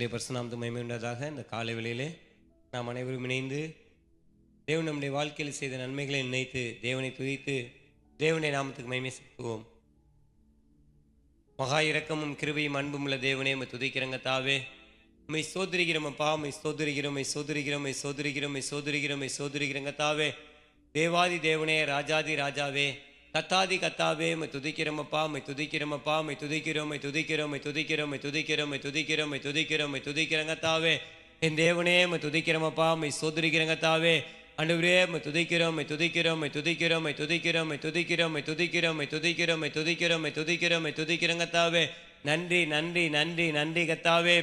கர்த்தருடைய பரிசுநாமத்துக்கு மகிமை உண்டாதாக. இந்த காலை வேளையிலே நாம் அனைவரும் இணைந்து தேவன் நம்முடைய வாழ்க்கையில் செய்த நன்மைகளை நினைத்து தேவனை துதித்து தேவனுடைய நாமத்துக்கு மகிமை செலுத்துவோம். மகா இரக்கமும் கிருபையும் அன்பும் உள்ள தேவனே, உம்மை துதிக்கிறங்க தாவே. உம்மை சோதரிக்கிறோம் அப்பா, உம்மை சோதரிக்கிறோம், உம்மை சோதரிக்கிறோம், உம்மை சோதரிக்கிறோம், உம்மை சோதரிக்கிறோம், உம்மை சோதரிக்கிறங்க தாவே. தேவாதி தேவனே, ராஜாதி ராஜாவே, கத்தாதி கத்தாவே, உம்மை துதிக்கிறோம் அப்பா, உம்மை துதிக்கிறோம் அப்பா, உம்மை துதிக்கிறோம், உம்மை துதிக்கிறோம், உம்மை துதிக்கிறோம், உம்மை துதிக்கிறோம், உம்மை துதிக்கிறோம், உம்மை துதிக்கிறோம், உம்மை துதிக்கிறங்க தாவே. என் தேவனே, உம்மை துதிக்கிறோம் அப்பா, உம்மை சோதரிக்கிறங்க தாவே. ஆண்டவரே, உம்மை துதிக்கிறோம், உம்மை துதிக்கிறோம், உம்மை துதிக்கிறோம், உம்மை துதிக்கிறோம், உம்மை துதிக்கிறோம், உம்மை துதிக்கிறோம், உம்மை துதிக்கிறோம், உம்மை துதிக்கிறோம், உம்மை துதிக்கிறோம், உம்மை துதிக்கிறங்க தாவே. நன்றி நன்றி நன்றி நன்றி கத்தாவே.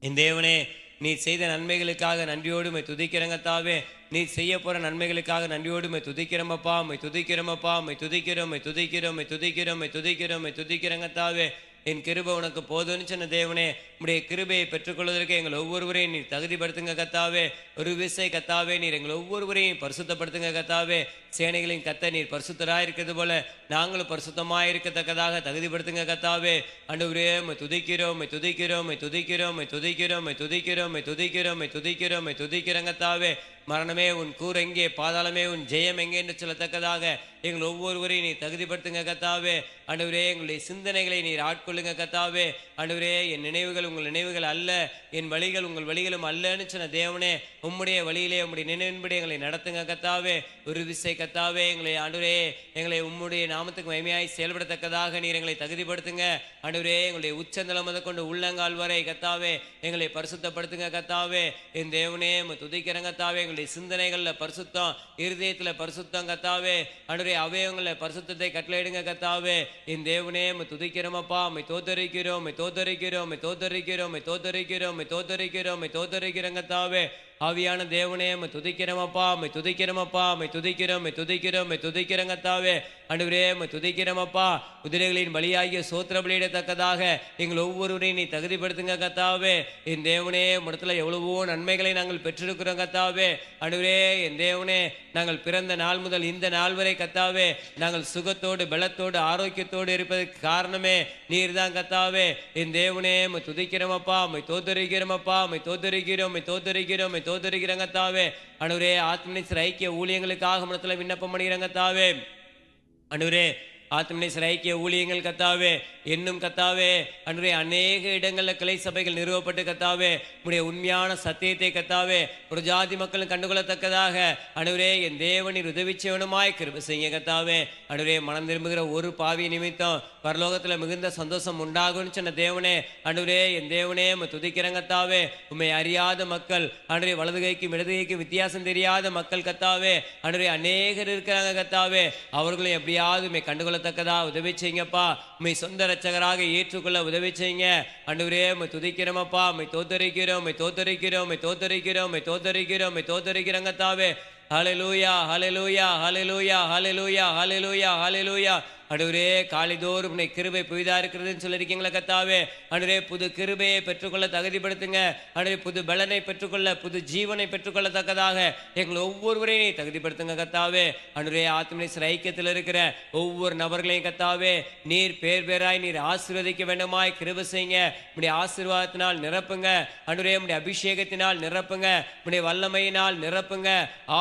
என் தேவனே, நீ செய்த நன்மைகளுக்காக நன்றியோடு உம்மை துதிக்கிறங்க தாவே. நீ செய்ய போற நன்மைகளுக்காக நன்றியோடு உம்மை துதிக்கிறோமப்பா, உம்மை துதிக்கிறோமப்பா, உம்மை துதிக்கிறோம், உம்மை துதிக்கிறோம், உம்மை துதிக்கிறோம், உம்மை துதிக்கிறோம், உம்மை துதிக்கிறங்க தாவே. என் கிருபை உனக்கு போதும்னு சொன்ன தேவனே, உம்முடைய கிருபையை பெற்றுக்கொள்வதற்கு எங்கள் ஒவ்வொருவரையும் நீர் தகுதிப்படுத்துங்க கத்தாவே. ஒரு விசை கத்தாவே, நீர் எங்கள் ஒவ்வொருவரையும் பரிசுத்தப்படுத்துங்க கத்தாவே. சேனைகளின் கத்த நீர் பரிசுத்தராக இருக்கிறது போல நாங்களும் பரிசுத்தமாக இருக்கத்தக்கதாக தகுதிப்படுத்துங்க கத்தாவே. ஆண்டவரே, உம்மை துதிக்கிறோம், உம்மை துதிக்கிறோம், உம்மை துதிக்கிறோம், உம்மை துதிக்கிறோம், உம்மை துதிக்கிறோம், உம்மை துதிக்கிறோம், உம்மை துதிக்கிறோம், உம்மை துதிக்கிறங்க தாவே. மரணமே உன் கூர் எங்கே, பாதாளமே உன் ஜெயம் எங்கே என்று சொல்லத்தக்கதாக எங்கள் ஒவ்வொருவரையும் நீர் தகுதிப்படுத்துங்க கத்தாவே. ஆண்டவரே, எங்களுடைய சிந்தனைகளை நீர் ஆட்கொள்ளுங்க கத்தாவே. ஆண்டவரே, என் நினைவுகள் உங்கள் நினைவுகள் அல்ல, என் வழிகள் உங்கள் வழிகளும் அல்லன்னு சொன்ன தேவனே, உம்முடைய வழியிலே உம்முடைய நினைவின்படி எங்களை நடத்துங்க கத்தாவே. ஒரு விசை கத்தாவே, எங்களை ஆண்டவரே, எங்களை உம்முடைய நாமத்துக்கு மகிமையாய் செயல்படத்தக்கதாக நீர் எங்களை தகுதிப்படுத்துங்க. ஆண்டவரே, எங்களுடைய உச்சந்தலம் முதற்கொண்டு உள்ளங்கால் வரை கத்தாவே எங்களை பரிசுத்தப்படுத்துங்க கத்தாவே. என் தேவனே, துதிக்கிறங்க கத்தாவே. எங்களுடைய சிந்தனைகள்ல பரிசுத்தம், இருதயத்துல பரிசுத்தம் கத்தாவே. ஆண்டவரே, அவயவங்கள பரிசுத்தத்தை கட்டளையிடுங்க கத்தாவே. என் தேவனே, துதிக்கிறோமப்பா, உம்மை தோத்தரிக்கிறோம், உம்மை தோத்தரிக்கிறோம், உம்மை தோத்தரிக்கிறோம், உம்மை தோத்தரிக்கிறோம், உம்மை தோத்தரிக்கிறோம், உம்மை தோத்தரிக்கிறோம் கத்தாவே. ஆவியான தேவனே, உம்மை துதிக்கிறோமப்பா, உம்மை துதிக்கிறோமப்பா, உம்மை துதிக்கிறோம், உம்மை துதிக்கிறோம், உம்மை துதிக்கிறோம் கத்தாவே. ஆண்டவரே, உம்மை துதிக்கிறோமப்பா. குதிரைகளின் பலியாகிய சோத்திர பலியிடத்தக்கதாக எங்கள் ஒவ்வொருவரையும் நீ தகுதிப்படுத்துங்க கத்தாவே. என் தேவனே, உம்மிடத்துல எவ்வளவோ நன்மைகளை நாங்கள் பெற்றிருக்கிறோம் கத்தாவே. ஆண்டவரே, என் தேவனே, நாங்கள் பிறந்த நாள் முதல் இந்த நாள் வரை கத்தாவே நாங்கள் சுகத்தோடு பலத்தோடு ஆரோக்கியத்தோடு இருப்பதற்கு காரணமே நீர் தான் கத்தாவே. என் தேவனே, உம்மை துதிக்கிறோமப்பா, உம்மை தோத்தரிக்கிறோமப்பா, உம்மை தோத்தரிக்கிறோம், உம்மை தோத்தரிக்கிறோம், உம்மை தோத்தரிக்கிறங்க தாவே. ஆண்டவரே, ஆத்மநேசர் ஐக்கிய ஊழியங்களுக்காக இடத்துல விண்ணப்பம் பண்ணிக்கிறங்க தாவே. ஆண்டவரே, ஆத்மநேசர் ஐக்கிய ஊழியங்கள் கத்தாவே என்னும் கத்தாவே. ஆண்டவரே, அநேக இடங்களில் கிளை சபைகள் நிறுவப்பட்டு கத்தாவே உம்முடைய உண்மையான சத்தியத்தை கத்தாவே ஒரு ஜாதி மக்களும் கண்டுகொள்ளத்தக்கதாக ஆண்டவரே என் தேவனின் உதவி செய்வனுமாய் கிருபை செய்ய கத்தாவே. ஆண்டவரே, மனம் திரும்புகிற ஒரு பாவி நிமித்தம் பரலோகத்தில் மிகுந்த சந்தோஷம் உண்டாகும்னு சொன்ன தேவனே, ஆண்டவரே என் தேவனே, உம்மை துதிக்கிறங்க கத்தாவே. உம்மை அறியாத மக்கள், ஆண்டவரே, வலது கைக்கும் இடது கைக்கும் வித்தியாசம் தெரியாத மக்கள் கத்தாவே, ஆண்டவரே அநேகர் இருக்கிறாங்க கத்தாவே. அவர்களும் எப்படியாவது உம்மை கண்டுகொள்ளத்தக்கதா உதவி செய்யுங்கப்பா. உம்மை சொந்த ரட்சகராக ஏற்றுக்கொள்ள உதவி செய்யுங்க. ஆண்டவரே, உம்மை துதிக்கிறோமப்பா, உம்மை தோத்தரிக்கிறோம், உம்மை தோத்தரிக்கிறோம், உம்மை தோத்தரிக்கிறோம், உம்மை தோத்தரிக்கிறோம், உம்மை தோத்தரிக்கிறங்க கத்தாவே. ஹல்லேலூயா ஹல்லேலூயா ஹல்லேலூயா ஹல்லேலூயா ஹல்லேலூயா ஹல்லேலூயா. ஆண்டவரே, காலைதோறும் உம்முடைய கிருபை புதிதா இருக்கிறதுன்னு சொல்லியிருக்கீங்களா கத்தாவே. ஆண்டவரே, புது கிருபையை பெற்றுக்கொள்ள தகுதிப்படுத்துங்க. ஆண்டவரே, புது பலனை பெற்றுக்கொள்ள, புது ஜீவனை பெற்றுக்கொள்ளத்தக்கதாக எங்களை ஒவ்வொருவரையும் தகுதிப்படுத்துங்க கத்தாவே. ஆண்டவரே, ஆத்மநேசர் ஐக்கியத்தில் இருக்கிற ஒவ்வொரு நபர்களையும் கத்தாவே நீர் பேர் பேராய் நீர் ஆசீர்வதிக்க வேண்டுமாய் கிருபை செய்யுங்க. உம்முடைய ஆசீர்வாதத்தினால் நிரப்புங்க. ஆண்டவரே, உம்முடைய அபிஷேகத்தினால் நிரப்புங்க. உம்முடைய வல்லமையினால் நிரப்புங்க.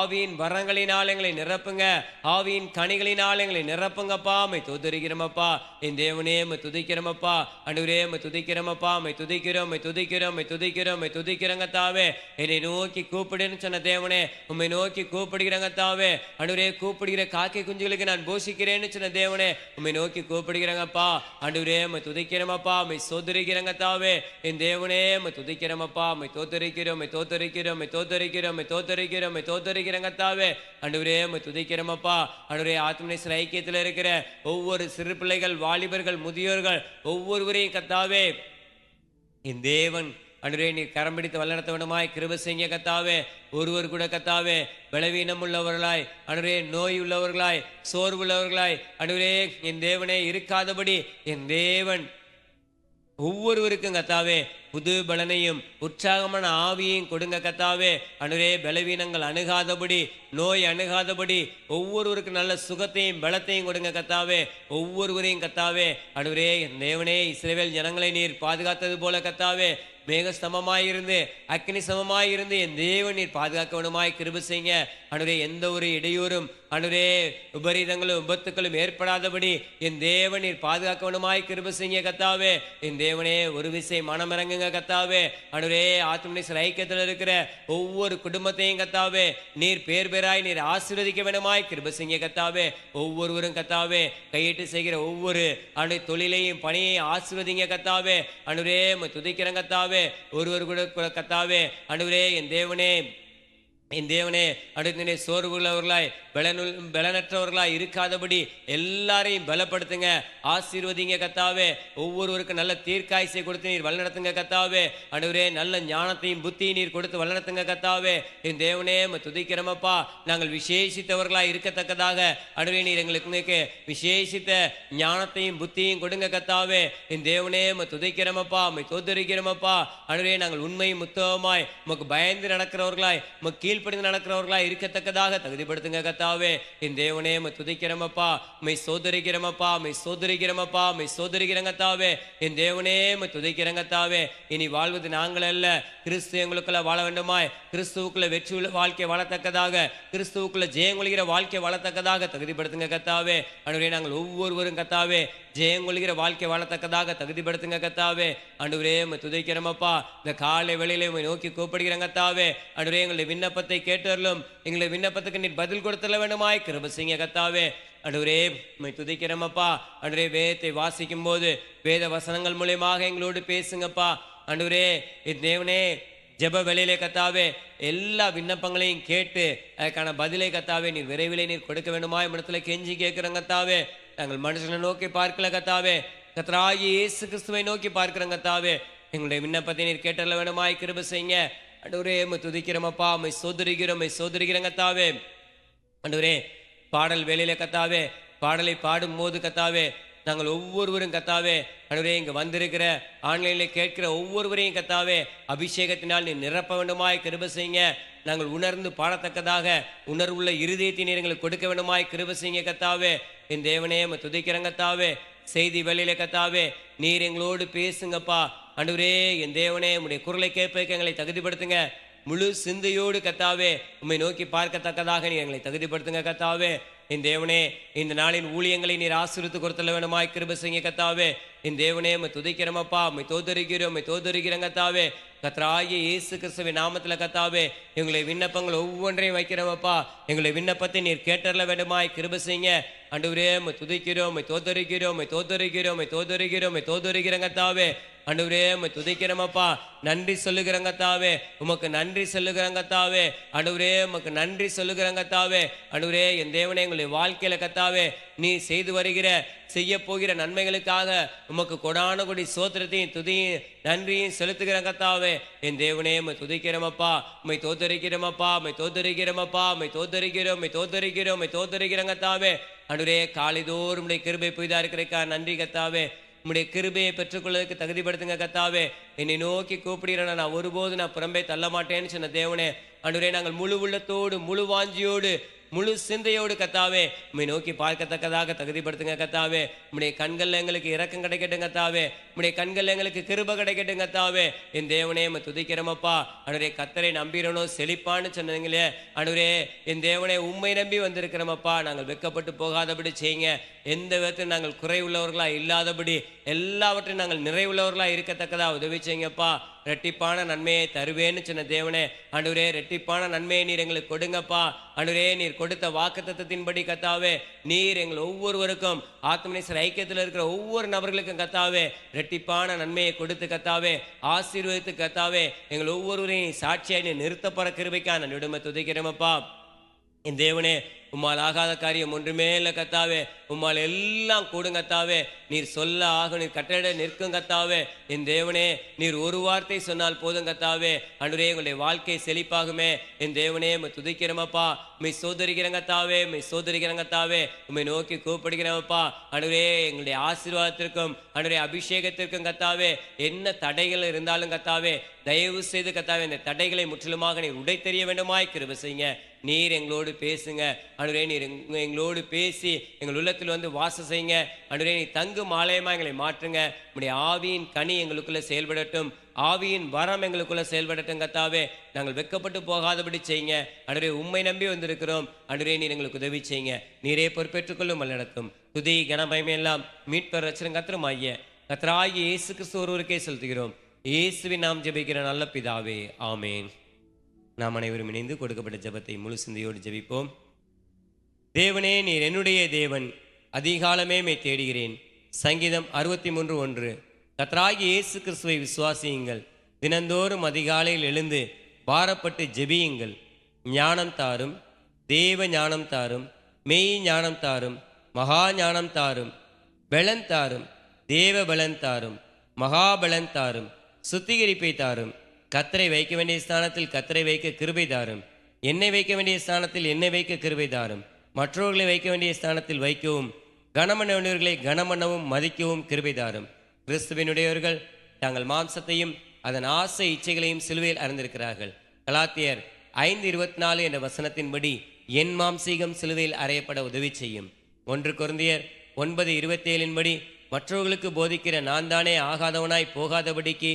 ஆவியின் வரங்களினால் எங்களை நிரப்புங்க. ஆவியின் கனிகளினால் எங்களை நிரப்புங்கப்பா. தோத்தரிக்கிறோமப்பா. என் தேவனே, உம்மை துதிக்கிறோமப்பா. ஆண்டவரே, உம்மை துதிக்கிறோமப்பா, உம்மை துதிக்கிறோம், உம்மை துதிக்கிறோம், உம்மை துதிக்கிறோம், உம்மை துதிக்கிறங்க தாவே. என்னை நோக்கி கூப்பிடுன்னு சொன்ன தேவனே, உம்மை நோக்கி கூப்பிடுகிறங்க தாவே. ஆண்டவரே, கூப்பிடுகிற காக்கை குஞ்சுகளுக்கு நான் போஷிக்கிறேன்னு சொன்ன தேவனே, உம்மை நோக்கி கூப்பிடுகிறங்கப்பா. ஆண்டவரே, உம்மை துதிக்கிறோமப்பா, உம்மை சோதரிக்கிறங்க தாவே. என் தேவனே, உம்மை துதிக்கிறோமப்பா, உம்மை தோத்தரிக்கிறோம், உம்மை தோத்தரிக்கிறோம், உம்மை தோத்தரிக்கிறோம், உம்மை தோத்தரிக்கிறோம், உம்மை தோத்தரிக்கிறங்க தாவே. ஆண்டவரே, உம்மை துதிக்கிறோமப்பா. ஆண்டவரே, ஆத்மநேசர் ஐக்கியத்தில் இருக்கிற ஒவ்வொரு சிறு பிள்ளைகள், வாலிபர்கள், முதியோர்கள் ஒவ்வொருவரையும் கத்தாவே என் தேவன் ஆண்டவரே நீர் கரம் பிடித்து வல்லடத்த வேண்டுமாய் கிருபை செய்ய கத்தாவே. ஒருவர் கூட கத்தாவே பலவீனம் உள்ளவர்களாய், ஆண்டவரே நோய் உள்ளவர்களாய், சோர்வுள்ளவர்களாய் ஆண்டவரே என் தேவனே இருக்காதபடி என் தேவன் ஒவ்வொருவருக்கும் கத்தாவே புது பலனையும் உற்சாகமான ஆவியையும் கொடுங்க கத்தாவே. ஆண்டவரே, பலவீனங்கள் அணுகாதபடி, நோய் அணுகாதபடி ஒவ்வொருவருக்கும் நல்ல சுகத்தையும் பலத்தையும் கொடுங்க கத்தாவே. ஒவ்வொருவரையும் கத்தாவே. ஆண்டவரே, தேவனே, இஸ்ரவேல் ஜனங்களை நீர் பாதுகாத்தது போல கத்தாவே மேக ஸ்தம்பமாயிருந்து அக்கினி சமமாயிருந்து என் தேவன் நீர் பாதுகாக்க வேண்டுமாய் கிருபை செய்யுங்க. ஆண்டவரே, எந்த ஒரு இடையூறும் ஆண்டவரே விபரீதங்களும் விபத்துக்களும் ஏற்படாதபடி என் தேவன் நீர் பாதுகாக்க வேண்டுமாய் கிருபை செய்யுங்க கத்தாவே. என் தேவனே, ஒரு விசை மனமிறங்குங்க கத்தாவே. ஆண்டவரே, ஆத்துமனேஸ்வர ஐக்கியத்தில் இருக்கிற ஒவ்வொரு குடும்பத்தையும் கத்தாவே நீர் பேர் பேராய் நீர் ஆசீர்வதிக்க வேண்டுமாய் கிருபை செய்யுங்க கத்தாவே. ஒவ்வொருவரும் கத்தாவே கையிட்டு செய்கிற ஒவ்வொரு ஆண்டு தொழிலையும் பணியையும் ஆசீர்வதிங்க கத்தாவே. ஆண்டவரே, துதிக்கிறேன் கத்தாவே. ஒருவர் கூட கத்தாவே ஆண்டவரே என் தேவனே அடுத்த சோர்வுள்ளவர்களாய் பலனற்றவர்களாய் இருக்காதபடி எல்லாரையும் பலப்படுத்துங்க, ஆசீர்வதிங்க கத்தாவே. ஒவ்வொருவருக்கும் நல்ல தீர்க்காயசை கொடுத்து நீர் வழிநடத்துங்க கத்தாவே. ஆண்டவரே, நல்ல ஞானத்தையும் புத்தியும் நீர் கொடுத்து வழிநடத்துங்க கத்தாவே. என் தேவனே, துதிக்கிறோமப்பா. நாங்கள் விசேஷித்தவர்களாய் இருக்கத்தக்கதாக ஆண்டவரே நீர் எங்களுக்கு விசேஷித்த ஞானத்தையும் புத்தியும் கொடுங்க கத்தாவே. என் தேவனே, துதிக்கிறோமப்பா, தோத்தரிக்கிறோமப்பா. ஆண்டவரே, நாங்கள் உண்மையும் முத்தமாய் உமக்கு பயந்து நடக்கிறவர்களாய் உமக்கு கீழ்ப்படிந்து நடக்கிறவர்களாய் இருக்கத்தக்கதாக தகுதிப்படுத்துங்க கத்தாவே. என் தேவனே, துதிக்கிறோமப்பா, மை சோதரிக்கிறோமப்பா, மை சோதரிக்கிறோமப்பா, மை சோதரிக்கிறங்கத்தாவே. என் தேவனே, துதிக்கிறங்கத்தாவே. இனி வாழ்வது நாங்கள் அல்ல, கிறிஸ்து எங்களுக்குள்ள வாழ வேண்டுமாய் கிறிஸ்துவுக்குள்ள வெற்றி உள்ள வாழ்க்கை வாழத்தக்கதாக, கிறிஸ்துவுக்குள்ள ஜெயங்கொள்கிற வாழ்க்கை வாழத்தக்கதாக தகுதிப்படுத்துங்க கத்தாவே. ஆண்டவரே, நாங்கள் ஒவ்வொருவரும் கத்தாவே ஜெயங்கொள்கிற வாழ்க்கை வாழத்தக்கதாக தகுதிப்படுத்துங்க கத்தாவே. ஆண்டவரே, துதிக்கிறோமப்பா. இந்த காலை வேளையிலே நோக்கி கூப்பிடுகிறங்க கத்தாவே. ஆண்டவரே, எங்களுடைய விண்ணப்பத்தை கேட்டறலும், எங்களுடைய விண்ணப்பத்துக்கு நீர் பதில் கொடுத்தல வேண்டுமாய் கிருபை செய்யுங்க கத்தாவே. ஆண்டவரே, துதிக்கிறோமப்பா. ஆண்டவரே, வேதத்தை வாசிக்கும் போது வேத வசனங்கள் மூலமாக எங்களோடு பேசுங்கப்பா. ஆண்டவரே, தேவனே, ஜெப வேளையிலே கத்தாவே எல்லா விண்ணப்பங்களையும் கேட்டு அதுக்கான பதிலை கத்தாவே நீர் விரைவிலே நீர் கொடுக்க வேண்டுமா இடத்துல கெஞ்சி கேட்கிறோங்க கத்தாவே. நாங்கள் மனுஷனை நோக்கி பார்க்கல கத்தாவே, கர்த்தராகிய இயேசு கிறிஸ்துவை நோக்கி பார்க்கிறோங்க கத்தாவே. எங்களுடைய விண்ணப்பத்தை நீர் கேட்டல வேண்டுமாய் கிருபை செய்யுங்க. ஆண்டவரே, துதிக்கிறோமப்பா, மை சோதரிக்கிறோங்க கத்தாவே. ஆண்டவரே, பாடல் வேளையில கத்தாவே பாடலை பாடும் போது கத்தாவே நாங்கள் ஒவ்வொருவரும் கத்தாவே ஆண்டவரே இங்கே வந்திருக்கிற ஆன்லைனில் கேட்கிற ஒவ்வொருவரையும் கத்தாவே அபிஷேகத்தினால் நீ நிரப்ப வேண்டுமாய் கிருபை செய்யுங்க. நாங்கள் உணர்ந்து பாடத்தக்கதாக உணர்வுள்ள இருதயத்தை நீர் எங்களுக்கு கொடுக்க வேண்டுமாய் கிருபை செய்யுங்க கத்தாவே. என் தேவனே, துதிக்கிறோம் கத்தாவே. செய்தி வேளையில கத்தாவே நீர் எங்களோடு பேசுங்கப்பா. ஆண்டவரே, என் தேவனே, உம்முடைய குரலை கேட்பதற்கு எங்களை தகுதிப்படுத்துங்க. முழு சிந்தையோடு கத்தாவே உம்மை நோக்கி பார்க்கத்தக்கதாக நீர் எங்களை தகுதிப்படுத்துங்க கத்தாவே. என் தேவனே, இந்த நாளின் ஊழியங்களை நீர் ஆசீர்வதித்து கொடுத்தல வேணுமாய் கிருபை செய்யுங்க கத்தாவே. என் தேவனே, துதிக்கிறோமப்பா, தோதரிக்கிறோம் கத்தாவே. கர்த்தராகிய இயேசு கிறிஸ்துவின் நாமத்தில் கத்தாவே எங்களுடைய விண்ணப்பங்கள் ஒவ்வொன்றையும் வைக்கிறோமப்பா. எங்களுடைய விண்ணப்பத்தை நீர் கேட்டறல வேண்டுமாய் கிருபை செய்யுங்க. ஆண்டவரே, துதிக்கிறோம், தோதரிக்கிறோம் கத்தாவே. ஆண்டவரே, துதிக்கிறோமப்பா, நன்றி சொல்லுகிறோங்க கத்தாவே. உமக்கு நன்றி சொல்லுகிறோங்க கத்தாவே. ஆண்டவரே, உமக்கு நன்றி சொல்லுகிறோங்க கத்தாவே. ஆண்டவரே, என் தேவனே, எங்களுடைய வாழ்க்கையில கத்தாவே நீ செய்து வருகிற செய்ய போகிற நன்மைகளுக்காக உமக்கு கொடான கொடி சோத்திரத்தையும் துதியும் நன்றியும் செலுத்துகிற கத்தாவே. என் தேவனே, துதிக்கிறோமப்பா, தோத்தரிக்கிறோமப்பா, தோத்தரிக்கிறோம் கத்தாவே. ஆண்டவரே, காலைதோறும் உடைய கிருபை புதிதா இருக்கிறக்கா நன்றி கத்தாவே. உம்முடைய கிருபையை பெற்றுக்கொள்வதற்கு தகுதிப்படுத்துங்க கத்தாவே. என்னை நோக்கி கூப்பிடுகிறேன், நான் ஒருபோது நான் புறம்பே தள்ள மாட்டேன்னு சொன்ன தேவனே. ஆண்டவரே, நாங்கள் முழு உள்ளத்தோடு முழு வாஞ்சியோடு முழு சிந்தையோடு கத்தாவே உம்மை நோக்கி பார்க்கத்தக்கதாக தகுதிப்படுத்துங்க கத்தாவே. உம்முடைய கண்கள் எங்களுக்கு இரக்கம் கிடைக்கட்டும் கத்தாவே. உம்முடைய கண்கள் எங்களுக்கு கிருபை கிடைக்கட்டும் கத்தாவே. என் தேவனே, துதிக்கிறோமப்பா. ஆண்டவரே, கர்த்தரை நம்பிரணும் செழிப்பான்னு சொன்னீங்களே. ஆண்டவரே, என் தேவனே, உம்மை நம்பி வந்திருக்கிறோமப்பா. நாங்கள் வெட்கப்பட்டு போகாதபடி செய்யுங்க. எந்த விதத்தில் நாங்கள் குறை உள்ளவர்களா இல்லாதபடி எல்லாவற்றையும் நாங்கள் நிறைவுள்ளவர்களா இருக்கத்தக்கதா உதவி செய்யுங்கப்பா. ரெட்டிப்பான நன்மையை தருவேன்னு சொன்ன தேவனே, ஆண்டவரே, ரெட்டிப்பான நன்மையை நீர் எங்களுக்கு கொடுங்கப்பா. ஆண்டவரே, நீர் கொடுத்த வாக்குத்தத்தத்தின்படி கத்தாவே நீர் எங்கள் ஒவ்வொருவருக்கும் ஆத்மநேசர் ஐக்கியத்தில் இருக்கிற ஒவ்வொரு நபர்களுக்கும் கத்தாவே ரெட்டிப்பான நன்மையை கொடுத்து கத்தாவே ஆசீர்வதித்து கத்தாவே எங்கள் ஒவ்வொருவரையும் சாட்சியாய் நீ நிறுத்தப்பட கிருபைக்கான நன்றியோடு துதிக்கிறோமப்பா. என் தேவனே, உம்மால் ஆகாத காரியம் ஒன்றுமே இல்லை கத்தாவே. உம்மால் எல்லாம் கூடும் கத்தாவே. நீர் சொல்ல ஆகும், நீர் கட்டளை நிற்கும் கத்தாவே. என் தேவனே, நீர் ஒரு வார்த்தை சொன்னால் போதும் கத்தாவே. ஆண்டவரே, எங்களுடைய வாழ்க்கை செழிப்பாகுமே. என் தேவனே, துதிக்கிறோமப்பா, சோதரிக்கிறோம் கத்தாவே, சோதரிக்கிறோம் கத்தாவே. உம்மை நோக்கி கூப்பிடுகிறோமப்பா. ஆண்டவரே, எங்களுடைய ஆசீர்வாதத்திற்கும் ஆண்டவரே அபிஷேகத்திற்கும் கத்தாவே என்ன தடைகள் இருந்தாலும் கத்தாவே தயவு செய்து கத்தாவே இந்த தடைகளை முற்றிலுமாக நீர் உடை தெரிய வேண்டுமாய் கிருபை செய்யுங்க. நீர் எங்களோடு பேசுங்க. ஆண்டவரே நீர் எங்களோடு பேசி எங்கள் உள்ளத்தில் வந்து வாசம் செய்யுங்க. ஆண்டவரே நீ தங்கும் ஆலயமா எங்களை மாற்றுங்க. உம்முடைய ஆவியின் கனி எங்களுக்குள்ள செயல்படட்டும், ஆவியின் வரம் எங்களுக்குள்ள செயல்படட்டும் கர்த்தாவே. நாங்கள் வெட்கப்பட்டு போகாதபடி செய்யுங்க. ஆண்டவரே உம்மை நம்பி வந்திருக்கிறோம். ஆண்டவரே நீர் எங்களுக்கு உதவி செய்யுங்க. நீரே பொறுப்பேற்றுக்கொள்ளும் வழிநடத்தும். துதி கனமகிமை எல்லாம் மீட்பர் ரட்சகரும் கர்த்தருமாகிய கர்த்தராகிய இயேசு கிறிஸ்து ஒருவருக்கே செலுத்துகிறோம். இயேசுவின் நாம் ஜெபிக்கிற நல்ல பிதாவே, ஆமேன். நாம் அனைவரும் இணைந்து கொடுக்கப்பட்ட ஜெபத்தை முழு சிந்தையோடு ஜெபிப்போம். தேவனே நீர் என்னுடைய தேவன், அதிகாலமே மை தேடுகிறேன். சங்கீதம் 63:1. கர்த்தராகிய இயேசு கிறிஸ்துவை விசுவாசியுங்கள். தினந்தோறும் அதிகாலையில் எழுந்து பாரப்பட்டு ஜெபியுங்கள். ஞானம் தாரும், தேவ ஞானம் தாரும், மெய் ஞானம் தாரும், மகா ஞானம் தாரும், பலன் தாரும், தேவ பலன் தாரும், மகாபலன் தாரும், சுத்திகரிப்பை தாரும். கர்த்தரை வைக்க வேண்டிய ஸ்தானத்தில் கர்த்தரை வைக்க கிருபை தாரும். என்னை வைக்க வேண்டிய ஸ்தானத்தில் என்னை வைக்க கிருபை தாரும். மற்றவர்களை வைக்க வேண்டிய ஸ்தானத்தில் வைக்கவும், கனமன்னவர்களை கனமன்னவும் மதிக்கவும் கிருபை தாரும். கிறிஸ்துவினுடையவர்கள் தங்கள் மாம்சத்தையும் அதன் ஆசை இச்சைகளையும் சிலுவையில் அறிந்திருக்கிறார்கள். கலாத்தியர் 5:24 என்ற வசனத்தின்படி என் மாம்சீகம் சிலுவையில் அறையப்பட உதவி செய்யும். 1 கொரிந்தியர் 9:27 மற்றவர்களுக்கு போதிக்கிற நான் தானே ஆகாதவனாய் போகாதபடிக்கு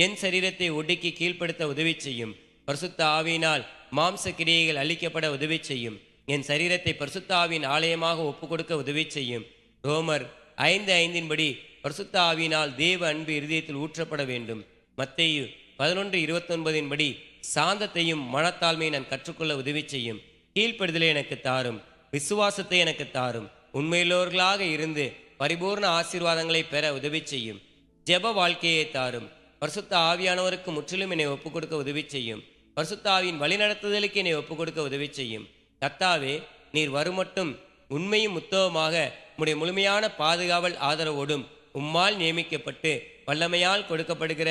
என் சரீரத்தை ஒடுக்கி கீழ்ப்படுத்த உதவி செய்யும். பரிசுத்த ஆவியினால் மாம்ச கிரியைகள் அழிக்கப்பட உதவி செய்யும். என் சரீரத்தை பரிசுத்த ஆவியின் ஆலயமாக ஒப்புக் கொடுக்க உதவி செய்யும். ரோமர் 5:5 பரிசுத்த ஆவியினால் தேவ அன்பு இருதயத்தில் ஊற்றப்பட வேண்டும். மத்தேயு 11:29 சாந்தத்தையும் மனத்தாழ்மையை நான் கற்றுக்கொள்ள உதவி செய்யும். கீழ்ப்படுதலை எனக்கு தாரும், விசுவாசத்தை எனக்கு தாரும். உண்மையுள்ளவர்களாக இருந்து பரிபூர்ண ஆசீர்வாதங்களை பெற உதவி செய்யும். ஜெப வாழ்க்கையை தாரும். பரிசுத்த ஆவியானவருக்கு முற்றிலும் என்னை ஒப்புக் கொடுக்க உதவி செய்யும். பரிசுத்த ஆவியின் வழிநடத்துதலுக்கு என்னை ஒப்புக் கொடுக்க உதவி செய்யும். கர்த்தாவே, நீர் வருமட்டும் உண்மையும் உத்தவமாக உம்முடைய முழுமையான பாதுகாவல் ஆதரவோடும் உம்மால் நியமிக்கப்பட்டு வல்லமையால் கொடுக்கப்படுகிற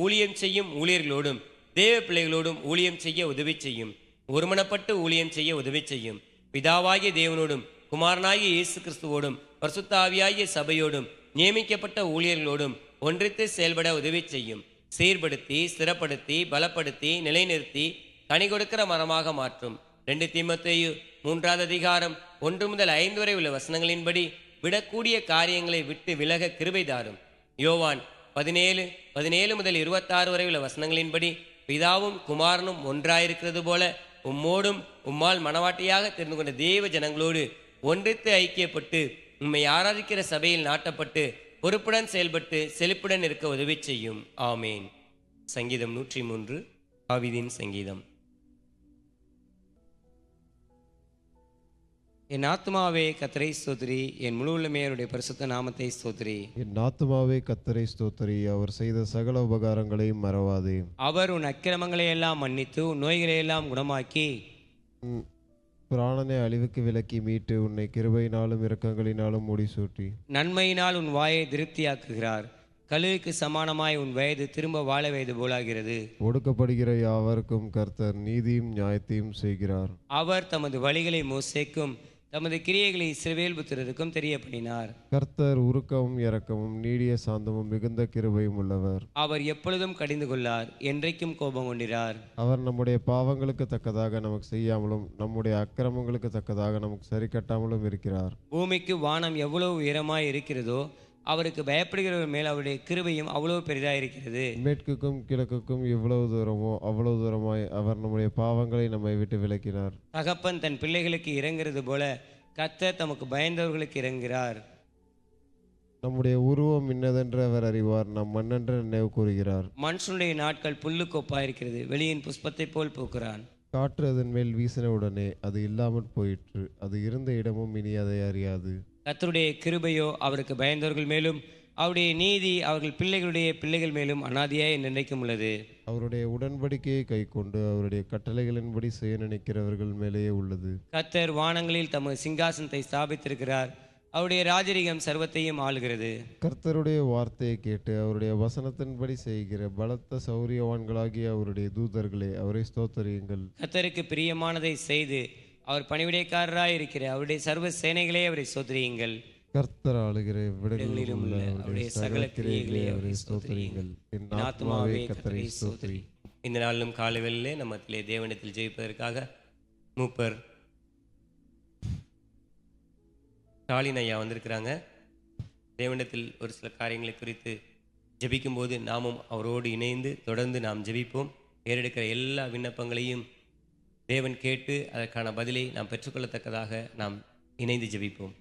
ஊழியம் செய்யும் ஊழியர்களோடும் தேவ பிள்ளைகளோடும் ஊழியம் செய்ய உதவி செய்யும். ஒருமனப்பட்டு ஊழியம் செய்ய உதவி செய்யும். பிதாவாகிய தேவனோடும் குமாரனாகிய இயேசு கிறிஸ்துவோடும் பரிசுத்த ஆவியாகிய சபையோடும் நியமிக்கப்பட்ட ஊழியர்களோடும் ஒன்றித்து செயல்பட உதவி செய்யும். சீர்படுத்தி, ஸ்திரப்படுத்தி, பலப்படுத்தி, நிலைநிறுத்தி கனி கொடுக்கிற மரமாக மாற்றும். 2 தீமோத்தேயு 3:1-5 வரை உள்ள வசனங்களின்படி விடக்கூடிய காரியங்களை விட்டு விலக கிருபை தாரும். யோவான் 17:26 வரை உள்ள வசனங்களின்படி பிதாவும் குமாரனும் ஒன்றாயிருக்கிறது போல உம்மோடும் உம்மால் மனவாட்டியாக தெரிந்து கொண்ட தேவ ஜனங்களோடு ஒன்றித்து ஐக்கியப்பட்டு உம்மை ஆராதிக்கிற சபையில் நாட்டப்பட்டு பொறுப்புடன் செயல்பட்டு செழிப்புடன் இருக்க உதவி செய்யும். ஆமேன். சங்கீதம் 103 தாவீதின் சங்கீதம். என் ஆத்துமாவே கர்த்தரை ஸ்தோத்திரி, என் முழு உள்ளமே அவருடைய பரிசுத்த நாமத்தை ஸ்தோத்திரி. என் ஆத்துமாவே கர்த்தரை ஸ்தோத்திரி, அவர் செய்த சகல உபகாரங்களையும் மறவாதே. அவர் உன் அக்கிரமங்களை எல்லாம் மன்னித்து உன் நோய்களை எல்லாம் குணமாக்கி பிராணனை அழிவுக்கு விலக்கி மீட்டு உன்னை கிருபையினாலும் இரக்கங்களினாலும் முடிசூட்டி நன்மையினால் உன் வாயை திருப்தியாக்குகிறார். கழுகுக்கு சமானமாய் உன் வயது திரும்ப வாழ வயது போலாகிறது. ஒடுக்கப்படுகிற யாவருக்கும் கர்த்தர் நீதியும் நியாயத்தையும் செய்கிறார். அவர் தமது வழிகளை மோசேக்கும் தமது கிரியைகளை இஸ்ரவேல் புத்திரருக்கும் தெரியப்படினார். கர்த்தர் உருக்கமும் இரக்கமும் நீடிய சாந்தமும் மிகுந்த கிருபையும் உள்ளவர். அவர் எப்பொழுதும் கடிந்து கொள்ளார், என்றைக்கும் கோபம் கொண்டிரார். அவர் நம்முடைய பாவங்களுக்கு தக்கதாக நமக்கு செய்யாமலும் நம்முடைய அக்கிரமங்களுக்கு தக்கதாக நமக்கு சரி கட்டாமலும் இருக்கிறார். பூமிக்கு வானம் எவ்வளவு உயரமாய் இருக்கிறதோ அவருக்கு பயப்படுகிறவர் மேல் அவருடைய கிருபையும் அவ்வளவு பெரிதாக இருக்கிறது. மேற்குக்கும் கிழக்குக்கும் எவ்வளவு தூரமோ அவ்வளவு தூரமாய் அவர் நம்முடைய பாவங்களை நம்மை விட்டு விலக்கினார். தகப்பன் தன் பிள்ளைகளுக்கு இறங்குறது போல கர்த்தர் தமக்கு பயந்தவர்களுக்கு இறங்குகிறார். நம்முடைய உருவம் இன்னதென்று அவர் அறிவார், நம் மண்ணென்று நினைவு கூறுகிறார். மனுஷனுடைய நாட்கள் புல்லுக்கு ஒப்பாயிருக்கிறது, வெளியின் புஷ்பத்தை போல் பூக்கிறான். காற்று அதன் மேல் வீசின உடனே அது இல்லாமற் போயிற்று, அது இருந்த இடமும் இனி அதை அறியாது. கர்த்தருடைய கிருபையோ அவருக்கு பயந்தவர்கள் மேலும் அவருடைய நீதி அவர்கள் பிள்ளைகளுடைய பிள்ளைகள் மேலும் அனாதியாய் நினைக்கும் உள்ளது. அவருடைய உடன்படிக்கையை கை கொண்டு அவருடைய கட்டளைகளின்படி செய்ய நினைக்கிறவர்கள் மேலேயே உள்ளது. கர்த்தர் வானங்களில் தமது சிங்காசனத்தை ஸ்தாபித்திருக்கிறார், அவருடைய ராஜரிகம் சர்வத்தையும் ஆளுகிறது. கர்த்தருடைய வார்த்தையை கேட்டு அவருடைய வசனத்தின்படி செய்கிற பலத்த சௌரியவான்களாகிய அவருடைய தூதர்களே, அவரை ஸ்தோத்தரியுங்கள். கர்த்தருக்கு பிரியமானதை செய்து அவர் பணிவிடைக்காரராய் இருக்கிற அவருடைய சர்வ சேனைகளே அவரை ஸ்தோத்திரியுங்கள். கர்த்தர் ஆளுகிற விடங்களிலும் உள்ள அவருடைய சகல கிரியைகளே அவரை ஸ்தோத்திரியுங்கள். என் ஆத்துமாவே கர்த்தரை ஸ்தோத்திரி. இந்த நாளிலும் காலை வேளையிலே நம்மத்திலே தேவனிடத்தில் ஜெயிப்பதற்காக மூப்பர் ஸ்டாலின் ஐயா வந்திருக்கிறாங்க. தேவனிடத்தில் ஒரு சில காரியங்களை குறித்து ஜெபிக்கும்போது நாமும் அவரோடு இணைந்து தொடர்ந்து நாம் ஜெபிப்போம். ஏறெடுக்கிற எல்லா விண்ணப்பங்களையும் தேவன் கேட்டு அதற்கான பதிலை நாம் பெற்றுக்கொள்ளத்தக்கதாக நாம் இணைந்து ஜெபிப்போம்.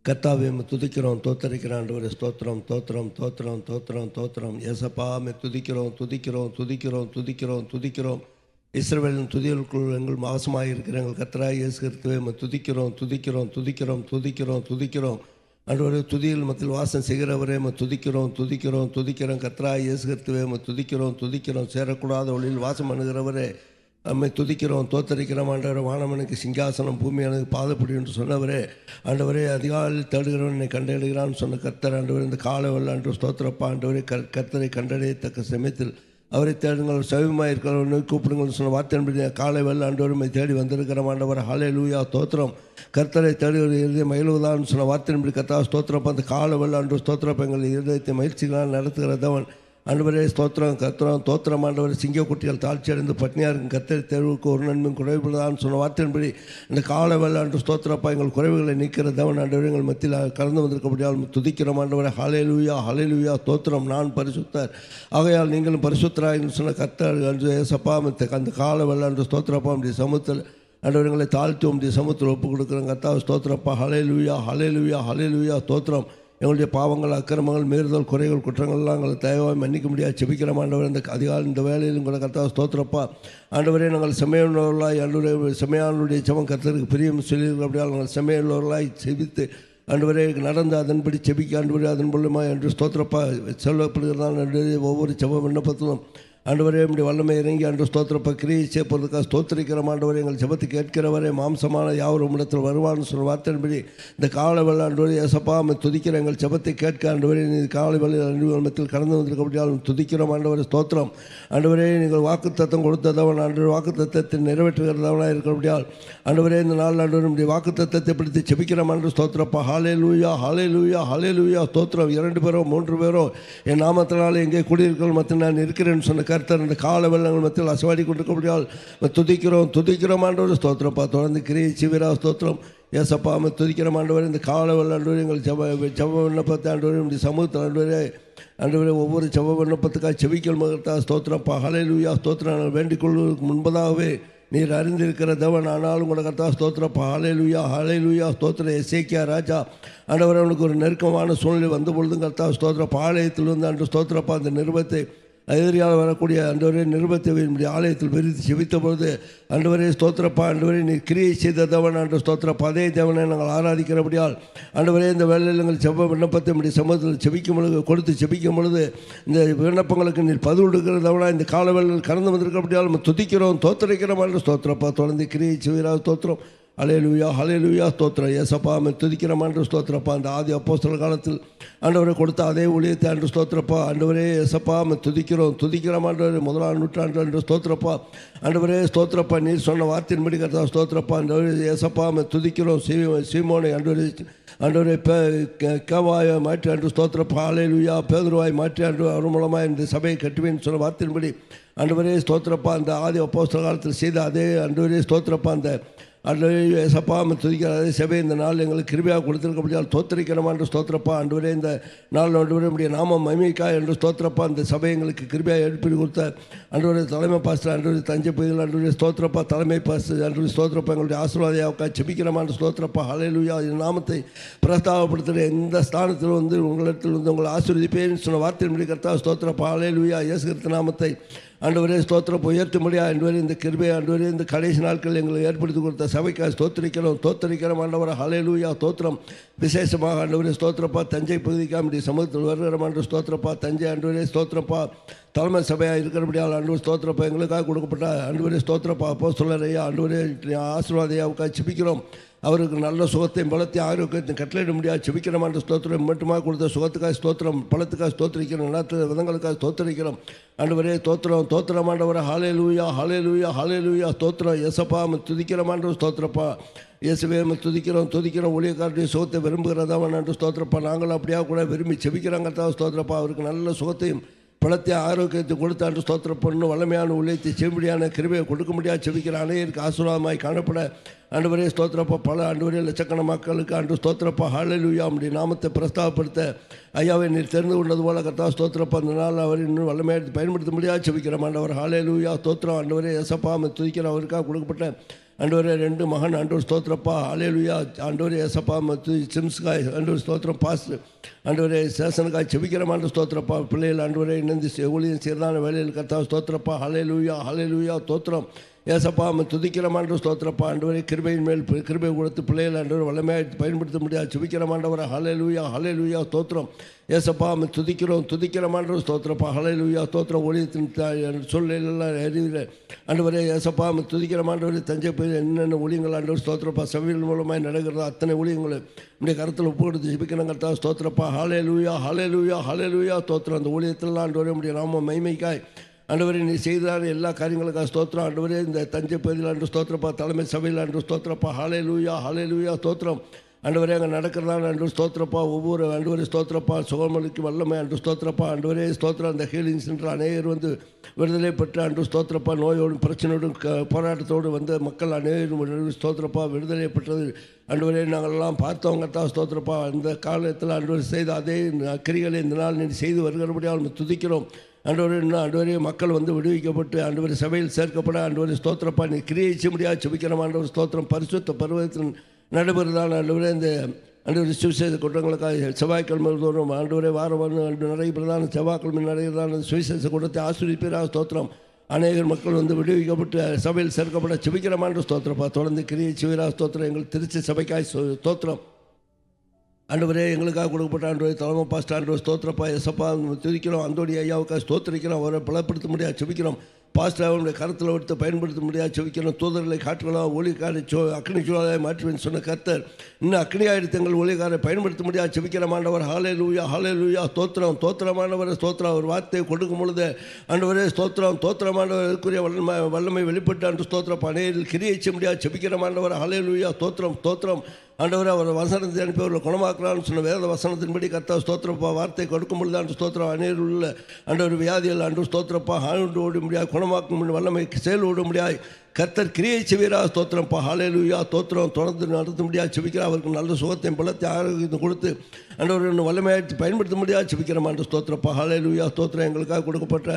கர்த்தாவே துதிக்கிறோம், தோத்தரிக்கிறோம். ஆண்டவரே ஸ்தோத்திரம், தோத்திரம், தோத்திரம், தோத்திரம், தோத்திரம். ஏசப்பா துதிக்கிறோம், துதிக்கிறோம், துதிக்கிறோம், துதிக்கிறோம், துதிக்கிறோம். இஸ்ரவேலின் துதிகளுக்குள் எங்கள் மாசமாக இருக்கிற எங்கள் கர்த்தராய் இயேசு கிறிஸ்துவே துதிக்கிறோம், துதிக்கிறோம், துதிக்கிறோம், துதிக்கிறோம், துதிக்கிறோம். ஆண்டவரே துதியில் மத்தியில் வாசம் செய்கிறவரே துதிக்கிறோம், துதிக்கிறோம், துதிக்கிறோம். கர்த்தராய் இயேசு கிறிஸ்துவே துதிக்கிறோம், துதிக்கிறோம். சேரக்கூடாத ஒளியில் வாசம் பண்ணுகிறவரே நம்மை துதிக்கிறோம், தோத்தரிக்கிறோம். ஆண்டவரே வானமனுக்கு சிங்காசனம், பூமி எனக்கு பாதப்படி என்று சொன்னவரே, ஆண்டவரே அதிகாலையில் தேடுகிறவன் என்னை கண்டடைகிறான்னு சொன்ன கர்த்தர், ஆண்டவரே இந்த காலை வெள்ள அன்று ஸ்தோத்திரப்பா. ஆண்டவரே கர்த்தரை கண்டடையத்தக்க சமயத்தில் அவரை தேடுங்கள், சௌரியமாக இருக்கிறவரை நோய் கூப்பிடுங்கள் சொன்ன வார்த்தையின்படி காலை வெள்ள ஆண்டவரை தேடி வந்திருக்கிறோம். ஆண்டவர் ஹல்லேலூயா தோத்திரம். கர்த்தரை தேடி ஒரு இருதயம் மகிழ்வதான்னு சொன்ன வார்த்தையின்படி கர்த்தா ஸ்தோத்திரப்பா. அந்த காலை வெள்ள அன்று ஸ்தோத்திரப்பா எங்கள் இருதயத்தை மகிழ்ச்சிகளால் நடத்துகிறதவன் ஆண்டவரே ஸ்தோத்திரம், கர்த்தரம், தோத்திரம். ஆண்டவரே சிங்கக்குட்டிகள் தாழ்ச்சி அடைந்து பட்னியாக இருக்கும் கர்த்தரை தேர்வுக்கு ஒரு நன்மையும் குறைவுதான் சொன்ன வார்த்தையின்படி இந்த கால வேலை அன்று ஸ்தோத்திரப்பா எங்கள் குறைவுகளை நீக்கிறதவன் ஆண்டவரே எங்கள் மத்தியில் கலந்து வந்திருக்க முடியால் துதிக்கிறோம். ஆண்டவரே ஹல்லேலூயா, ஹல்லேலூயா தோத்திரம். நான் பரிசுத்தர் ஆகையால் நீங்களும் பரிசுத்தராக சொன்ன கர்த்தர் அன்று ஏசப்பா அந்த கால வேலை அன்று ஸ்தோத்திரப்பா அப்படி சமூகத்தில் ஆண்டவர் எங்களை தாழ்த்துவோம், அப்படி சமூகத்தில் ஒப்புக் கொடுக்குறோம். கர்த்தா ஸ்தோத்திரப்பா. ஹல்லேலூயா, ஹல்லேலூயா, ஹல்லேலூயா தோத்திரம். எங்களுடைய பாவங்கள், அக்கிரமங்கள், மீறுதல், குறைகள், குற்றங்கள்லாம் எங்களை தயவாக மன்னிக்க முடியாது செபிக்கிறோம். ஆண்டவரே இந்த அதிகாலை இந்த வேலையில் உங்களை கர்த்தா ஸ்தோத்திரப்பா. ஆண்டவரே நாங்கள் செமையுள்ளவர்களாய் ஆண்டவரே செமையானுடைய ஜெபம் கர்த்தருக்கு பிரியம் சொல்லியிருக்கிறோம். அப்படியால் நாங்கள் செமையுள்ளவர்களாய் செபித்து ஆண்டவரே நடந்து அதன்படி செபிக்க ஆண்டவரே அதன் மூலமாக என்று ஸ்தோத்திரப்பா சொல்லப்படுகிறதான ஒவ்வொரு ஜெப விண்ணப்பத்திலும் ஆண்டவரே இப்படி வல்லமை இறங்கி அன்று ஸ்தோத்திரப்பா கிரியை செய்யப்படுறதுக்காக ஸ்தோத்திரிக்கிற ஆண்டவரே எங்கள் ஜெபத்தை கேட்கிறவரே மாம்சமான யாவரும் இடத்தில் வருவான்னு சொல்ல வார்த்தையின்படி இந்த காலை வேலை ஆண்டவரே ஏசப்பா துதிக்கிற எங்கள் ஜெபத்தை கேட்க ஆண்டவரே நீ காலை வேலை அனுபவத்தில் கடந்து வந்திருக்க முடியாது துதிக்கிறோம். ஆண்டவரே ஸ்தோத்திரம். ஆண்டவரே நீங்கள் வாக்கு தத்தம் கொடுத்ததவன் ஆண்டவர் வாக்கு தத்தத்தை நிறைவேற்றுகிறதவனாக இருக்க முடியாது. ஆண்டவரே இந்த நாள் ஆண்டவர் இப்படி வாக்கு தத்தத்தை பிடித்து செபிக்கிறோம் ஆண்டு ஸ்தோத்திரப்பா. ஹல்லேலூயா, ஹல்லேலூயா, ஹல்லேலூயா தோத்திரம். 2 பேரோ 3 பேரோ என் நாமத்தினாலே எங்கே குடியிருக்கணும் மற்ற நான் இருக்கிறேன்னு சொன்ன கர்த்தர் இந்த கால வெள்ளங்கள் மத்தியில் அசவாடி கொண்டிருக்க முடியாது துதிக்கிறோம், துதிக்கிறோம். ஆண்டவர் ஸ்தோத்திரப்பா. தொடர்ந்து கிரியை சிவரா ஸ்தோத்திரம். ஏசப்பா துதிக்கிற ஆண்டவர் இந்த கால வெள்ள ஆண்டவர் எங்கள் ஜப விண்ணப்பத்தை ஆண்டவர் இப்படி சமூகத்தில் ஆண்டவரே ஒவ்வொரு ஜப விண்ணப்பத்துக்காக செவிக்கல் மகத்தா ஸ்தோத்திரப்பா. ஹல்லேலூயா ஸ்தோத்திரம். நாங்கள் வேண்டிக் கொள்வதற்கு முன்பதாகவே நீர் அறிந்திருக்கிற தேவன் ஆனாலும் கூட கர்த்தா ஸ்தோத்திரப்பா. ஹல்லேலூயா, ஹல்லேலூயா ஸ்தோத்திரம். எசேக்கியா ராஜா ஆண்டவர் அவனுக்கு ஒரு நெருக்கமான சூழ்நிலை வந்த பொழுதும் கர்த்தா ஸ்தோத்திரப்பா ஆலயத்தில் வந்து அன்று ஸ்தோத்திரப்பா அந்த நிருபத்தை எதிரியால் வரக்கூடிய ஆண்டவரே நிருபத்தை ஆலயத்தில் விரித்து செபித்த பொழுது ஆண்டவரே ஸ்தோத்திரப்பா. ஆண்டவரே நீ கிரியை செய்த தேவன் ஆண்டு ஸ்தோத்திரப்பா. அதே தேவனை நாங்கள் ஆராதிக்கிறபடியால் ஆண்டவரே இந்த வேலையில் எங்கள் செவ்வ விண்ணப்பத்தை நம்முடைய சமூகத்தில் செபிக்கும் பொழுது கொடுத்து செபிக்கும் பொழுது இந்த விண்ணப்பங்களுக்கு நீர் பதில் கொடுக்கிற தேவனா இந்த கால வேலையில் கடந்து வந்திருக்கிறபடியால் நம்ம துதிக்கிறோம், தோத்தரிக்கிறோம் ஆண்டு ஸ்தோத்திரப்பா. தொடர்ந்து கிரியை செய்கிறா ஸ்தோத்திரம். ஹல்லேலூயா, ஹல்லேலூயா ஸ்தோத்திரம். ஏசப்பா துதிக்கிறோம் ஆண்டு ஸ்தோத்திரப்பா. அந்த ஆதி அப்போஸ்தலர் காலத்தில் ஆண்டவரை கொடுத்த அதே ஊழியத்தை ஆண்டு ஸ்தோத்திரப்பா. ஆண்டவரே ஏசப்பா துதிக்கிறோம், துதிக்கிறோம் ஆண்டவரே. 1ஆம் நூற்றாண்டு அன்று ஸ்தோத்திரப்பா. ஆண்டவரே ஸ்தோத்திரப்பா. நீர் சொன்ன வார்த்தையின்படி கர்த்தா ஸ்தோத்திரப்பா. ஆண்டவரே ஏசப்பா துதிக்கிறோம். சீமோனை ஆண்டவரே கேவாயை மாற்றி அன்று ஸ்தோத்திரப்பா. ஹல்லேலூயா. பேதுருவாய் மாற்றி அன்று அவர் மூலமாக இந்த சபையை கட்டுவேன்னு சொன்ன வார்த்தையின்படி ஆண்டவரே ஸ்தோத்திரப்பா. அந்த ஆதி அப்போஸ்தலர் காலத்தில் செய்த அதே ஆண்டவரே ஸ்தோத்திரப்பா. அந்த ஆண்டவரே ஏசப்பா துதிக்கிற அதே சபை இந்த நாள் எங்களுக்கு கிருபையாக கொடுத்திருக்க முடியாது தோத்தரிக்கிறோம் என்று ஸ்தோத்திரப்பா. ஆண்டவரே இந்த நாள் ஆண்டவரே நம்முடைய நாமம் மகிமைக்கா என்று ஸ்தோத்திரப்பா. இந்த சபை எங்களுக்கு கிருபையாக எழுப்பி கொடுத்த ஆண்டவரே தலைமை பாஸ்டர் ஆண்டவரே தஞ்சை பகுதியில் ஆண்டவரே ஸ்தோத்திரப்பா. தலைமை பாஸ்டர் ஆண்டவரே ஸ்தோத்திரப்பா. எங்களுடைய ஆசீர்வாதியாவுக்கா செபிக்கிறோம் ஸ்தோத்திரப்பா. ஹல்லேலூயா. இந்த நாமத்தை பிரஸ்தாபப்படுத்துகிற எந்த ஸ்தானத்தில் வந்து உங்களிடத்தில் வந்து உங்களை ஆசீர்வதிப்பேன்னு சொன்ன வார்த்தையின்படி கர்த்தா ஸ்தோத்திரப்பா. ஹல்லேலூயா. இயேசு கிறிஸ்து நாமத்தை ஆண்டவரே ஸ்தோத்திரம் உயர்த்தும்படியா ஆண்டவரே இந்த கிருபை ஆண்டவரே இந்த கடைசி நாட்கள் எங்களுக்கு ஏற்படுத்தி கொடுத்த சபைக்காக தோத்தரிக்கிறோம் ஆண்டவரே. ஹல்லேலூயா தோத்திரம். விசேஷமாக ஆண்டவரே ஸ்தோத்திரப்பா. தஞ்சை பகுதிக்காக நம்முடைய சமூகத்தில் வருகிற ஆண்டு ஸ்தோத்திரப்பா. தஞ்சை ஆண்டவரே ஸ்தோத்திரப்பா. தலைமை சபையாக இருக்கிறபடியால் ஆண்டவர் ஸ்தோத்திரப்பா. எங்களுக்காக கொடுக்கப்பட்ட ஆண்டவரே ஸ்தோத்திரப்பா. அப்போஸ்தலர் ஐயா ஆண்டவரே ஆசீர்வாதையாவுக்காக செபிக்கிறோம். அவருக்கு நல்ல சுகத்தையும் பலத்தையும் ஆரோக்கியத்தையும் கட்டளையிட முடியாது செபிக்கிறோம் ஸ்தோத்திரம். மட்டுமா கொடுத்த சுகத்துக்காக ஸ்தோத்திரம், பலத்துக்காக ஸ்தோத்திரிக்கிறோம், எல்லா விதங்களுக்காக ஸ்தோத்திரிக்கிறோம். ஆண்டவரே தோத்திரம் தோத்திரம் ஆண்டவரே. ஹல்லேலூயா ஹல்லேலூயா ஹல்லேலூயா தோத்திரம். ஏசப்பா துதிக்கிறோம் ஆண்டவர் ஸ்தோத்திரப்பா. இயேசுவே துதிக்கிறோம். ஊழியக்காரருடைய சுகத்தை விரும்புகிறதா நன்று ஸ்தோத்திரப்பா. நாங்களும் அப்படியா கூட விரும்பி செபிக்கிறாங்க ஸ்தோத்திரப்பா. அவருக்கு நல்ல சுகத்தையும் பலத்தை ஆரோக்கியத்தை கொடுத்தாண்டு ஸ்தோத்திரம் பண்ணணும். வல்லமையான ஊழியத்தை செவிடியான கிருபையை கொடுக்க முடியாது செபிக்கிற அனைவருக்கு ஆசீர்வாதமாய் காணப்பட ஆண்டவரே ஸ்தோத்திரப்பா. பல ஆண்டவரே லட்சக்கணக்கான மக்களுக்கு ஆண்டு ஸ்தோத்திரப்பா. ஹல்லேலூயா நம்முடைய நாமத்தை பிரஸ்தாபப்படுத்த ஐயாவை நீர் தெரிந்து கொண்டது போல கர்த்தா ஸ்தோத்திரப்பா. அந்த நாள் அவர் இன்னும் வல்லமையாக பயன்படுத்த முடியாது செபிக்கிறோம் ஆண்டவர். ஹல்லேலூயா ஸ்தோத்திரம். ஆண்டவரே ஏசப்பா துதிக்கிற அவருக்காக கொடுக்கப்பட்ட ஆண்டவரே 2 மகன் ஆண்டவர் ஸ்தோத்திரப்பா. ஹல்லேலூயா ஆண்டவரே ஏசப்பா சிம்ஸ்காய் ஆண்டவர் ஸ்தோத்திரம். பாஸ்டர் ஆண்டவரே சேசனுக்காய் செபிக்கிற ஆண்டு ஸ்தோத்திரப்பா. பிள்ளைகள் ஆண்டவரே இணைந்து ஊழியம் செய்யறதான வேலையில் கர்த்தா ஸ்தோத்திரப்பா. ஹல்லேலூயா ஹல்லேலூயா தோத்திரம். ஏசப்பா துதிக்கிற ஆண்டவர் ஸ்தோத்திரப்பா. ஆண்டவரே கிருபையின் மேல் கிருபை கொடுத்து பிள்ளைகள் ஆண்டவர் வல்லமையாக பயன்படுத்த முடியாது செபிக்கிற ஆண்டவர். ஹல்லேலூயா ஹல்லேலூயா தோத்திரம். ஏசப்பா துதிக்கிற ஆண்டவர் ஸ்தோத்திரப்பா. ஹல்லேலூயா தோத்திரம். ஊழியத்தின் சொல்லலாம் அறிவிற ஆண்டவரே ஏசப்பா துதிக்கிற ஆண்டவரே. தஞ்சை போய் என்னென்ன ஊழியங்கள் ஆண்டவர் ஸ்தோத்திரப்பா சபைகள் மூலமாக நடக்கிறதோ அத்தனை ஊழியங்களை இப்படி கருத்தில் ஒப்பு கொடுத்து ஜெபிக்கணும் கர்த்தா ஸ்தோத்திரப்பா. ஹல்லேலூயா ஹல்லேலூயா ஹல்லேலூயா தோத்திரம். அந்த ஊழியத்திலாம் ஆண்டவரே நம்முடைய நாம மகிமைக்காய் ஆண்டவரே நீ செய்தான எல்லா காரியங்களுக்காக ஸ்தோத்திரம். ஆண்டவரே இந்த தஞ்சை பகுதியில் ஆண்டு ஸ்தோத்திரப்பா. தலைமை சபையில் ஆண்டு ஸ்தோத்திரப்பா. ஹல்லேலூயா ஹல்லேலூயா தோத்திரம். ஆண்டவரே அங்கே நடக்கிறதான ஆண்டு ஸ்தோத்திரப்பா. ஒவ்வொரு ஆண்டவரே ஸ்தோத்திரப்பா. சுகமளிக்கு வல்லமை ஆண்டு ஸ்தோத்திரப்பா. ஆண்டவரே ஸ்தோத்திரம். அந்த ஹீலிங் சென்டர் அநேகர் விடுதலை பெற்று ஆண்டு ஸ்தோத்திரப்பா. நோயோடும் பிரச்சனையோடும் போராட்டத்தோடு வந்த மக்கள் அநேகரும் ஸ்தோத்திரப்பா விடுதலை பெற்றது ஆண்டவரே நாங்களெல்லாம் பார்த்தவங்க தான் ஸ்தோத்திரப்பா. அந்த காலத்தில் ஆண்டவர் செய்த அதே கிரிகளை இந்த நாள் நீ செய்து வருகிறபடியால் துதிக்கிறோம் ஆண்டவரே. இன்னும் ஆண்டவரே மக்கள் விடுவிக்கப்பட்டு ஆண்டவர் சபையில் சேர்க்கப்பட ஆண்டவர் ஸ்தோத்திரப்பா. நீ கிரியை செய்ய முடியாது செபிக்கிறோம் ஆண்டவர் ஸ்தோத்திரம். பரிசுத்த பருவத்தில் நடைபெறுதான் ஆண்டவரே. இந்த ஆண்டவர் சுவிசேஷ கூட்டங்களுக்காக செவ்வாய்க்கிழமை தோறும் ஆண்டவரே வாரம் நடைபெறுதான். செவ்வாய்க்கிழமை நடைபெறுதான் சுவிசேஷ கூட்டத்தை ஆசிரியப்பாக ஸ்தோத்திரம். அநேகர் மக்கள் விடுவிக்கப்பட்டு சபையில் சேர்க்கப்பட செபிக்கிறோம் ஆண்டவர் ஸ்தோத்திரப்பா. தொடர்ந்து கிரியை செய்வரா ஸ்தோத்திரம். எங்கள் திருச்சி சபைக்காய் ஸ்தோத்திரம் ஆண்டவரே. எங்களுக்காக கொடுக்கப்பட்ட ஆண்டவரே தலைமை பாஸ்டர் ஆண்டவர் ஸ்தோத்திரப்பா. எசப்பா துதிக்கிறோம். அந்தோடைய ஐயாவுக்காக ஸ்தோத்திரிக்கிறோம். அவரை பலப்படுத்த முடியாது செபிக்கிறோம். பாஸ்டர் அவனுடைய கருத்தில் எடுத்து பயன்படுத்த முடியாது செபிக்கிறோம். தூதர்களை காட்டுக்கலாம் ஒளிக்காரை அக்னி சூழலை மாற்றுவேன் சொன்ன கர்த்தர் இன்னும் அக்னியாயிரத்து எங்கள் ஒளிக்காரை பயன்படுத்த முடியாது செபிக்கிற ஆண்டவர். ஹல்லேலூயா ஹல்லேலூயா தோத்திரம் தோத்திரமானவர் ஸ்தோத்திரம். அவர் வார்த்தையை கொடுக்கும் பொழுது ஆண்டவரே ஸ்தோத்திரம் தோத்திரமானவருக்குரிய வல்லமை வெளிப்பட்டு ஆண்டு ஸ்தோத்திரம். அநேரில் கிரியை செய்ய முடியாது செபிக்கிற ஆண்டவர். ஹல்லேலூயா தோத்திரம் தோத்திரம். ஆண்டவரே அவர் வசனத்தை அனுப்பி அவர்கள் குணமாக்கலான்னு சொன்ன வேத வசனத்தின்படி கர்த்தா ஸ்தோத்திரப்பா. வார்த்தை கொடுக்கும் பொழுது ஆண்டு ஸ்தோத்திரம். அநேரில் உள்ள ஆண்டவர் வியாதிகள் ஆண்டு ஸ்தோத்திரப்பா. ஆண்டு ஓட முடியாது குணமாக்க முடியும் வல்லமை செயல் ஓட முடியாது கர்த்தர் கிரியை செய்வீரா ஸ்தோத்திரப்பா. ஹல்லேலூயா தோத்திரம். தொடர்ந்து நடத்த முடியாது செபிக்கிறா. அவருக்கு நல்ல சுகத்தையும் பலத்தை ஆரோக்கியத்தை கொடுத்து ஆண்டவர் இன்னும் வல்லமையாற்றி பயன்படுத்த முடியாது செபிக்கிறோம் ஆண்டு ஸ்தோத்திரப்பா. ஹல்லேலூயா ஸ்தோத்திரம். எங்களுக்காக கொடுக்கப்பட்ட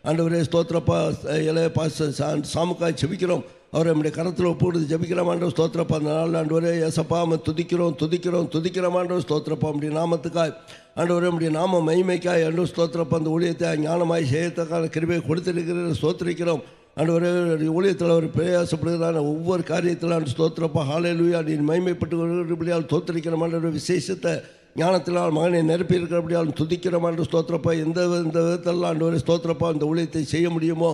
ஆண்டவரே ஸ்தோத்திரப்பா இளைய பாச சாமுக்காய் செபிக்கிறோம். அவரை நம்முடைய கரத்தில் ஒப்புடுத்து ஜபிக்கிறோம் ஆண்டவர் ஸ்தோத்திரப்பா. அந்த நாள் ஆண்டவரே ஏசப்பா துதிக்கிறோம் ஆண்டவர் ஸ்தோத்திரப்பா. நம்முடைய நாமத்துக்காய் ஆண்டவரே நம்முடைய நாம மகிமைக்காய் ஆண்டவர் ஸ்தோத்திரப்பா. அந்த ஊழியத்தை ஞானமாய் செய்யத்தக்கான கிருபையை கொடுத்திருக்கிற ஸ்தோத்திரிக்கிறோம் ஆண்டவரே. ஊழியத்தில் அவர் பிரயாசப்படுகிறான ஒவ்வொரு காரியத்தில் ஆண்டு ஸ்தோத்திரப்பா. ஹல்லேலூயா நீ மகிமைப்பட்டு தோத்திரிக்கிற ஆண்டவர். விசேஷத்தை ஞானத்தினால் மகனை நிரப்பி இருக்கிறபடியால் துதிக்கிற ஆண்டு ஸ்தோத்திரப்பா. எந்த விதத்தெல்லாம் ஆண்டவரே ஸ்தோத்திரப்பா இந்த ஊழியத்தை செய்ய முடியுமோ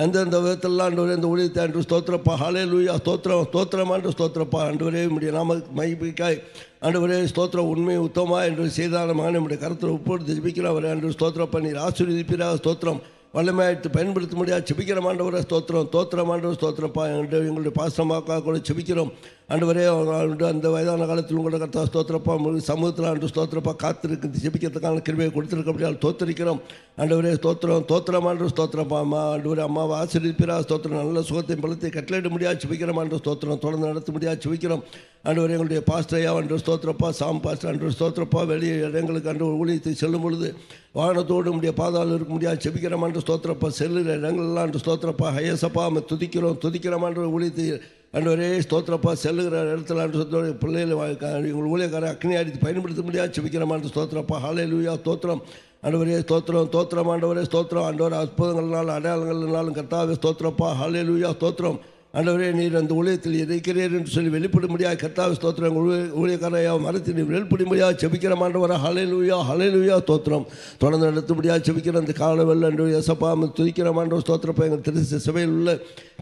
எந்தெந்த விதத்தெல்லாம் ஆண்டவரே இந்த ஊழியத்தை ஆண்டு ஸ்தோத்திரப்பா. ஹல்லேலூயா தோத்திரம் ஆண்டு ஸ்தோத்திரப்பா. ஆண்டவரே நம்முடைய நாம மகிமைக்காய் ஆண்டவரே ஸ்தோத்திரம். உண்மை உத்தமா என்று செய்தான மகனை நம்முடைய கருத்தில் ஒப்புடுத்து ஜெபிக்கிறோம். அவரை ஆண்டு ஸ்தோத்திரப்பா. நீர் ஆசீர்வதிப்பீரா ஸ்தோத்திரம். வல்லமையாயிட்டு பயன்படுத்த முடியாது செபிக்கிற ஆண்டவரை தோத்திரம் ஆண்டவர் ஸ்தோத்திரப்பா. எங்களுடைய பாசமாக்காக கூட செபிக்கிறோம் ஆண்டவரே. அந்த வயதான காலத்தில் உங்களோட கர்த்தா ஸ்தோத்திரப்பா. சமூகத்தில் ஆண்டு ஸ்தோத்திரப்பா காத்திருக்கு ஜெபிக்கிறதுக்கான கிருபையை கொடுத்துருக்கப்படியால் தோத்திரிக்கிறோம் ஆண்டவரே தோத்திரம் ஆண்டவர் ஸ்தோத்திரப்பா. ஆண்டவரே அம்மாவை ஆசீர்வதிப்பீரா ஸ்தோத்திரம். நல்ல சுகத்தையும் பலத்தை கட்டளையிட முடியாது செபிக்கிறோம் ஆண்டவர் ஸ்தோத்திரம். தொடர்ந்து நடத்த முடியாது செபிக்கிறோம் ஆண்டவரே. எங்களுடைய பாஸ்டரையா ஆண்டவர் ஸ்தோத்திரப்பா. சாம் பாஸ்டர் ஆண்டவர் ஸ்தோத்திரப்பா. வெளியே இடங்களுக்கு ஆண்டவர் ஊழியத்தை செல்லும் பொழுது வாகனத்தோடு முடிய பாதாளம் இருக்க முடியாது செபிக்கிறோம் ஆண்டவர் ஸ்தோத்திரப்பா. செல்லுகிற இடங்கள்லாம் ஆண்டு ஸ்தோத்திரப்பா. ஹயசப்பா துதிக்கிறோம் ஆண்டவர் ஊழியத்தை ஆண்டவரே ஸ்தோத்திரப்பா. செல்லுகிற இடத்துல ஆண்டு ஸ்தோத்திர பிள்ளைகள் எங்கள் ஊழியக்கார அக்னி அடித்து பயன்படுத்த முடியாது செபிக்கிறோம் ஆண்டு ஸ்தோத்திரப்பா. ஹல்லேலூயா தோத்திரம் ஆண்டவரே தோத்திரம் ஆண்டவரே ஸ்தோத்திரம். ஆண்டவர் அற்புதங்கள்னாலும் அடையாளங்கள்னாலும் கர்த்தாவே ஸ்தோத்திரப்பா. ஹல்லேலூயா தோத்திரம் ஆண்டவரே நீர் அந்த ஊழியத்தில் இருக்கிறீர் என்று சொல்லி வெளிப்படும்படியாக கர்த்தாவே ஸ்தோத்திரம். ஊழியக்காரையா மரத்தில் நீர் வெளிப்படும்படியாக செபிக்கிற ஆண்டவரா ஹல்லேலூயா ஹல்லேலூயா ஸ்தோத்திரம். தொடர்ந்து நடத்தும்படியாக செபிக்கிற அந்த கால வெள்ள அன்று ஏசப்பா துதிக்கிற ஆண்டவர் ஸ்தோத்திரப்பா. எங்கள் திரு சபையில் உள்ள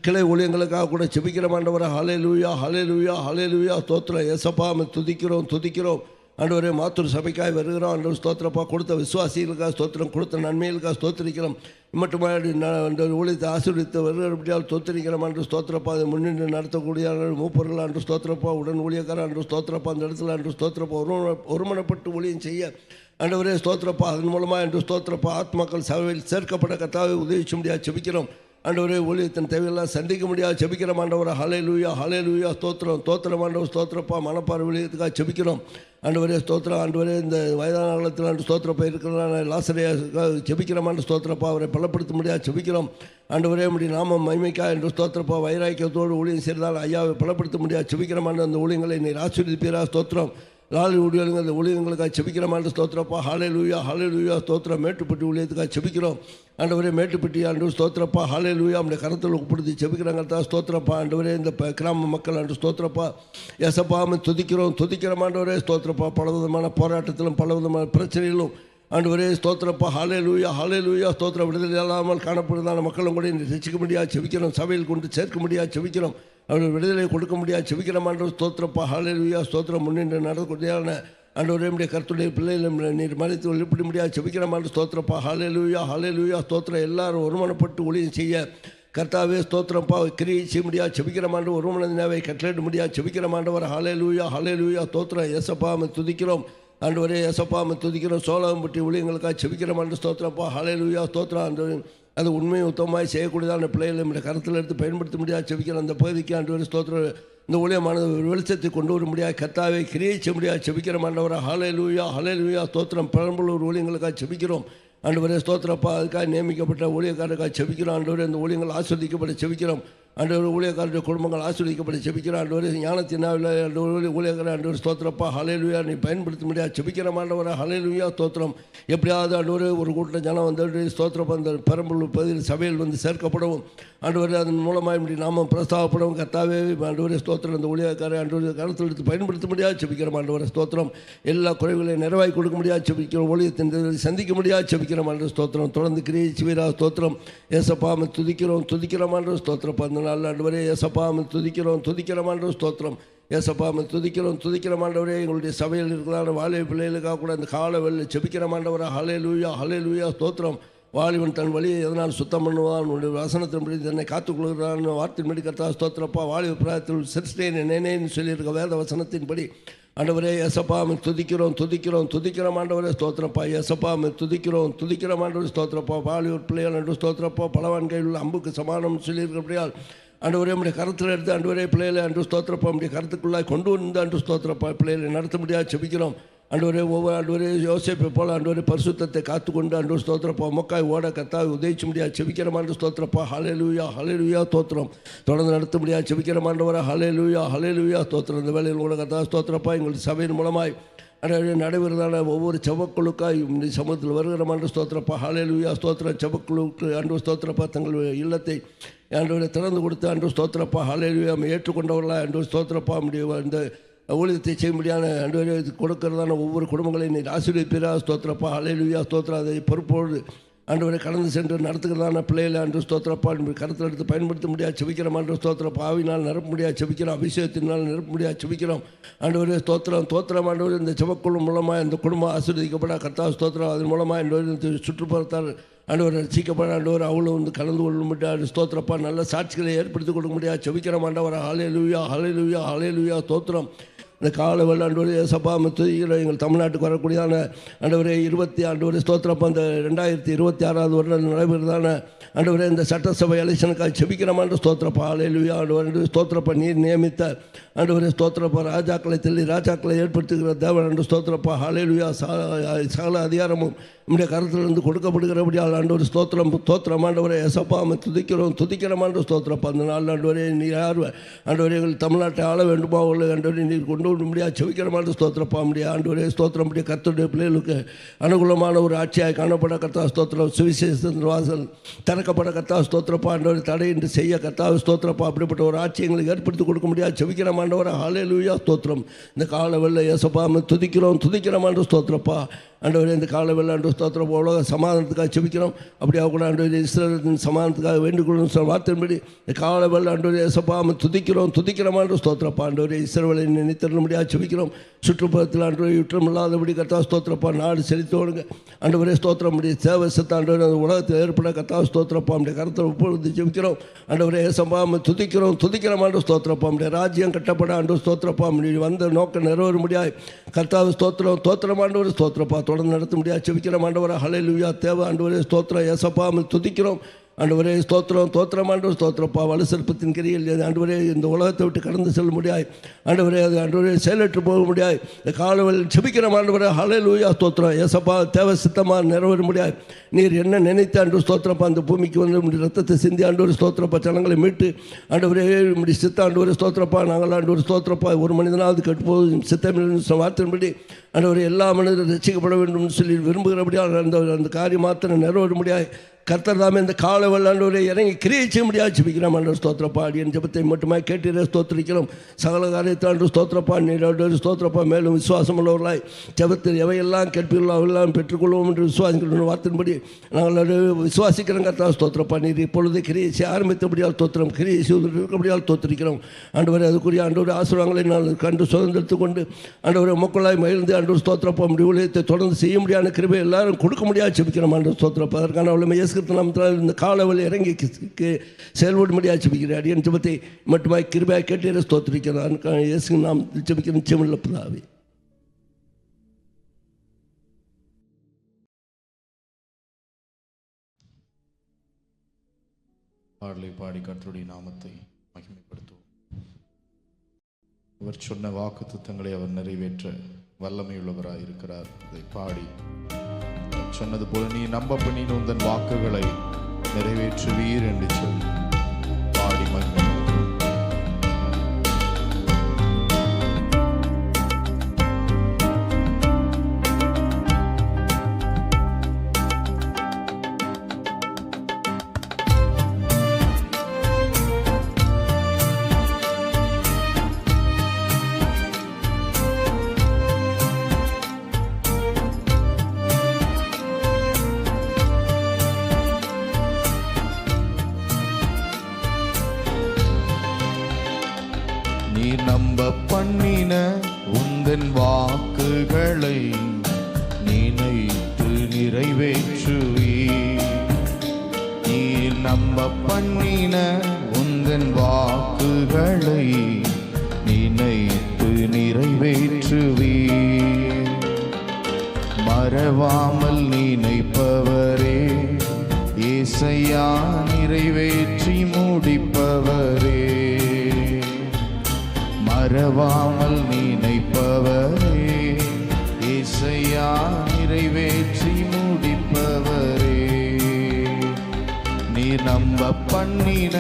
கிளை ஊழியங்களுக்காக கூட செபிக்கிற ஆண்டவரா ஹல்லேலூயா ஹல்லேலூயா ஹல்லேலூயா ஸ்தோத்திரம். ஏசப்பா துதிக்கிறோம் ஆண்டவரே. மாத்தூர் சபைக்காய் வருகிறோம் ஆண்டவர் ஸ்தோத்திரப்பா. கொடுத்த விசுவாசிகளுக்காக ஸ்தோத்திரம், கொடுத்த நன்மைகளுக்காக ஸ்தோத்திரிக்கிறோம். மட்டுமாடி அந்த ஊழியத்தை ஆசீர்வதித்து வருகிறபடியால் ஸ்தோத்திரிக்கிறோம் ஆண்டவர் ஸ்தோத்திரப்பா. அதை முன்னின்று நடத்தக்கூடிய மூப்பர்கள் ஆண்டு ஸ்தோத்திரப்பா, உடன் ஊழியக்காரர் ஆண்டு ஸ்தோத்திரப்பா. அந்த இடத்துல ஆண்டு ஸ்தோத்திரப்பா ஒருமனப்பட்டு ஊழியம் செய்ய ஆண்டவரே ஸ்தோத்திரப்பா. அதன் மூலமாக ஆண்டு ஸ்தோத்திரப்பா ஆத்மாக்கள் சபையில் சேர்க்கப்பட கர்த்தாவே உதவி முடியாது செபிக்கிறோம் ஆண்டவரே. ஊழியத்தின் தேவையெல்லாம் சந்திக்க முடியாது செபிக்கிறோம் ஆண்டவரை. ஹல்லேலூயா ஹல்லேலூயா ஸ்தோத்திரம் ஆண்டவர் ஸ்தோத்திரப்பா. மனப்பார் ஊழியத்துக்காக செபிக்கிறோம் ஆண்டவரே ஸ்தோத்திரம். ஆண்டவரே இந்த வயதான காலத்தில் ஆண்டு ஸ்தோத்திரப்பா இருக்கிற லாசரையா செபிக்கிறோம் ஆண்டு ஸ்தோத்திரப்பா. அவரை பலப்படுத்த முடியாது செபிக்கிறோம் ஆண்டவரே. முடி நாம மகிமைக்கா என்று ஸ்தோத்திரப்பா. வைராக்கியத்தோடு ஊழியம் செய்தால் ஐயாவை பலப்படுத்த முடியாது செபிக்கிறோம் ஆண்டு. அந்த ஊழியங்களை நீர் ஆசீர்வதிப்பீரா ஸ்தோத்திரம். லாலி ஊழியர்கள் அந்த ஊழியங்களுக்காக செபிக்கிறோம் ஆண்டு ஸ்தோத்திரப்பா. ஹல்லேலூயா ஹல்லேலூயா ஸ்தோத்திரம். மேட்டுப்பட்டி ஊழியத்துக்காக செபிக்கிறோம் ஆண்டவரே. மேட்டுப்பட்டி ஆண்டு ஸ்தோத்திரப்பா. ஹல்லேலூயா நம்முடைய கரத்தில் உட்படுத்தி செபிக்கிறாங்க தான் ஸ்தோத்திரப்பா. ஆண்டவரே இந்த கிராம மக்கள் ஆண்டு ஸ்தோத்திரப்பா. ஏசப்பா துதிக்கிறோம் ஆண்டவரே ஸ்தோத்திரப்பா. பலவிதமான போராட்டத்திலும் பலவிதமான பிரச்சனையிலும் ஆண்டவரே ஸ்தோத்திரப்பா. ஹல்லேலூயா ஹல்லேலூயா ஸ்தோத்திரம். விடுதலை இல்லாமல் காணப்படுறதான மக்களும் கூட ரசிக்க முடியாது செபிக்கிறோம். சபையில் கொண்டு சேர்க்க முடியாது செபிக்கிறோம். அவர்கள் விடுதலை கொடுக்க முடியாது செபிக்கிற ஆண்டவர் ஸ்தோத்திரப்பா. ஹல்லேலூயா ஸ்தோத்திரம். முன்னின்று நடக்கக்கூடியான ஆண்டவரே நம்முடைய கர்த்தருடைய பிள்ளைகளை நீர் மறைத்து வெளிப்பட முடியாது செபிக்கிற ஆண்டு ஸ்தோத்திரப்பா. ஹல்லேலூயா ஹல்லேலூயா ஸ்தோத்திரம். எல்லாரும் ஒருமனப்பட்டு ஊழியம் செய்ய கர்த்தாவே ஸ்தோத்திரப்பா. கிரியை செய்ய முடியாது செபிக்கிற ஆண்டு ஒருமனதினாவை கட்டளையிட முடியாது செபிக்கிற ஆண்டவர். ஹல்லேலூயா ஹல்லேலூயா ஸ்தோத்திரம். ஏசப்பா துதிக்கிறோம் ஆண்டவரே. ஏசப்பா துதிக்கிறோம். சோழம்பட்டி ஊழியங்களுக்காக செபிக்கிற ஆண்டு ஸ்தோத்திரப்பா. ஹல்லேலூயா ஸ்தோத்திரம். ஆண்டவரே அது உண்மையை உத்தமமாக செய்யக்கூடியதான பிள்ளைகளை நம்முடைய கருத்தில் எடுத்து பயன்படுத்த முடியாது செபிக்கிற அந்த பகுதிக்கு ஆண்டவர் ஸ்தோத்திரம். இந்த ஊழியமானது வெளிச்சத்தை கொண்டு வர முடியாது கர்த்தாவே. கிரியை செய்ய முடியாது செபிக்கிற ஆண்டவரை. ஹல்லேலூயா ஹல்லேலூயா ஸ்தோத்திரம். பெரம்பலூர் ஊழியங்களுக்காக செபிக்கிறோம் ஆண்டவரே ஸ்தோத்திரப்பா. அதுக்காக நியமிக்கப்பட்ட ஊழியக்காரருக்காக செபிக்கிறோம் ஆண்டவரே. இந்த ஊழியங்கள் ஆஸ்வதிக்கப்பட செபிக்கிறோம் ஆண்டவர். ஊழியக்காரருடைய குடும்பங்கள் ஆஸ்வதிக்கப்பட செபிக்கிறோம் ஆண்டவர். ஞானத்தினாவில் ஆண்டவர் ஊழியக்காரர் ஆண்டவர் ஸ்தோத்திரப்பா. ஹல்லேலூயா நீ பயன்படுத்த முடியாது செபிக்கிற ஆண்டவரை. ஹல்லேலூயா ஸ்தோத்திரம். எப்படியாவது ஆண்டவர் ஒரு கூட்ட ஜனம் வந்து ஸ்தோத்திரப்பா அந்த பெரம்பலூர் பகுதியில் சபையில் வந்து சேர்க்கப்படவும் ஆண்டவர். அதன் மூலமாக இப்படி நாம பிரஸ்தாவப்படவும் கர்த்தாவே ஆண்டவர் ஸ்தோத்திரம். அந்த ஊழியக்காரர் ஆண்டவர் கருத்தில் எடுத்து பயன்படுத்த முடியாது செபிக்கிற ஆண்டவர் ஸ்தோத்திரம். எல்லா குறைகளையும் நிறைவாய் கொடுக்க முடியாது செபிக்கிறோம். ஊழியத்தின் சந்திக்க முடியாது செபிக்கிற ஆண்டவர் ஸ்தோத்திரம். தொடர்ந்து கிரியை சிவரா ஸ்தோத்திரம். ஏசப்பா துதிக்கிறோம் ஆண்டவர் ஸ்தோத்திரப்பா. அந்த நாள் ஆண்டவரே ஏசப்பா துதிக்கிறோம் ஆண்டவர் ஸ்தோத்திரம். ஏசப்பா துதிக்கிறோம் ஆண்டவரே. எங்களுடைய சபையில் இருக்கிற வாலிப பிள்ளைகளுக்காக கூட அந்த கால வெளில செபிக்கிற ஆண்டவரா. ஹல்லேலூயா ஹல்லேலூயா ஸ்தோத்திரம். வாலிபன் தன் வழியை எதனால் சுத்தம் பண்ணுவான், உன்னுடைய வசனத்தின்படி தன்னை காத்துக்கொள்கிறான் வார்த்தையின்படி கர்த்தா ஸ்தோத்திரப்பா. வாலிப பிராயத்தில் சிறுஸ்டேன் நினைன்னு சொல்லியிருக்க வேத வசனத்தின்படி ஆண்டவரே ஏசப்பா துதிக்கிறோம் ஆண்டவரே ஸ்தோத்திரப்பா. ஏசப்பா துதிக்கிறோம் ஆண்டவரே ஸ்தோத்திரப்பா. வாலிபர் பிள்ளைகள் அன்று ஸ்தோத்திரப்பா. பலவான் கையில் உள்ள அம்புக்கு சமானம் சொல்லியிருக்கிறபடியால் ஆண்டவரே நம்முடைய கருத்தில் எடுத்து ஆண்டவரே பிள்ளைகளை அன்று ஸ்தோத்திரப்பா. நம்முடைய கருத்துக்குள்ளாய் கொண்டு வந்து அன்று ஸ்தோத்திரப்பா. பிள்ளைகளை நடத்த முடியாது செபிக்கிறோம் ஆண்டவரே. ஒவ்வொரு ஆண்டவரே யோசேப்பை போல ஆண்டவரே பரிசுத்தத்தை காத்துக்கொண்டு அன்று ஸ்தோத்திரப்பா. மொக்காய் ஓட கர்த்தாவை உதவிச்சு முடியாது செபிக்கிற ஆண்டு ஸ்தோத்திரப்பா. ஹல்லேலூயா ஹல்லேலூயா ஸ்தோத்திரம். தொடர்ந்து நடத்த முடியாது செபிக்கிற ஆண்டவரை. ஹல்லேலூயா ஹல்லேலூயா ஸ்தோத்திரம். இந்த வேலையில் கூட கர்த்தா ஸ்தோத்திரப்பா. எங்களுடைய சபையின் மூலமாய் நடைபெறுதான ஒவ்வொரு செபக்குழுக்காய் இந்த சமூகத்தில் வருகிற ஆண்டு ஸ்தோத்திரப்பா. ஹல்லேலூயா ஸ்தோத்திரம். செபக்குழுக்கு அன்று ஸ்தோத்திரப்பா தங்கள் இல்லத்தை ஆண்டவரை திறந்து கொடுத்து அன்று ஸ்தோத்திரப்பா. ஹல்லேலூயா ஏற்றுக்கொண்டவர்களாக அன்று ஸ்தோத்திரப்பா. முடிய இந்த ஊழியத்தை செய்ய முடியாத ஆண்டவரே கொடுக்கிறதான ஒவ்வொரு குடும்பங்களையும் நீர் ஆசீர்வதிப்பீரா ஸ்தோத்திரப்பா. ஹல்லேலூயா ஸ்தோத்திரம். அதை பொறுப்போடு ஆண்டவரை கடந்து சென்று நடத்துகிறதான பிள்ளைகளை அன்று ஸ்தோத்திரப்பா. கருத்தில் எடுத்து பயன்படுத்த முடியாது செபிக்கிறோம் அன்று ஸ்தோத்திரப்பா. ஆவினால் நிரப்ப முடியாது செபிக்கிறோம். அபிஷேகத்தினால் நிரப்ப முடியாது செபிக்கிறோம் ஆண்டவரே ஸ்தோத்திரம். ஆண்டவர் இந்த செபக்குழு மூலமாக இந்த குடும்பம் ஆசீர்வதிக்கப்பட கர்த்தா ஸ்தோத்திரம். அதன் மூலமாக ஆண்டவர் சுற்றுப்புறத்தால் ஆண்டவர் ரசிக்கப்பட ஆண்டவர் அவளும் வந்து கலந்து கொள்ள முடியாது ஸ்தோத்திரப்பா. நல்ல சாட்சிகளை ஏற்படுத்தி கொடுக்க முடியாது செபிக்கிறோம் ஆண்டவர். ஹல்லேலூயா ஹல்லேலூயா ஹல்லேலூயா ஸ்தோத்திரம். இந்த கால வெள்ள ஆண்டவரே ஏசப்பா துதிக்கிறோம். எங்கள் தமிழ்நாட்டுக்கு வரக்கூடியதான ஆண்டவரே ஆண்டவரே ஸ்தோத்திரப்பா. அந்த 2026 வருடம் நடைபெறுதான ஆண்டவரே இந்த சட்டசபை எலெக்ஷனுக்காக செபிக்கிறமான்னு ஸ்தோத்திரப்பா. ஹல்லேலூயா ஆண்டவரே ஸ்தோத்திரப்பா. நீர் நியமித்த ஆண்டவரே ஸ்தோத்திரப்பா. ராஜாக்களை ஏற்படுத்துகிற தேவன் என்று ஸ்தோத்திரப்பா. ஹல்லேலூயா. சகல அதிகாரமும் நம்முடைய கருத்திலிருந்து கொடுக்கப்படுகிறபடியால் ஆண்டவர் ஸ்தோத்திரம் ஸ்தோத்திரம். ஆண்டவரே ஏசப்பா துதிக்கிறோம் ஆண்டு ஸ்தோத்திரப்பா. அந்த நாள் ஆண்டவரே நீ யார் ஆண்டவரே எங்கள் தமிழ்நாட்டை ஆள வேண்டுமா உள்ள ஆண்டவரே நீர் கொண்டு வர முடியாது செவிக்கிறமாண்டு ஸ்தோத்திரப்பா. முடியாது ஆண்டவரே ஸ்தோத்திரம். முடிய கர்த்தருடைய பிள்ளைகளுக்கு அனுகூலமான ஒரு ஆட்சியாய் காணப்பட கர்த்தா ஸ்தோத்திரம். சுவிசேஷத்தின் வாசல் திறக்கப்பட கர்த்தா ஸ்தோத்திரப்பா. ஆண்டவர் தடை என்று செய்ய கர்த்தா ஸ்தோத்திரப்பா. அப்படிப்பட்ட ஒரு ஆட்சி எங்களுக்கு ஏற்படுத்தி கொடுக்க முடியாது செவிக்கிறோம் ஆண்டவரை. ஹல்லேலூயா ஸ்தோத்திரம். இந்த கால வெள்ள ஏசப்பா துதிக்கிறோம் ஸ்தோத்திரப்பா. ஆண்டவரே இந்த கால வெள்ளாண்டு ஸ்தோத்திரம். உலக சமாதானத்துக்காக செபிக்கிறோம். அப்படியாக கூட ஆண்டவரே இஸ்ரவேலின் சமாதானத்துக்காக வேண்டுகொள்ளும் சொல்ல வார்த்தையின்படி இந்த கால வெள்ளாண்டவரே ஏசப்பா துதிக்கிறோம் ஸ்தோத்திரப்பா. ஆண்டவரே இஸ்ரவேலை நினைத்தரும்படியாக செபிக்கிறோம். சுற்றுப்புறத்தில் ஆண்டவரே யுற்றம் இல்லாதபடி கர்த்தா ஸ்தோத்திரப்பா. நாடு செழித்தோடுங்க ஆண்டவரே ஸ்தோத்திரம். முடிய சேவை சத்த ஆண்டவரே அந்த உலகத்தில் ஏற்பட கர்த்தா ஸ்தோத்திரப்பா. நம்முடைய கருத்தை ஒப்புழுந்து செபிக்கிறோம். ஆண்டவரே ஏசப்பா துதிக்கிறோம் ஸ்தோத்திரப்பா. நம்முடைய ராஜ்யம் கட்டப்பட ஆண்டு ஸ்தோத்திரப்பா. வந்த நோக்கம் நிறைவேற முடியாது கர்த்தாவை ஸ்தோத்திரம் ஆண்டவர் ஸ்தோத்திரப்பா. தொடர்ந்து நடத்த முடியாது செபிக்கிறோம் ஆண்டவரே. ஹல்லேலூயா தேவை ஆண்டவரே ஸ்தோத்திரம். ஏசப்பா துதிக்கிறோம் ஆண்டவரே ஸ்தோத்திரம் ஆண்டவர் ஸ்தோத்திரப்பா. வலுசற்பத்தின் கிரியில் ஆண்டவரே இந்த உலகத்தை விட்டு கடந்து செல்ல முடியாது ஆண்டவரே. அது ஆண்டவரே செயலற்று போக முடியாது. இந்த காலவெளியில் செபிக்கிறோம் ஆண்டவரே. ஹல்லேலூயா ஸ்தோத்திரம். ஏசப்பா தேவை சித்தமாக நிறைவேற முடியாது. நீர் என்ன நினைத்த ஆண்டு ஸ்தோத்திரப்பா. அந்த பூமிக்கு வந்து ரத்தத்தை சிந்தி ஆண்டவர் ஸ்தோத்திரப்பா. ஜனங்களை மீட்டு ஆண்டவரே இப்படி சித்த ஆண்டவர் ஸ்தோத்திரப்பா. நாங்கள் ஆண்டவர் ஸ்தோத்திரப்பா. ஒரு மனிதனாவது கட்டுப்போது சித்தமில்லை வார்த்தையின்படி ஆண்டவரே எல்லா மனிதரும் ரசிக்கப்பட வேண்டும் சொல்லி விரும்புகிறபடியாக அந்த காரியம் மாத்திரம் நிறைவேற முடியாது. கர்த்தர் தாமே இந்த கால வெள்ளாண்டவரை இறங்கி கிரியை செய்ய முடியாது செபிக்கிறோம் ஆண்டவர் ஸ்தோத்திரப்பா. அடியன் ஜெபத்தை மட்டுமே கேட்டீரே ஸ்தோத்திரிக்கிறோம். சகல காரியத்தாண்டு ஸ்தோத்திரப்பா. நீர் ஸ்தோத்திரப்பா. மேலும் விசுவாசம் உள்ளவர்களாய் ஜெபத்தில் எவையெல்லாம் கேட்பீர்களோ அவையெல்லாம் பெற்றுக்கொள்வோம் என்று விசுவாசிக்கிற வார்த்தையின்படி நாங்கள் விசுவாசிக்கிறோம் கர்த்தா ஸ்தோத்திரப்பா. நீர் இப்பொழுது கிரியை செய்ய ஆரம்பித்தபடியால் ஸ்தோத்திரம். கிரியை செய்வதற்கு இருக்கபடியால் ஸ்தோத்திரிக்கிறோம் ஆண்டவரே. அதுக்குரிய ஆண்டவர் ஆசீர்வாதங்களை நாங்கள் கண்டு சுதந்திரத்து கொண்டு ஆண்டவரை மக்களாய் மகிழ்ந்து ஆண்டவர் ஸ்தோத்திரப்பா. நம்முடைய ஊழியத்தை தொடர்ந்து செய்ய முடியாத கிருபை எல்லாரும் கொடுக்க முடியாது செபிக்கிறோம் ஆண்டவர் ஸ்தோத்திரப்பா. அதற்கான அவளை இந்த காலவெளி இறங்கி செயல்பட முடியாது செபிக்கிறேன். அடியன் ஜெபத்தை மட்டுமாய் கிருபையாக கேட்டு ஸ்தோத்திரிக்கிறேன். இயேசு நாம் ஜெபிக்கிற நிச்சயமுள்ள பிதாவே. பாடலை பாடி கர்த்தருடைய நாமத்தை மகிமைப்படுத்துவோம். அவர் சொன்ன வாக்குத்தத்தங்களை அவர் நிறைவேற்ற வல்லமையுள்ளவராய் இருக்கிறார். அதை பாடி சொன்னது போல நீ நம்ப பண்ணி உந்தன் வாக்குகளை நிறைவேற்றுவீர் என்று சொல்லி பாடி மகிமை. நீ நம்ப பண்ணின உந்தன் வாக்குகளை நினைத்து நிறைவேற்றுவீர். நீ நம்ப பண்ணின உந்தன் வாக்குகளை நினைத்து நிறைவேற்றுவீர். மறவாமல் நினைப்பவரே ஏசையா நிறைவேற்றி முடிப்பவரே. மறவாமல் நினைப்பவரே ஏசையா நிறைவேற்றி முடிப்பவரே. நீ நம்ப பண்ணின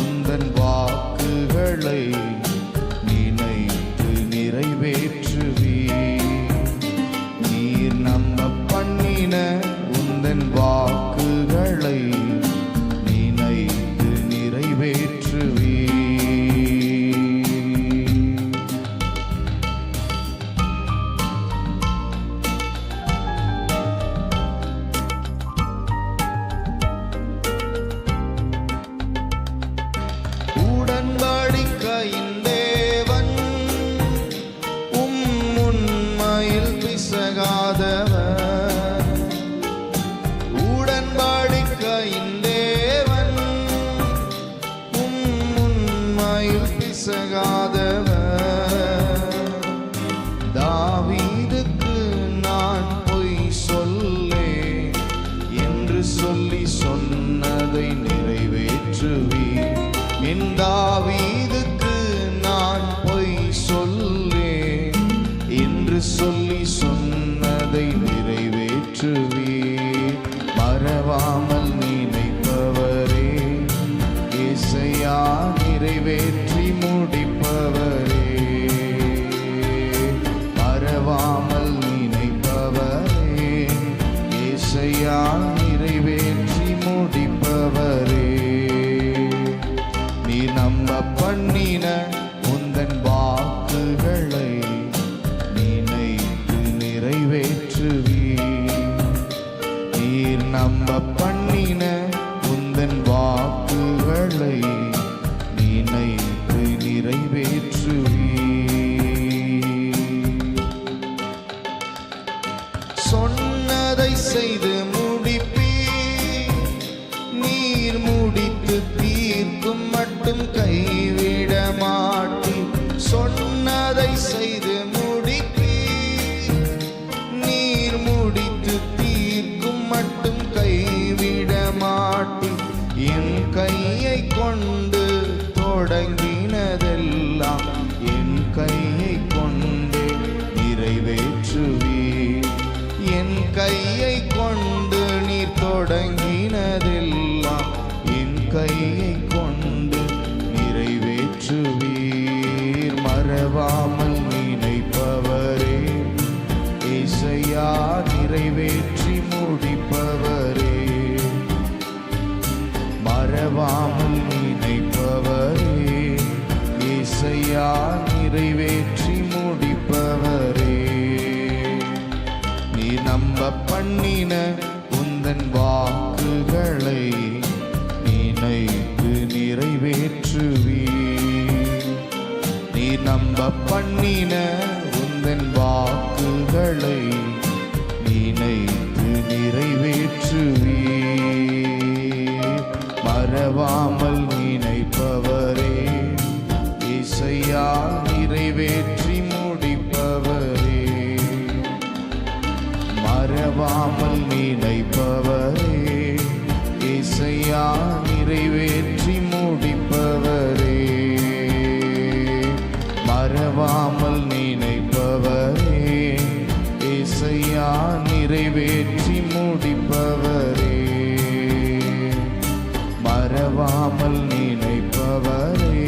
உந்தன் வாக்குகளை நினைத்து நிறைவேற்றுவீர். நீர் நம்ப பண்ணின உந்தன் வாக்குகளை நினைத்து நிறைவேற்றுவீர். தாவீதுக்கு நான் பொய் சொல்லேன் என்று சொல்லி சொன்னதை நிறைவேற்றுவீர். என் தாவீதுக்கு நான் பொய் சொல்லேன் என்று சொல்லி சொன்னதை நிறைவேற்றுவீர். செய்து முடிப்பீர். நீர் முடித்து தீர்க்கும் மட்டும் கைவிட மாட்டீர். சொன்னதை செய்து முடிப்பீர். நீர் முடித்து தீர்க்கும் மட்டும் கைவிட மாட்டீர். என் கையை கொண்டு தொடங்கினதெல்லாம் என் கையை கொண்டு நிறைவேற்றுவீர். என் கையை கொண்டு நீர் தொடங்கினதெல்லாம் என் கையை கொண்டு நிறைவேற்றுவீர். மறவாமல் நினைப்பவரே, இசையா நிறைவேற்றி முடிப்பவரே. மறவாமல் நினைப்பவரே, இசையா நிறைவேற்றி முடிப்பவரே. நீ நம்ப பண்ணின உந்தன் வாக்குகளை நினைத்து நிறைவேற்றுவீர். நீ நம்ப பண்ணின உந்தன் வாக்குகளை நினைத்து நிறைவேற்றுவீர். மறவாமல் நினைப்பவரே, இசையா நிறைவேற்றி முடிப்பவரே. மறவாமல் நினைப்பவரே, இசையா நிறைவேற்றி முடிப்பவரே. மறவாமல் நினைப்பவரே, இசையா நிறைவேற்றி முடிப்பவரே. மறவாமல் நினைப்பவரே,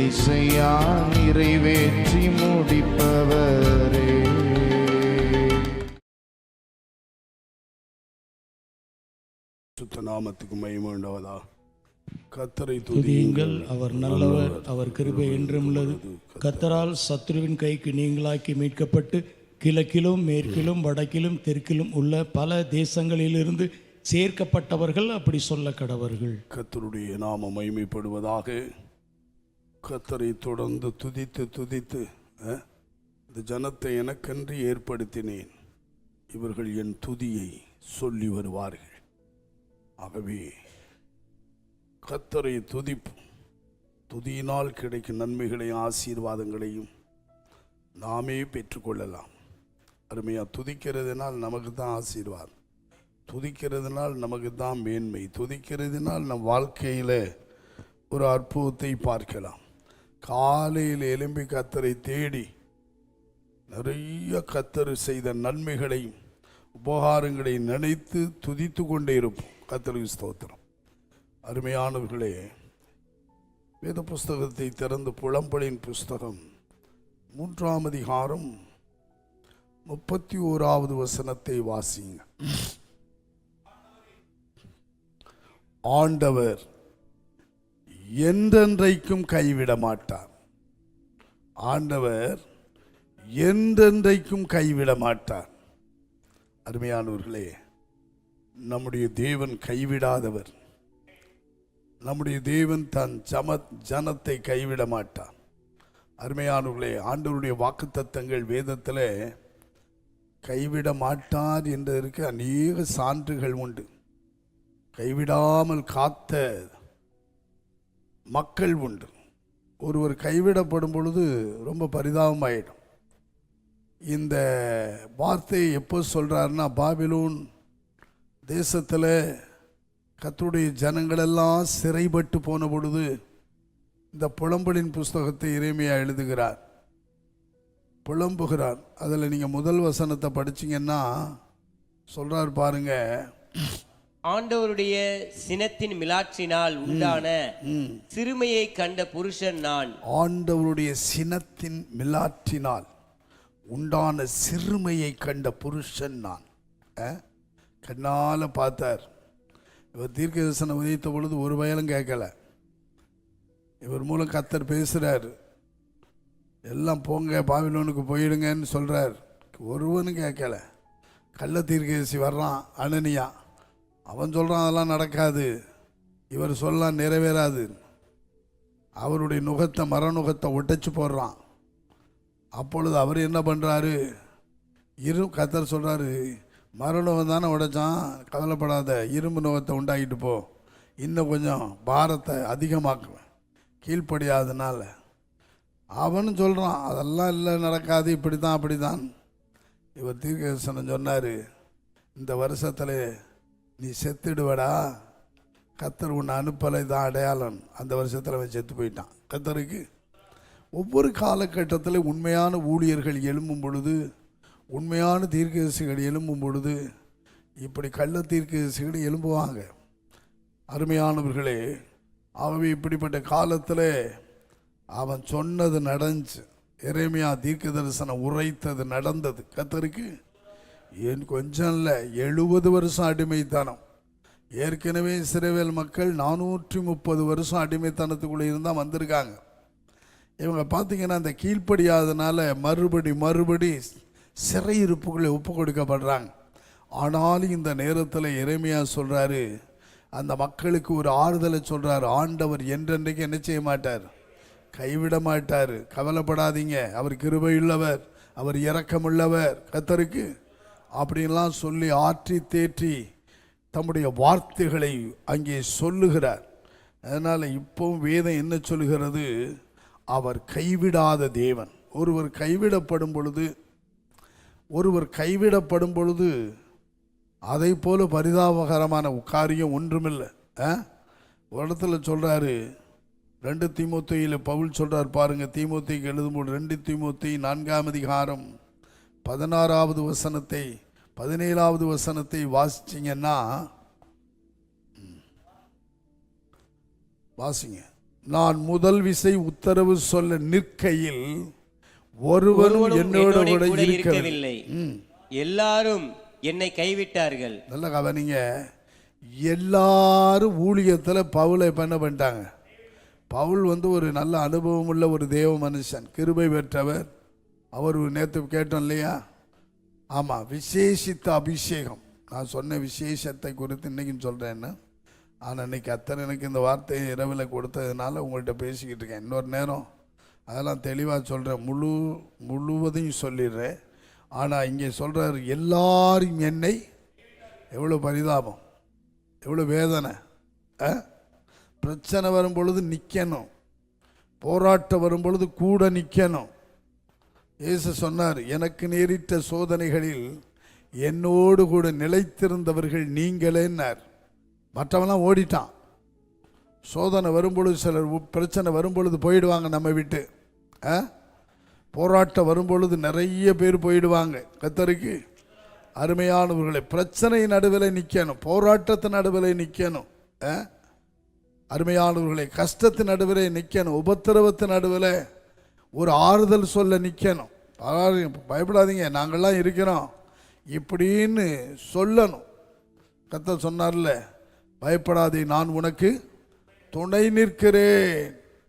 இசையா நிறைவேற்றி முடிப்பவரே. சுத்த நாமத்துக்கு மகிமை உண்டாவதா. கர்த்தரை துதியுங்கள், அவர் நல்லவர், அவர் கிருபை என்றும் உள்ளது. கர்த்தரால் சத்துருவின் கைக்கு நீங்களாக்கி மீட்கப்பட்டு கிழக்கிலும் மேற்கிலும் வடக்கிலும் தெற்கிலும் உள்ள பல தேசங்களிலிருந்து சேர்க்கப்பட்டவர்கள் அப்படி சொல்ல கடவர்கள். கர்த்தருடைய நாம மகிமைப்படுவதாக. கர்த்தரை தொடர்ந்து துதித்து இந்த ஜனத்தை எனக்கென்று ஏற்படுத்தினேன், இவர்கள் என் துதியை சொல்லி வருவார்கள். ஆகவே கர்த்தரை துதியினால் கிடைக்கும் நன்மைகளையும் ஆசீர்வாதங்களையும் நாமே பெற்றுக்கொள்ளலாம். அருமையாக துதிக்கிறதுனால் நமக்கு தான் ஆசீர்வாதம், துதிக்கிறதுனால் நமக்கு தான் மேன்மை, துதிக்கிறதுனால் நம் வாழ்க்கையில் ஒரு அற்புதத்தை பார்க்கலாம். காலையில் எழும்பி கர்த்தரை தேடி நிறைய கர்த்தர் செய்த நன்மைகளையும் உபகாரங்களை நினைத்து துதித்து கொண்டே இருப்போம். கர்த்தருக்கு ஸ்தோத்திரம். அருமையானவர்களே, வேத புஸ்தகத்தை திறந்து புலம்பலின் புஸ்தகம் 3ஆம் அதிகாரம் 31வது வசனத்தை வாசிங்க. ஆண்டவர் என்றென்றைக்கும் கைவிட மாட்டார். ஆண்டவர் என்றென்றைக்கும் கைவிட மாட்டார். அருமையானவர்களே, நம்முடைய தேவன் கைவிடாதவர். நம்முடைய தேவன் தன் ஜனத்தை கைவிட மாட்டார். அருமையானவர்களே, ஆண்டவருடைய வாக்குத்தத்தங்கள் வேதத்தில் கைவிட மாட்டார் என்பதற்கு அநேக சான்றுகள் உண்டு. கைவிடாமல் காத்த மக்கள் உண்டு. ஒருவர் கைவிடப்படும் பொழுது ரொம்ப பரிதாபமாயிடும். இந்த வார்த்தையை எப்போ சொல்கிறாருன்னா, பாபிலோன் தேசத்தில் கர்த்தருடைய ஜனங்களெல்லாம் சிறைப்பட்டு போன பொழுது இந்த புலம்பலின் புஸ்தகத்தை எரேமியா எழுதுகிறார், புலம்புகிறார். அதில் நீங்கள் முதல் வசனத்தை படிச்சிங்கன்னா சொல்கிறார் பாருங்க, ஆண்டவருடைய சினத்தின் மிலாற்றினால் உண்டான சிறுமையை கண்ட புருஷன் நான். ஆண்டவருடைய சினத்தின் மிலாற்றினால் உண்டான சிறுமையை கண்ட புருஷன் நான். கண்ணால் பார்த்தார். இவர் தீர்க்க தரிசனம் உதித்த பொழுது ஒரு வயலும் கேட்கல. இவர் மூலம் கர்த்தர் பேசுகிறார். எல்லாம் போங்க, பாபிலோனுக்கு போயிடுங்கன்னு சொல்கிறார். ஒருவனும் கேட்கல. கள்ள தீர்க்கதரிசி வர்றான், அனனியா. அவன் சொல்கிறான் அதெல்லாம் நடக்காது, இவர் சொல்லலாம் நிறைவேறாது. அவருடைய நுகத்தை மரநுகத்தை ஒட்டச்சு போடுறான். அப்பொழுது அவர் என்ன பண்ணுறாரு, கர்த்தர் சொல்கிறாரு, மறுநோகம் தானே உடைச்சான், கவலைப்படாத, இரும்பு நோகத்தை உண்டாக்கிட்டு போ, இன்னும் கொஞ்சம் பாரத்தை அதிகமாக்குவேன் கீழ்ப்படியாதனால. அவனும் சொல்கிறான் அதெல்லாம் இல்லை, நடக்காது, இப்படி தான் அப்படி தான். இவர் தீர்க்கதரிசனம் சொன்னார், இந்த வருஷத்தில் நீ செத்துடுவடா, கத்தர் உன்னை அனுப்பலை தான் அடையாளம். அந்த வருஷத்தில் அவன் செத்து போயிட்டான். கத்தருக்கு ஒவ்வொரு காலகட்டத்தில் உண்மையான ஊழியர்கள் எழும்பும் பொழுது, உண்மையான தீர்க்கதரிசிகள் எழும்பும் பொழுது, இப்படி கள்ள தீர்க்கதரிசிகள் எழும்புவாங்க. அருமையானவர்களே, ஆகவே இப்படிப்பட்ட காலத்தில் அவன் சொன்னது நடந்துச்சு. எரேமியா தீர்க்க தரிசனம் உரைத்தது நடந்தது. கத்தருக்கு ஏன் கொஞ்சம் இல்லை, 70 வருஷம் அடிமைத்தனம். ஏற்கனவே இஸ்ரவேல் மக்கள் 430 வருஷம் அடிமைத்தனத்துக்குள்ளே இருந்தால் வந்திருக்காங்க. இவங்க பார்த்தீங்கன்னா இந்த கீழ்ப்படியாதனால மறுபடி சிறையிருப்புகளை ஒப்பு கொடுக்கப்படுறாங்க. ஆனாலும் இந்த நேரத்தில் எரேமியா சொல்கிறாரு, அந்த மக்களுக்கு ஒரு ஆறுதலை சொல்கிறார். ஆண்டவர் என்றென்றைக்கு என்ன செய்ய மாட்டார், கைவிட மாட்டார், கவலைப்படாதீங்க, அவர் கிருபையுள்ளவர், அவர் இரக்கமுள்ளவர். கத்தருக்கு அப்படின்லாம் சொல்லி ஆற்றி தேற்றி தம்முடைய வார்த்தைகளை அங்கே சொல்லுகிறார். அதனால் இப்போவும் வேதம் என்ன சொல்லுகிறது, அவர் கைவிடாத தேவன். ஒருவர் கைவிடப்படும் பொழுது அதை போல பரிதாபகரமான காரியம் ஒன்றுமில்லை. ஒரு இடத்துல சொல்கிறாரு, 2 தீமோத்தேயுவில் பவுல் சொல்கிறார் பாருங்க, தீமோத்தேயுக்கு எழுதும்போது 2 தீமோத்தேயு 4ஆம் அதிகாரம் 16வது வசனத்தை 17வது வசனத்தை வாசிச்சிங்கன்னா, வாசிங்க. நான் முதல் விசை உத்தரவு சொல்ல நிற்கையில் ஒருவரும் என்னோட கூட இருக்கவில்லை, எல்லாரும் என்னை கைவிட்டார்கள். நல்ல கவனிங்க, எல்லாரும் ஊழியத்தில் பவுலை என்ன பண்ணிட்டாங்க. பவுல் ஒரு நல்ல அனுபவம் உள்ள ஒரு தேவ மனுஷன், கிருபை பெற்றவர். அவர் நேற்று கேட்டோம் இல்லையா, ஆமாம், விசேஷித்த அபிஷேகம். நான் சொன்ன விசேஷத்தை குறித்து இன்றைக்கும் சொல்கிறேன்னு. ஆனால் இன்னைக்கு அத்தனை எனக்கு இந்த வார்த்தையை இரவில் கொடுத்ததுனால உங்கள்கிட்ட பேசிக்கிட்டு இருக்கேன். இன்னொரு நேரம் அதெல்லாம் தெளிவாக சொல்கிறேன், முழுவதையும் சொல்லிடுறேன். ஆனால் இங்கே சொல்கிறார், எல்லாரும் என்னை, எவ்வளோ பரிதாபம், எவ்வளோ வேதனை. பிரச்சனை வரும் பொழுது நிற்கணும், போராட்டம் வரும் பொழுது கூட நிற்கணும். இயேசு சொன்னார், எனக்கு நேரிட்ட சோதனைகளில் என்னோடு கூட நிலைத்திருந்தவர்கள் நீங்களேன்னார். மற்றவெல்லாம் ஓடிட்டான். சோதனை வரும்பொழுது, சிலர் பிரச்சனை வரும்பொழுது போயிடுவாங்க நம்ம விட்டு. போராட்டம் வரும்பொழுது நிறைய பேர் போயிடுவாங்க. கத்தருக்கு அருமையானவர்களை, பிரச்சனை நடுவில் நிற்கணும், போராட்டத்து நடுவில் நிற்கணும். அருமையானவர்களை, கஷ்டத்தின் நடுவில் நிற்கணும், உபத்திரவத்து நடுவில் ஒரு ஆறுதல் சொல்ல நிற்கணும். பயப்படாதீங்க, நாங்கள்லாம் இருக்கிறோம் இப்படின்னு சொல்லணும். கர்த்தர் சொன்னார்ல, பயப்படாதே, நான் உனக்கு துணை நிற்கிறேன்.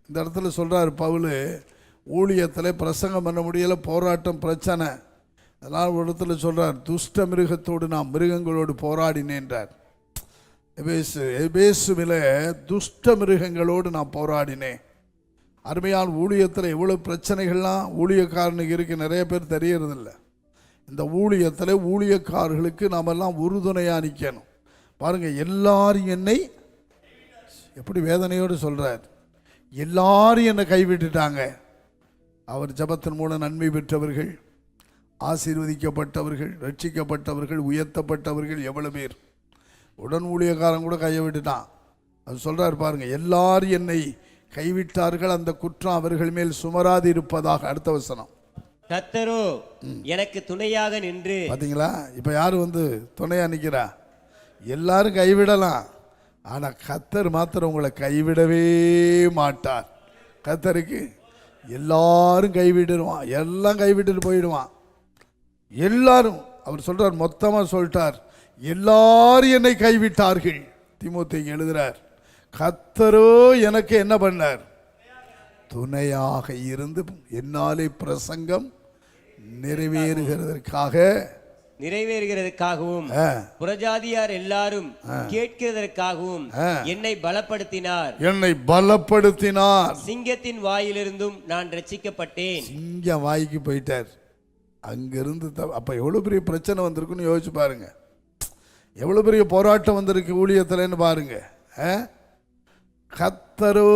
இந்த இடத்துல சொல்கிறார் பவுல், ஊழியத்தில் பிரசங்கம் பண்ண முடியலை, போராட்டம், பிரச்சனை. அதனால் ஒரு இடத்துல சொல்கிறார், துஷ்ட மிருகத்தோடு நான் மிருகங்களோடு போராடினேன்றார். எபேசுவில் துஷ்ட மிருகங்களோடு நான் போராடினேன். அருமையான ஊழியத்தில் எவ்வளோ பிரச்சனைகள்லாம் ஊழியக்காரனுக்கு இருக்குது, நிறைய பேர் தெரியறதில்ல. இந்த ஊழியத்தில் ஊழியக்காரர்களுக்கு நாமெல்லாம் உறுதுணையாக நிற்கணும். பாருங்கள், எல்லாரும் என்னை, எப்படி வேதனையோடு சொல்கிறார், எல்லாரும் என்னை கைவிட்டுட்டாங்க. அவர் ஜபத்தின் மூலம் நன்மை பெற்றவர்கள், ஆசீர்வதிக்கப்பட்டவர்கள், ரட்சிக்கப்பட்டவர்கள், உயர்த்தப்பட்டவர்கள் எவ்வளோ பேர். உடன் ஊழியக்காரன் கூட கையை விட்டுட்டான். அது சொல்கிறார் பாருங்கள், எல்லாரும் என்னை கைவிட்டார்கள், அந்த குற்றம் அவர்கள் மேல் சுமராது இருப்பதாக. அடுத்த வசனம், கர்த்தரோ எனக்கு துணையாக நின்று. பார்த்தீங்களா, இப்போ யார் துணையாக நிற்கிறா? எல்லாரும் கைவிடலாம், ஆனால் கர்த்தர் மாத்திரம் உங்களை கைவிடவே மாட்டார். கர்த்தருக்கு எல்லாரும் கைவிடுவான், எல்லாம் கைவிட்டுட்டு போயிடுவான். எல்லாரும், அவர் சொல்கிறார், மொத்தமாக சொல்லிட்டார், எல்லாரும் என்னை கைவிட்டார்கள். தீமோத்தேயுக்கு எழுதுகிறார், கர்த்தரோ எனக்கு என்ன பண்ணார், துணையாக இருந்து என்னாலே பிரசங்கம் நிறைவேறுகிறதுக்காகவும் புறஜாதியார் எல்லாரும் கேட்கிறதற்காகவும் என்னை பலப்படுத்தினார். சிங்கத்தின் வாயிலிருந்தும் நான் ரட்சிக்கப்பட்டேன். சிங்க வாய்க்கு போயிட்டார். அங்கிருந்து அப்போ எவ்வளோ பெரிய பிரச்சனை வந்திருக்குன்னு யோசிச்சு பாருங்க, எவ்வளோ பெரிய போராட்டம் வந்திருக்கு ஊழியத்தில்னு பாருங்க. கர்த்தரோ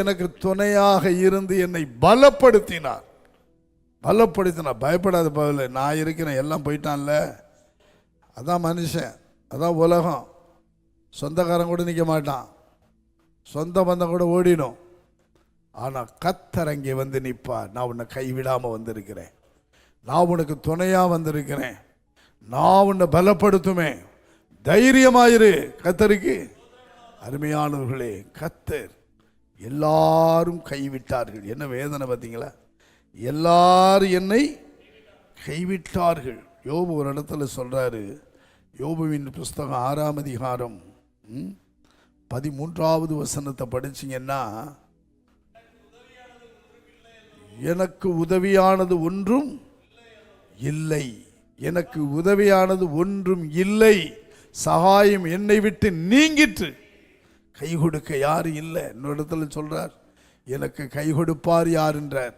எனக்கு துணையாக இருந்து என்னை பலப்படுத்தினார். பயப்படாத பவுல், நான் இருக்கிறேன், எல்லாம் போயிட்டான்ல. அதான் மனுஷன், அதான் உலகம். சொந்தக்காரன் கூட நிற்க மாட்டான், சொந்த பந்தம் கூட ஓடிடும். ஆனால் கர்த்தர் அங்கே வந்து நிற்பார். நான் உன்னை கைவிடாமல் வந்திருக்கிறேன், நான் உனக்கு துணையாக வந்திருக்கிறேன், நான் உன்னை பலப்படுத்துவேன், தைரியமாயிரு. கர்த்தருக்கு அருமையானவர்களே, கர்த்தர் எல்லாரும் கைவிட்டார்கள். என்ன வேதனை பார்த்தீங்களா? எல்லாரும் என்னை கைவிட்டார்கள். யோபு ஒரு இடத்துல சொல்றாரு, யோபுவின் புஸ்தகம் 6ஆம் அதிகாரம் 13வது வசனத்தை படிச்சிங்கன்னா, எனக்கு உதவியானது ஒன்றும் இல்லை, எனக்கு உதவியானது ஒன்றும் இல்லை, சகாயம் என்னை விட்டு நீங்கிற்று, கை கொடுக்க யாரும் இல்லை. இன்னொரு இடத்துல சொல்றார், எனக்கு கை கொடுப்பார் யார் என்றார்.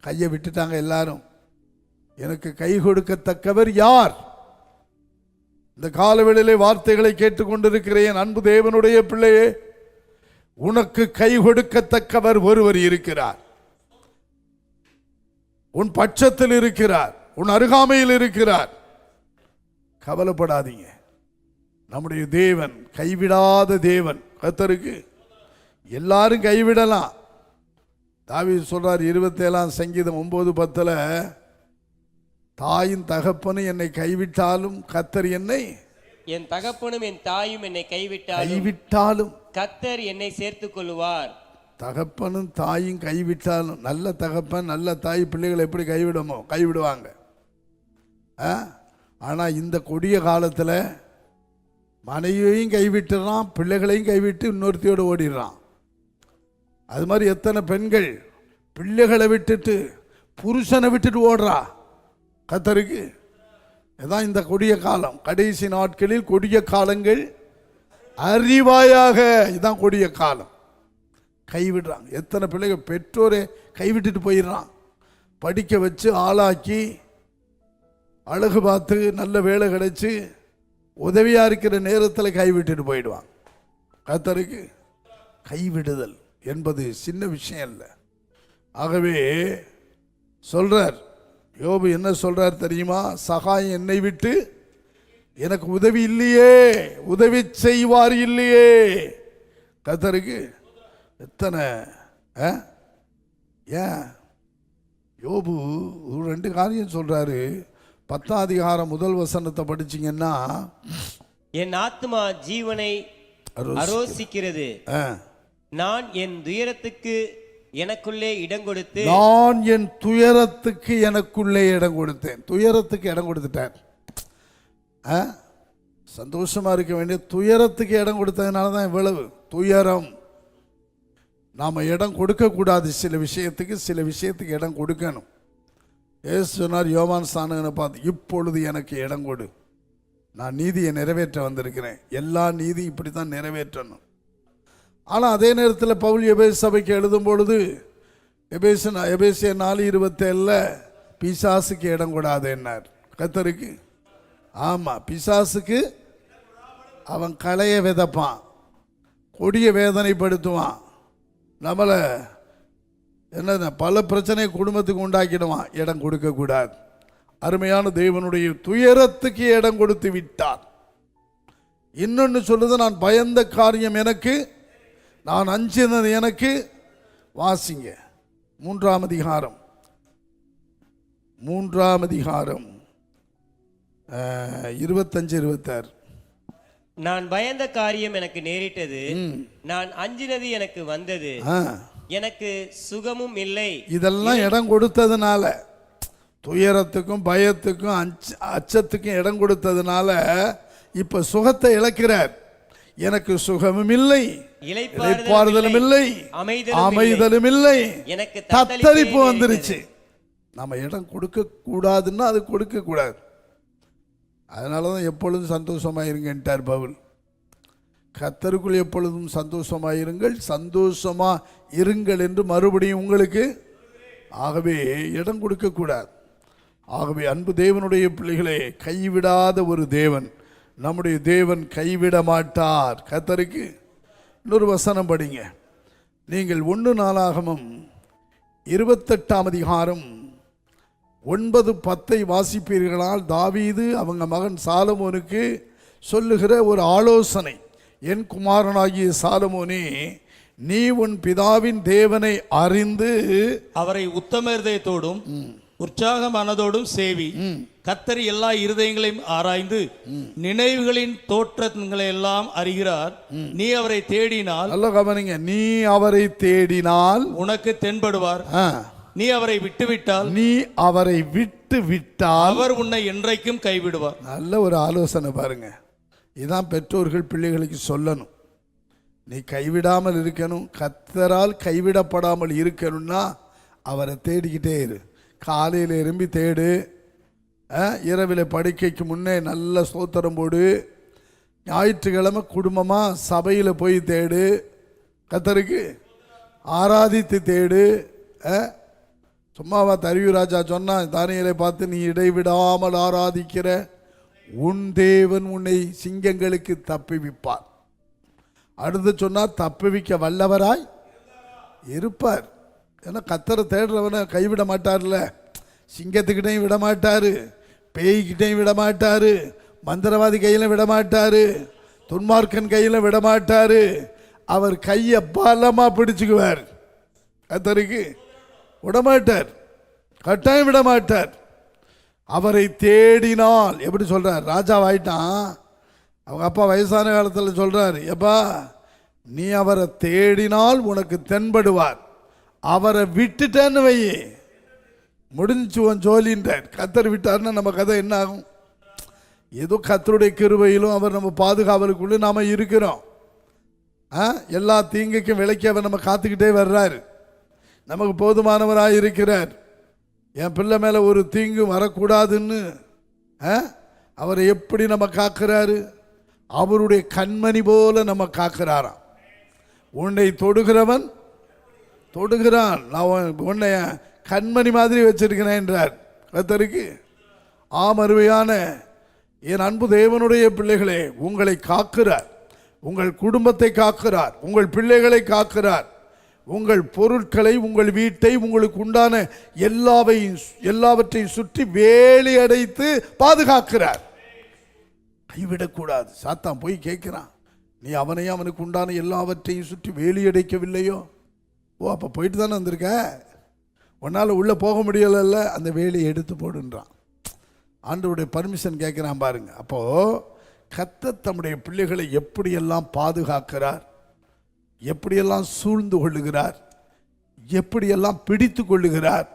கையை விட்டுட்டாங்க எல்லாரும், எனக்கு கை கொடுக்கத்தக்கவர் யார்? இந்த காலவேளையிலே வார்த்தைகளை கேட்டுக்கொண்டிருக்கிறேன் அன்பு தேவனுடைய பிள்ளையே, உனக்கு கை கொடுக்கத்தக்கவர் ஒருவர் இருக்கிறார். உன் பட்சத்தில் இருக்கிறார், உன் அருகாமையில் இருக்கிறார். கவலைப்படாதீங்க, நம்முடைய தேவன் கைவிடாத தேவன். கர்த்தருக்கு எல்லாரும் கைவிடலாம். தாவீது சொல்றார் 27ஆம் சங்கீதம் 9:10, தாயின் தகப்பனும் என்னை கைவிட்டாலும் கர்த்தர் என்னை, என் தகப்பனும் என் தாயும் என்னை கைவிட்டாலும் கர்த்தர் என்னை சேர்த்துக் கொள்ளுவார். தகப்பனும் தாயும் கைவிட்டாலும், நல்ல தகப்பன் நல்ல தாய் பிள்ளைகளை எப்படி கைவிடுவாங்க. ஆனால் இந்த கொடிய காலத்தில் மனைவியையும் கைவிட்டுறான், பிள்ளைகளையும் கைவிட்டு இன்னொருத்தையோடு ஓடிடுறான். அது மாதிரி எத்தனை பெண்கள் பிள்ளைகளை விட்டுட்டு புருஷனை விட்டுட்டு ஓடுறா. கர்த்தருக்கு இதான் இந்த கொடிய காலம். கடைசி நாட்களில் கொடிய காலங்கள் அறிவாயாக, இதான் கொடிய காலம். கைவிடுறாங்க. எத்தனை பிள்ளைகள் பெற்றோரை கைவிட்டுட்டு போயிடுறான். படிக்க வச்சு ஆளாக்கி அழகு பார்த்து நல்ல வேலை கிடைச்சி உதவியாக இருக்கிற நேரத்தில் கைவிட்டுட்டு போயிடுவான். கர்த்தருக்கு கைவிடுதல் என்பது சின்ன விஷயம் இல்லை. ஆகவே சொல்றார் யோபு, என்ன சொல்றார் தெரியுமா? சகாயம் என்னை விட்டு எனக்கு உதவி இல்லையே, உதவி செய்வார் இல்லையே. கர்த்தருக்கு எத்தனை ஏன் யோபு ஒரு 2 காரியம் சொல்றாரு. 10ஆம் அதிகாரம் 1 வசனத்தை படிச்சீங்கன்னா, என் ஆத்மா ஜீவனை அரோசிக்கிறது, நான் என் துயரத்துக்கு எனக்குள்ளே இடம் கொடுத்து, நான் என் துயரத்துக்கு எனக்குள்ளே இடம் கொடுத்தேன். துயரத்துக்கு இடம் கொடுத்துட்டேன். சந்தோஷமா இருக்க வேண்டிய துயரத்துக்கு இடம் கொடுத்ததுனால தான் இவ்வளவு துயரம். நாம் இடம் கொடுக்கக்கூடாது சில விஷயத்துக்கு இடம் கொடுக்கணும். ஏசு சொன்னார் யோவான் ஸ்நானகனை பார்த்து, இப்பொழுது எனக்கு இடம் கொடு, நான் நீதியை நிறைவேற்ற வந்திருக்கிறேன். எல்லா நீதி இப்படி தான் நிறைவேற்றணும். ஆனால் அதே நேரத்தில் பவுல் எபேசு சபைக்கு எழுதும் பொழுது எபேசியர் 4:27 பிசாசுக்கு இடம் கூடாது என்னார். கர்த்தருக்கு ஆமாம், பிசாசுக்கு அவன் களைய விதைப்பான், கொடிய வேதனைப்படுத்துவான், நம்மளை என்ன பல பிரச்சனை குடும்பத்துக்கு உண்டாக்கிடுவான். இடம் கொடுக்கக்கூடாது. அருமையான தேவனுடைய துயரத்துக்கு இடம் கொடுத்து விட்டார். இன்னொன்று சொல்லுது, நான் பயந்த காரியம் எனக்கு, நான் அஞ்சினது எனக்கு. வாசிங்க 3ஆம் அதிகாரம் 25-26. நான் பயந்த காரியம் எனக்கு நேரிட்டது, நான் அஞ்சினது எனக்கு வந்தது, எனக்கு சுகமும் இல்லை. இதெல்லாம் இடம் கொடுத்ததுனால, துயரத்துக்கும் பயத்துக்கும் அச்சத்துக்கும் இடம் கொடுத்ததுனால இப்ப சுகத்தை இழக்கிறார். எனக்கு சுகமும் இல்லை, இளைப்பாறுதலும் இல்லை, அமைதலும் இல்லை, எனக்கு தத்தளிப்பு வந்துருச்சு. நம்ம இடம் கொடுக்க கூடாதுன்னா அது கொடுக்க கூடாது. அதனாலதான் எப்பொழுதும் சந்தோஷமாயிருங்கன்றார் பவுல். கர்த்தருக்குள் எப்பொழுதும் சந்தோஷமாயிருங்கள், சந்தோஷமா இருங்கள் என்று மறுபடியும் உங்களுக்கு. ஆகவே இடம் கொடுக்க கூடாது. ஆகவே அன்பு தேவனுடைய பிள்ளைகளே, கைவிடாத ஒரு தேவன், நம்முடைய தேவன் கைவிட மாட்டார். கர்த்தருக்கு இன்னொரு வசனம் படிங்க. நீங்கள் 1 நாளாகமம் 28ஆம் அதிகாரம் 9-10 வாசிப்பீர்களால் தாவீது அவங்க மகன் சாலமோனுக்கு சொல்லுகிற ஒரு ஆலோசனை. என் குமாரனாகிய சாலமோனே, நீ உன் பிதாவின் தேவனை அறிந்து அவரை உத்தம இருதயத்தோடும் உற்சாக மனதோடும் சேவி. கர்த்தர் எல்லா இருதயங்களையும் ஆராய்ந்து நினைவுகளின் தோற்றங்களை எல்லாம் அறிகிறார். நீ அவரை தேடினால், நல்ல கவனிங்க, நீ அவரை தேடினால் உனக்கு தென்படுவார். நீ அவரை விட்டுவிட்டால், நீ அவரை விட்டு விட்டால் அவர் உன்னை என்றைக்கும் கைவிடுவார். நல்ல ஒரு ஆலோசனை பாருங்க. இதான் பெற்றோர்கள் பிள்ளைகளுக்கு சொல்லணும். நீ கைவிடாமல் இருக்கணும், கர்த்தரால் கைவிடப்படாமல் இருக்கணும்னா அவரை தேடிக்கிட்டே இரு. காலையில் எழும்பி தேடு, இரவில் படுக்கைக்கு முன்னே நல்ல ஸ்தோத்திரம் போடு, ஞாயிற்றுக்கிழமை குடும்பமாக சபையில் போய் தேடு, கர்த்தருக்கு ஆராதித்து தேடு. சும்மாவா தருவி ராஜா சொன்னான் தானியேலை பார்த்து, நீ இடைவிடாமல் ஆராதிக்கிற உன் தேவன் உன்னை சிங்கங்களுக்கு தப்புவிப்பார். அடுத்து சொன்னால் தப்புவிக்க வல்லவராய் இருப்பார். ஏன்னா கர்த்தரை தேடுறவனை கைவிட மாட்டார்ல. சிங்கத்துக்கிட்டையும் விட மாட்டார், பேய்கிட்டையும் விட மாட்டார், மந்திரவாதி கையில் விட மாட்டார், துன்மார்க்கன் கையில் விட மாட்டார். அவர் கையை பலமாக பிடிச்சுக்குவார். கர்த்தருக்கு விடமாட்டார், கட்டாயம் விட மாட்டார். அவரை தேடினால், எப்படி சொல்றார், ராஜாவாயிட்டான். அவங்க அப்பா வயசான காலத்தில் சொல்றாரு, எப்பா நீ அவரை தேடினால் உனக்கு தென்படுவார், அவரை விட்டுட்டேன்னு வை முடிஞ்சு உன் ஜோலின்றார். கர்த்தர் விட்டார்னா நம்ம கதை என்ன ஆகும்? ஏதோ கர்த்தருடைய கிருபையிலும் அவர் நம்ம பாதுகாவலுக்குள்ளே நாம் இருக்கிறோம். எல்லா தீங்குக்கும் விலைக்கு அவர் நம்ம காத்துக்கிட்டே வர்றாரு. நமக்கு போதுமானவராக இருக்கிறார். என் பிள்ளை மேலே ஒரு தீங்கு வரக்கூடாதுன்னு அவரை எப்படி நம்ம காக்கிறாரு? அவருடைய கண்மணி போல நம்ம காக்கிறாராம். உன்னை தொடுகிறவன் தொடுகிறான், நான் உன்னை கண்மணி மாதிரி வச்சிருக்கிறேன் என்றார். கர்த்தருக்கு ஆமருவையான என் அன்பு தேவனுடைய பிள்ளைகளே, உங்களை காக்கிறார், உங்கள் குடும்பத்தை காக்கிறார், உங்கள் பிள்ளைகளை காக்கிறார், உங்கள் பொருட்களை, உங்கள் வீட்டை, உங்களுக்கு உண்டான எல்லாவற்றையும் சுற்றி வேலி அடைத்து பாதுகாக்கிறார். கைவிடக்கூடாது. சாத்தான் போய் கேட்கிறான், நீ அவனையும் அவனுக்கு உண்டான எல்லாவற்றையும் சுற்றி வேலி அடைக்கவில்லையோ? ஓ, அப்போ போயிட்டு தானே வந்திருக்க, உன்னால் உள்ளே போக முடியலைல்ல, அந்த வேலியை எடுத்து போடுன்றான். ஆண்டவருடைய பர்மிஷன் கேட்குறான் பாருங்க. அப்போது கர்த்தர் தம்முடைய பிள்ளைகளை எப்படியெல்லாம் பாதுகாக்கிறார், எப்படியெல்லாம் சூழ்ந்து கொள்ளுகிறார், எப்படியெல்லாம் பிடித்து கொள்ளுகிறார்,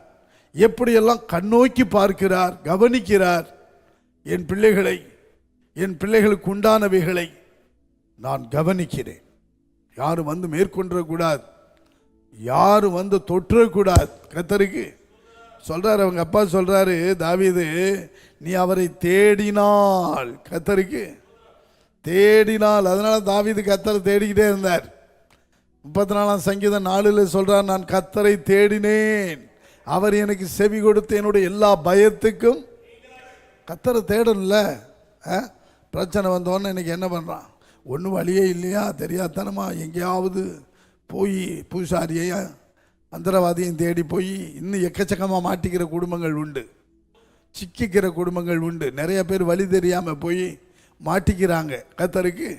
எப்படியெல்லாம் கண்ணோக்கி பார்க்கிறார், கவனிக்கிறார். என் பிள்ளைகளை, என் பிள்ளைகளுக்கு உண்டானவைகளை நான் கவனிக்கிறேன். யாரும் வந்து மேற்கொண்டக்கூடாது, யாரும் வந்து தொற்றக்கூடாது. கர்த்தருக்கு சொல்றாரு, அவங்க அப்பா சொல்றாரு, தாவீது நீ அவரை தேடினால், கர்த்தருக்கு தேடினால். அதனால தாவீது கர்த்தரை தேடிக்கிட்டே இருந்தார். 34ஆம் சங்கீதம் 4 சொல்றார், நான் கர்த்தரை தேடினேன், அவர் எனக்கு செவி கொடுத்து என்னுடைய எல்லா பயத்துக்கும். கர்த்தரை தேடணும்ல. பிரச்சனை வந்தோன்னு இன்னைக்கு என்ன பண்ணுறான்? ஒன்றும் வழியே இல்லையா, தெரியாதனமா எங்கேயாவது போய் பூசாரியை மந்திரவாதியும் தேடி போய் இன்னும் எக்கச்சக்கமாக மாட்டிக்கிற குடும்பங்கள் உண்டு, சிக்கிக்கிற குடும்பங்கள் உண்டு. நிறைய பேர் வழி தெரியாமல் போய் மாட்டிக்கிறாங்க. கர்த்தருக்கு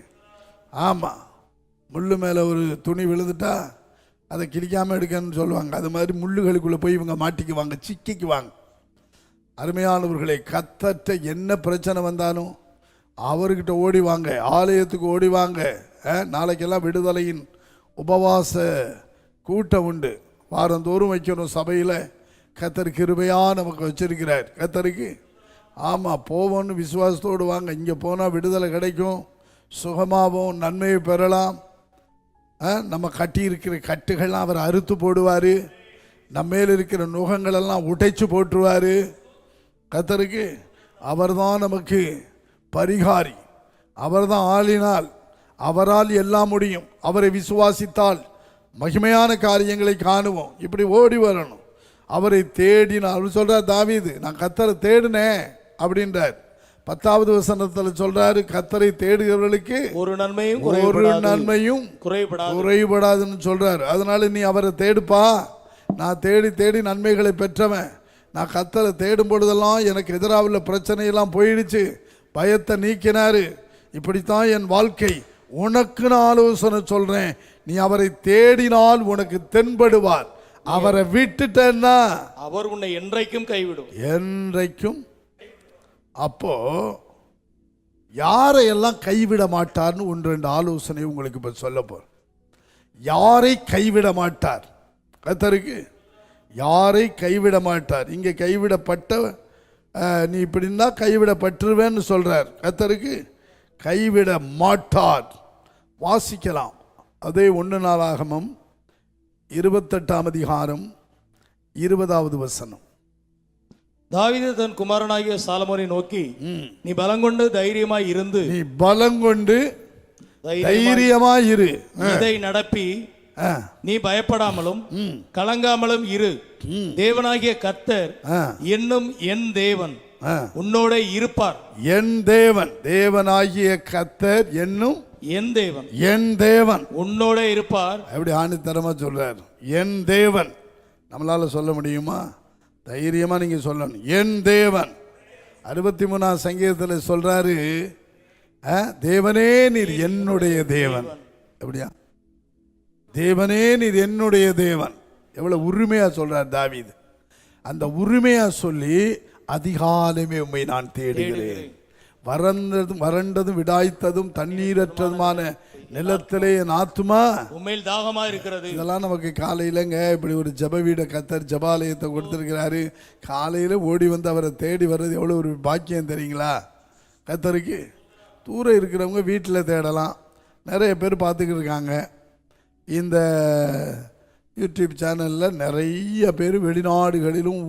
ஆமாம், முள்ளு மேலே ஒரு துணி விழுந்துட்டா அதை கிழிக்காமல் எடுக்கணும்னு சொல்லுவாங்க. அது மாதிரி முள்ளுகளுக்குள்ளே போய் இவங்க மாட்டிக்குவாங்க, சிக்கிக்குவாங்க. அருமையானவர்களை, கர்த்தர்ட்ட என்ன பிரச்சனை வந்தாலும் அவர்கிட்ட ஓடிவாங்க, ஆலயத்துக்கு ஓடிவாங்க. நாளைக்கெல்லாம் விடுதலையின் உபவாச கூட்டம் உண்டு, வாரந்தோறும் வைக்கணும் சபையில். கர்த்தர் கிருபையாக நமக்கு வச்சிருக்கிறார். கர்த்தருக்கு ஆமாம், போவோன்னு விசுவாசத்தோடு வாங்க. இங்கே போனால் விடுதலை கிடைக்கும், சுகமாகவும் நன்மையை பெறலாம். நம்ம கட்டி இருக்கிற கட்டுகள்லாம் அவர் அறுத்து போடுவார், நம்ம மேல் இருக்கிற நுகங்களெல்லாம் உடைச்சு போட்டுருவார். கர்த்தருக்கு அவர்தான் நமக்கு பரிகாரி, அவர்தான் ஆளினால், அவரால் எல்லாம் முடியும். அவரை விசுவாசித்தால் மகிமையான காரியங்களை காணுவோம். இப்படி ஓடி வரணும். அவரை தேடினார். அவர் சொல்றார் தாவீது, நான் கர்த்தரை தேடினேன் அப்படின்றார். 10வது வசனத்தில் சொல்றாரு, கர்த்தரை தேடுகிறவர்களுக்கு ஒரு நன்மையும் குறைபடாதுன்னு சொல்றாரு. அதனால நீ அவரை தேடுப்பா. நான் தேடி தேடி நன்மைகளை பெற்றவன். நான் கர்த்தரை தேடும் பொழுதெல்லாம் எனக்கு எதிராக உள்ள பிரச்சனையெல்லாம் போயிடுச்சு. பயத்தை நீக்கினாரு. இப்படித்தான் என் வாழ்க்கை. உனக்கு நான் ஆலோசனை சொல்றேன், நீ அவரை தேடினால் உனக்கு தென்படுவார். அவரை விட்டுட்டேன்னா அவர் உன்னை என்றைக்கும் கைவிடும். என்றைக்கும். அப்போ யாரையெல்லாம் கைவிட மாட்டார்னு 1-2 ஆலோசனை உங்களுக்கு இப்ப சொல்ல போறேன். யாரை கைவிட மாட்டார்? கர்த்தருக்கு யாரை கைவிட மாட்டார். இங்கே கைவிடப்பட்ட நீ இப்படி இருந்தா கைவிடப்பட்டுருவேன்னு சொல்றார். கர்த்தருக்கு கைவிட மாட்டார். வாசிக்கலாம். அதே 1 நாளாகமம் 28ஆம் அதிகாரம் 20வது வசனம். தாவீது தன் குமாரனாகிய சாலமோனை நோக்கி, நீ பலங்கொண்டு தைரியமாய் இருந்து, நீ பலங்கொண்டு தைரியமாய் இரு, இதை நடப்பி நீ பயப்படாமலும் கலங்காமலும் இரு. தேவனாகிய கர்த்தர் என்னும் என் தேவன் உன்னோட இருப்பார். என் தேவன், தேவனாகிய கர்த்தர் என்னும் என் தேவன் உன்னோட இருப்பார். எப்படி ஆணித்தரமா சொல்றார், என் தேவன். நம்மளால சொல்ல முடியுமா? தைரியமா நீங்க சொல்லணும், என் தேவன். 63ஆம் சங்கீதத்தில் சொல்றாரு, தேவனே நீர் என்னுடைய தேவன். எப்படியா? தேவனே நீர் என்னுடைய தேவன். எவ்வளவு உரிமையா சொல்றார் தாவீது. அந்த உரிமையா சொல்லி, அதிகாலமே உம்மை நான் தேடுகிறேன், வறண்டதும் விடாய்த்ததும் தண்ணீரற்றதுமான நிலத்திலே என் ஆத்துமா உண்மையில் தாகமா இருக்கிறது. இதெல்லாம் நமக்கு காலையிலங்க இப்படி ஒரு ஜப வீட கர்த்தர் ஜபாலயத்தை கொடுத்திருக்கிறாரு. காலையில ஓடி வந்து அவரை தேடி வர்றது எவ்வளவு ஒரு பாக்கியம் தெரியுங்களா கர்த்தருக்கு. தூரம் இருக்கிறவங்க வீட்டில் தேடலாம். நிறைய பேர் பார்த்துக்கிட்டு இருக்காங்க. இந்த யூடியூப் சேனலில் நிறைய பேர் வெளிநாடுகளிலும்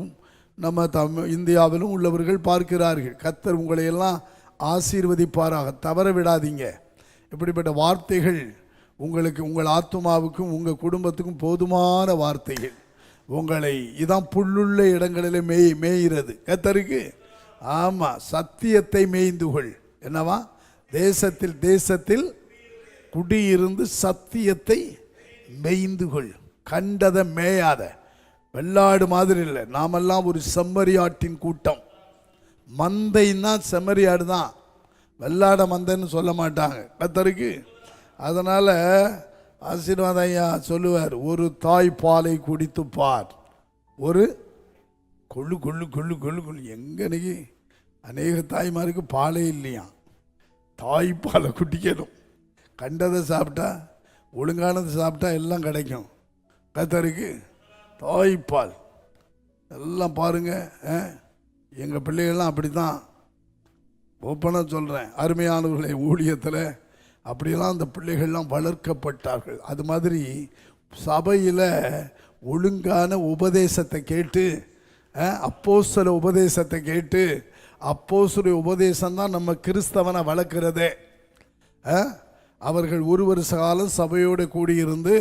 நம்ம இந்தியாவிலும் உள்ளவர்கள் பார்க்கிறார்கள். கர்த்தர் உங்களை எல்லாம் ஆசீர்வதிப்பாராக. தவற விடாதீங்க. இப்படிப்பட்ட வார்த்தைகள் உங்களுக்கு, உங்கள் ஆத்துமாவுக்கும் உங்கள் குடும்பத்துக்கும் போதுமான வார்த்தைகள். உங்களை இதான் புல்லுள்ள இடங்களிலே மேய்கிறது கர்த்தருக்கு. ஆமாம், சத்தியத்தை மேய்ந்துகொள். என்னவா? தேசத்தில் குடியிருந்து சத்தியத்தை மேய்ந்துகொள். கண்டதை மேயாத. வெள்ளாடு மாதிரி இல்லை. நாமெல்லாம் ஒரு செம்மறியாட்டின் கூட்டம். மந்தைன்னா செம்மறியாடு தான், வெள்ளாட மந்தைன்னு சொல்ல மாட்டாங்க கர்த்தருக்கு. அதனால் ஆசீர்வாதம் ஐயா சொல்லுவார், ஒரு தாய் பாலை குடித்து பார், ஒரு கொள்ளு கொள்ளு கொள்ளு கொள்ளு கொள்ளு. எங்கனைக்கு அநேக தாய்மாருக்கு பாலே இல்லையா. தாய்ப்பாலை குடிக்கணும். கண்டதை சாப்பிட்டா, ஒழுங்கானதை சாப்பிட்டா எல்லாம் கிடைக்கும் கர்த்தருக்கு. தாய்ப்பால் எல்லாம் பாருங்க. எங்கள் பிள்ளைகள்லாம் அப்படி தான். ஓப்பனாக சொல்கிறேன், அருமையானவர்களை, ஊழியத்தில் அப்படியெல்லாம் அந்த பிள்ளைகள்லாம் வளர்க்கப்பட்டார்கள். அது மாதிரி சபையில் ஒழுங்கான உபதேசத்தை கேட்டு, அப்போஸ்தல உபதேசத்தை கேட்டு, அப்போஸ்தல உபதேசம்தான் நம்ம கிறிஸ்தவனை வளர்க்கிறதே. அவர்கள் 1 வருஷ காலம் சபையோடு கூடியிருந்து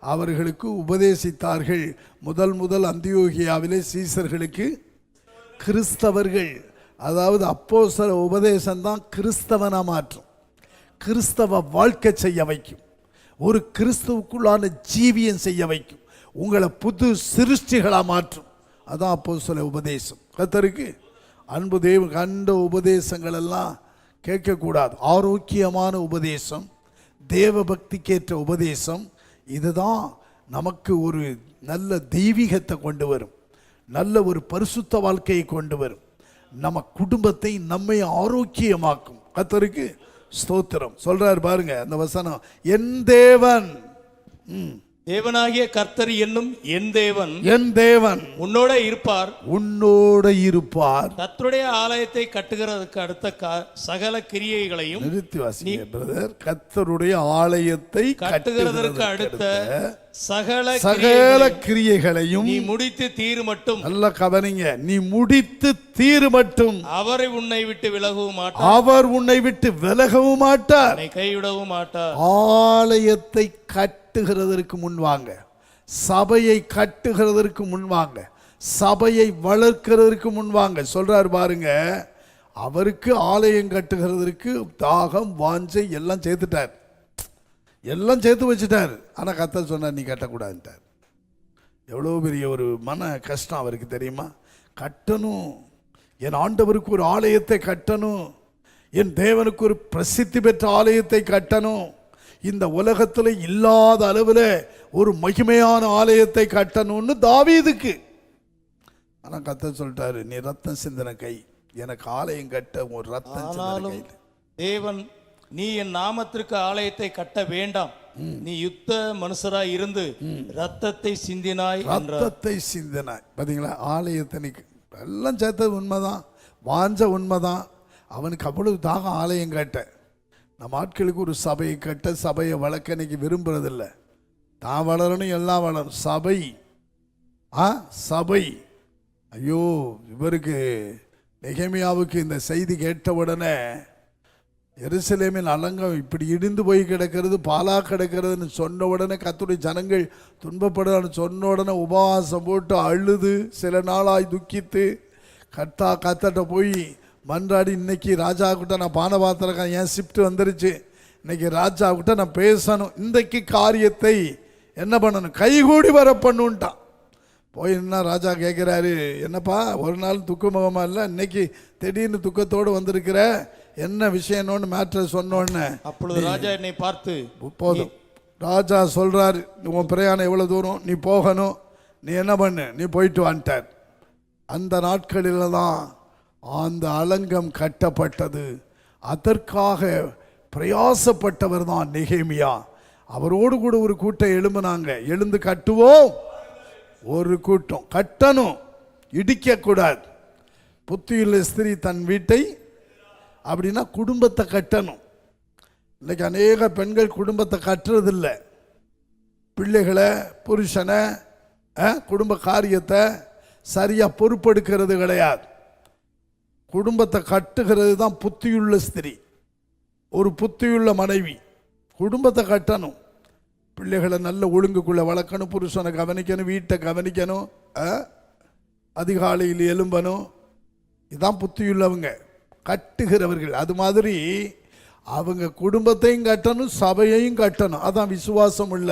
அவர்களுக்கு உபதேசித்தார்கள். முதல் அந்தியோகியாவிலே சீசர்களுக்கு கிறிஸ்தவர்கள், அதாவது அப்போஸ்தல உபதேசம்தான் கிறிஸ்தவனா மாற்றும், கிறிஸ்தவ வாழ்க்கை செய்ய வைக்கும், ஒரு கிறிஸ்துவுக்குள்ளான ஜீவியம் செய்ய வைக்கும், உங்களை புது சிருஷ்டிகளாக மாற்றும். அதான் அப்போஸ்தல உபதேசம் கர்த்தருக்கு. அன்பு தேவன் கண்ட உபதேசங்கள் எல்லாம் கேட்கக்கூடாது. ஆரோக்கியமான உபதேசம், தேவ பக்திக்கேற்ற உபதேசம், இதுதான் நமக்கு ஒரு நல்ல தெய்வீகத்தை கொண்டு வரும், நல்ல ஒரு பரிசுத்த வாழ்க்கையை கொண்டு வரும், நம்ம குடும்பத்தை நம்மை ஆரோக்கியமாக்கும். கர்த்தருக்கு ஸ்தோத்திரம். சொல்றார் பாருங்க அந்த வசனம், என் தேவன், தேவனாகிய கர்த்தர் என்னும் என் தேவன் உன்னோட இருப்பார். கர்த்தருடைய ஆலயத்தை கட்டுகிறதுக்கு அடுத்த சகல கிரியைகளையும் நிறுத்தி வாசிங்க பிரதர். கர்த்தருடைய ஆலயத்தை கட்டுகிறதற்கு அடுத்த சகல கிரியைகளையும் நீ முடித்து தீரு மட்டும். நல்ல கவனிங்க, நீ முடித்து தீரு மட்டும். அவர் உன்னை விட்டு விலகவும் மாட்டார், கைவிடவும் மாட்டார். ஆலயத்தை கட்டுகிறதற்கு முன்வாங்க, சபையை கட்டுகிறதற்கு முன்வாங்க, சபையை வளர்க்கிறதுக்கு முன்வாங்க சொல்றாரு பாருங்க. அவருக்கு ஆலயம் கட்டுகிறதற்கு தாகம் வாஞ்சை எல்லாம் சேர்த்துட்டார், எல்லாம் சேர்த்து வச்சுட்டார். ஆனால் கர்த்தர் சொன்னார் நீ கட்டக்கூடாதுட்டார். எவ்வளோ பெரிய ஒரு மன கஷ்டம் அவருக்கு தெரியுமா? கட்டணும், என் ஆண்டவருக்கு ஒரு ஆலயத்தை கட்டணும், என் தேவனுக்கு ஒரு பிரசித்தி பெற்ற ஆலயத்தை கட்டணும், இந்த உலகத்தில் இல்லாத அளவில் ஒரு மகிமையான ஆலயத்தை கட்டணும்னு தாவீதுக்கு. ஆனால் கர்த்தர் சொல்லிட்டாரு நீ ரத்தம் சிந்தின கை, எனக்கு ஆலயம் கட்ட ஒரு ரத்தம் சிந்தின கை. தேவன் நீ என் நாமத்திற்கு ஆலயத்தை கட்ட வேண்டாம், நீ யுத்த மனுஷராய் இருந்து ரத்தத்தை சிந்தினாய். ரத்தத்தை சிந்தினாய். பார்த்தீங்களா? ஆலயத்தை நீ எல்லாம் சேர்த்தது உண்மைதான், வாஞ்ச உண்மைதான். அவனுக்கு அவ்வளவு தாகம் ஆலயம் கட்ட. நம்ம ஆட்களுக்கு ஒரு சபையை கட்ட, சபையை வளர்க்க இன்னைக்கு விரும்புறதில்லை. தான் வளரணும், எல்லாம் வளரும். சபை சபை. ஐயோ, இவருக்கு நெகேமியாவுக்கு இந்த செய்தி கேட்ட உடனே எருசலேமின் அலங்கம் இப்படி இடிந்து போய் கிடக்கிறது, பாலா கிடக்கிறதுன்னு சொன்ன உடனே, கர்த்தருடைய ஜனங்கள் துன்பப்படுறான்னு சொன்ன உடனே உபவாசம் போட்டு அழுது சில நாளாய் துக்கித்து கர்த்தர்கிட்ட போய் மன்றாடி, இன்னைக்கு ராஜா கிட்ட நான் பானபாத்திரக்கான், என் ஷிஃப்ட் வந்துருச்சு, இன்னைக்கு ராஜா கிட்ட நான் பேசணும், இன்றைக்கு காரியத்தை என்ன பண்ணணும், கைகூடி வர பண்ணுன்ட்டான். போய் என்ன ராஜா கேட்குறாரு, என்னப்பா ஒரு நாள் துக்கமுகமாக இல்லை, இன்னைக்கு திடீர்னு துக்கத்தோடு வந்திருக்கிற, என்ன விஷயம்னு மேட்ரை சொன்னோன்னு. அப்பொழுது ராஜா என்னை பார்த்து, போதும், ராஜா சொல்றாரு உன் பிரயாணம் எவ்வளோ தூரம், நீ போகணும், நீ என்ன பண்ணு, நீ போயிட்டு வந்துட்டார். அந்த நாட்களில் தான் அந்த அலங்கம் கட்டப்பட்டது. அதற்காக பிரயாசப்பட்டவர் தான் நெகேமியா. அவரோடு கூட ஒரு கூட்டம் எழும்புனாங்க. எழுந்து கட்டுவோம், ஒரு கூட்டம் கட்டணும், இடிக்கக்கூடாது. புத்தியுள்ள ஸ்திரீ தன் வீட்டை, அப்படின்னா குடும்பத்தை கட்டணும். இன்னைக்கு அநேக பெண்கள் குடும்பத்தை கட்டுறதில்லை. பிள்ளைகளை, புருஷனை, குடும்ப காரியத்தை சரியாக பொறுப்பெடுக்கிறது கிடையாது. குடும்பத்தை கட்டுகிறது தான் புத்தியுள்ள ஸ்திரீ, ஒரு புத்தியுள்ள மனைவி. குடும்பத்தை கட்டணும், பிள்ளைகளை நல்ல ஒழுங்குக்குள்ளே வளர்க்கணும், புருஷனை கவனிக்கணும், வீட்டை கவனிக்கணும், அதிகாலையில் எழும்பணும். இதுதான் புத்தியுள்ளவங்க, கட்டுகிறவர்கள். அது மாதிரி அவங்க குடும்பத்தையும் கட்டணும், சபையையும் கட்டணும். அதான் விசுவாசம் உள்ள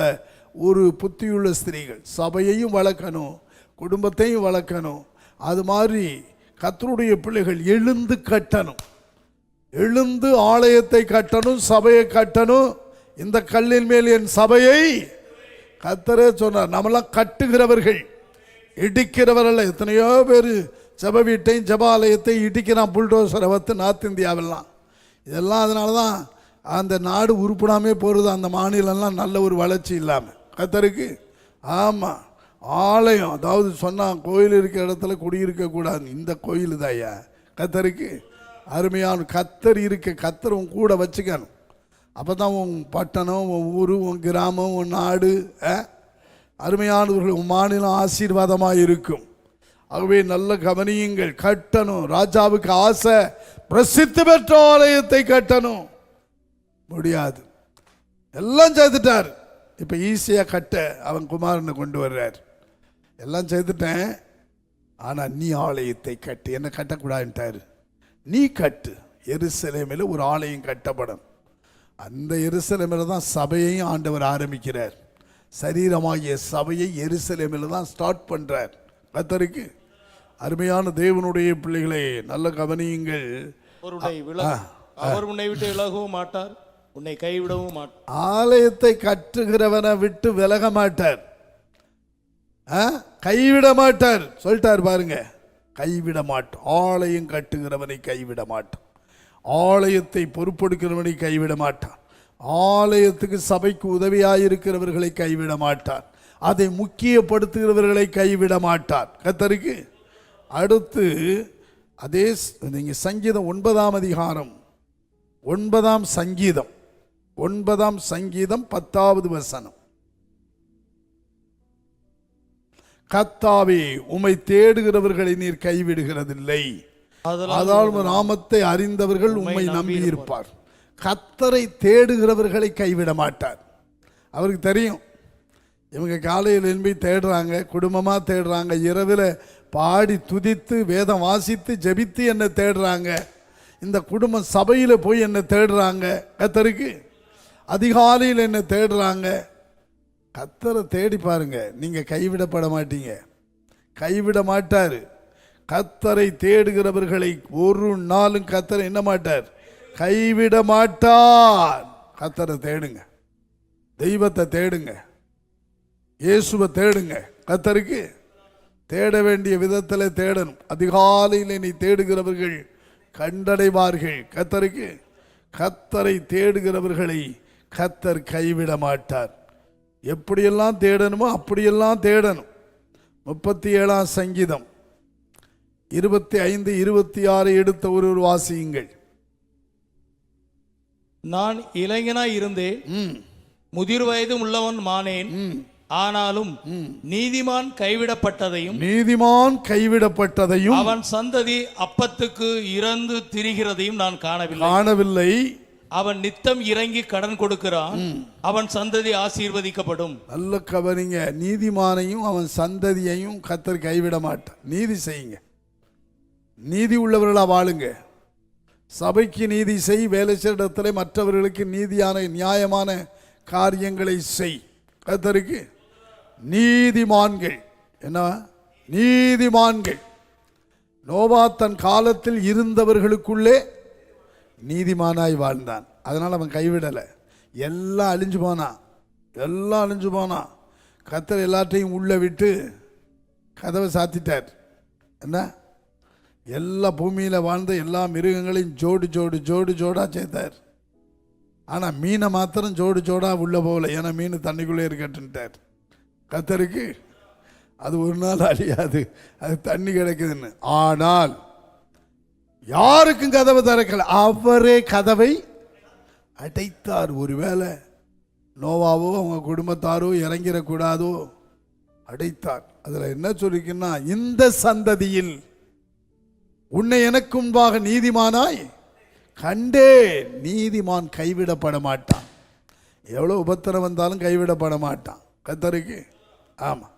ஒரு புத்தியுள்ள ஸ்திரீகள். சபையையும் வளர்க்கணும், குடும்பத்தையும் வளர்க்கணும். அது மாதிரி கர்த்தருடைய பிள்ளைகள் எழுந்து கட்டணும், எழுந்து ஆலயத்தை கட்டணும், சபையை கட்டணும். இந்த கல்லின் மேல் என் சபையை, கர்த்தரே சொன்னார், நம்மளாம் கட்டுகிறவர்கள், இடிக்கிறவர்கள். எத்தனையோ பேர் ஜப வீட்டையும் ஜபாலயத்தை இடிக்கிறான், புல்டோசரை வைத்து நார்த் இந்தியாவெல்லாம். இதெல்லாம் அதனால தான் அந்த நாடு உருப்படாமே போகிறது, அந்த மாநிலம்லாம் நல்ல ஒரு வளர்ச்சி இல்லாமல். கர்த்தருக்கு ஆமாம், ஆலயம், அதாவது சொன்னால் கோயில் இருக்கிற இடத்துல குடியிருக்கக்கூடாது. இந்த கோயில் தான் ஐயா கர்த்தருக்கு அருமையான. கர்த்தர் இருக்க, கர்த்தர் உன் கூட வச்சுக்கணும். அப்போ தான் உன் பட்டணம், உன் ஊர், உன் கிராமம், உன் நாடு, அருமையானவர்கள், உன் மாநிலம் ஆசீர்வாதமாக இருக்கும். ஆகவே நல்ல கவனியுங்கள், கட்டணும். ராஜாவுக்கு ஆசை பிரசித்தி பெற்ற ஆலயத்தை கட்டணும், முடியாது, எல்லாம் செய்துட்டார். இப்போ ஈஸியாக கட்ட அவன் குமாரனை கொண்டு வர்றார். எல்லாம் செய்துட்டேன், ஆனால் நீ ஆலயத்தை கட்டு, என்ன கட்டக்கூடாதுன்ட்டார். நீ கட்டு, எருசலேமில் ஒரு ஆலயம் கட்டப்படும். அந்த எருசலேமில் தான் சபையையும் ஆண்டவர் ஆரம்பிக்கிறார். சரீரமாகிய சபையை எருசலேமில் தான் ஸ்டார்ட் பண்ணுறார். கர்த்தருக்கு அருமையான தேவனுடைய பிள்ளைகளே, நல்ல கவனியுங்கள். அவர் உன்னை விட்டு விலகவும் மாட்டார், உன்னை கைவிடவும் மாட்டார். ஆலயத்தை கட்டுகிறவனை விட்டு விலக மாட்டார், கைவிட மாட்டார். சொல்லிட்டார் பாருங்க, கைவிட மாட்டார். ஆலயம் கட்டுகிறவனை கைவிட மாட்டான், ஆலயத்தை பொறுப்பெடுக்கிறவனை கைவிட மாட்டான், ஆலயத்துக்கு சபைக்கு உதவியாயிருக்கிறவர்களை கைவிட மாட்டார், அதை முக்கியப்படுத்துகிறவர்களை கைவிட மாட்டார். கர்த்தருக்கு அடுத்து அதே நீங்க சங்கீதம் 9ஆம் அதிகாரம் 9ஆம் சங்கீதம் 9ஆம் சங்கீதம் 10வது வசனம். கர்த்தாவே, உம்மை தேடுகிறவர்களை நீர் கைவிடுகிறதில்லை, அதாவது நாமத்தை அறிந்தவர்கள் உம்மை நம்பியிருப்பார். கர்த்தரை தேடுகிறவர்களை கைவிட மாட்டார். அவருக்கு தெரியும், இவங்க காலையில் எழும்பி தேடுறாங்க, குடும்பமாக தேடுறாங்க, இரவில் பாடி துதித்து வேதம் வாசித்து ஜெபித்து என்னை தேடுறாங்க. இந்த குடும்பம் சபையில் போய் என்னை தேடுறாங்க. கர்த்தருக்கு அதிகாலையில் என்னை தேடுறாங்க. கர்த்தரை தேடி பாருங்க, நீங்கள் கைவிடப்பட மாட்டீங்க. கைவிட மாட்டார். கர்த்தரை தேடுகிறவர்களை ஒரு நாளும் கர்த்தரை என்ன மாட்டார், கைவிட மாட்டார். கர்த்தரை தேடுங்க, தெய்வத்தை தேடுங்க, இயேசுவை தேடுங்க. கர்த்தருக்கு தேட வேண்டிய விதத்தில் தேடணும். அதிகாலையில் நீ தேடுகிறவர்கள் கண்டடைவார்கள். கர்த்தருக்கு கர்த்தரை தேடுகிறவர்களை கர்த்தர் கைவிட மாட்டார். எப்படியெல்லாம் தேடணுமோ அப்படியெல்லாம் தேடணும். 37ஆம் சங்கீதம் 25, 26 எடுத்த ஒரு வாசியுங்கள். நான் இளைஞனாய் இருந்தேன், முதிர் வயதும் உள்ளவன் மானேன். ஆனாலும் நீதிமான் கைவிடப்பட்டதையும் அவன் சந்ததி அப்பத்துக்கு இறந்து திரிகிறதையும் நான் காணவில்லை. அவன் நித்தம் இறங்கி கடன் கொடுக்கிறான், அவன் சந்ததி ஆசீர்வதிக்கப்படும். நல்ல கவனிங்க, நீதிமானையும் அவன் சந்ததியையும் கர்த்தர் கைவிட மாட்டான். நீதி செய்யுங்க, நீதி உள்ளவர்களா வாழுங்க. சபைக்கு நீதி செய், வேலை இடத்துல மற்றவர்களுக்கு நீதியான நியாயமான காரியங்களை செய். கர்த்தருக்கு நீதிமான்கள் என்ன, நீதிமான்கள். நோவா தன் காலத்தில் இருந்தவர்களுக்குள்ளே நீதிமானாய் வாழ்ந்தான். அதனால் அவன் கைவிடலை. எல்லாம் அழிஞ்சு போனான். கர்த்தர் எல்லாத்தையும் உள்ளே விட்டு கதவை சாத்திட்டார். என்ன, எல்லா பூமியில் வாழ்ந்த எல்லா மிருகங்களையும் ஜோடாக சேர்த்தார். ஆனால் மீனை மாத்திரம் ஜோடாக உள்ளே போகல. ஏன்னா மீன் தண்ணிக்குள்ளே இருக்கட்டுன்ட்டார். கர்த்தருக்கு அது ஒரு நாள் அழியாது, அது தண்ணி கிடைக்குதுன்னு. ஆனால் யாருக்கும் கதவை திறக்கல, அவரே கதவை அடைத்தார். ஒருவேளை நோவாவோ அவங்க குடும்பத்தாரோ இறங்கிடக்கூடாதோ அடைத்தார். அதில் என்ன சொல்லிருக்குன்னா, இந்த சந்ததியில் உன்னை எனக்கு முன்பாக நீதிமானாய் கண்டே. நீதிமான் கைவிடப்பட மாட்டான். எவ்வளோ உபத்திரம் வந்தாலும் கைவிடப்பட மாட்டான். கர்த்தருக்கு ஆமாம்,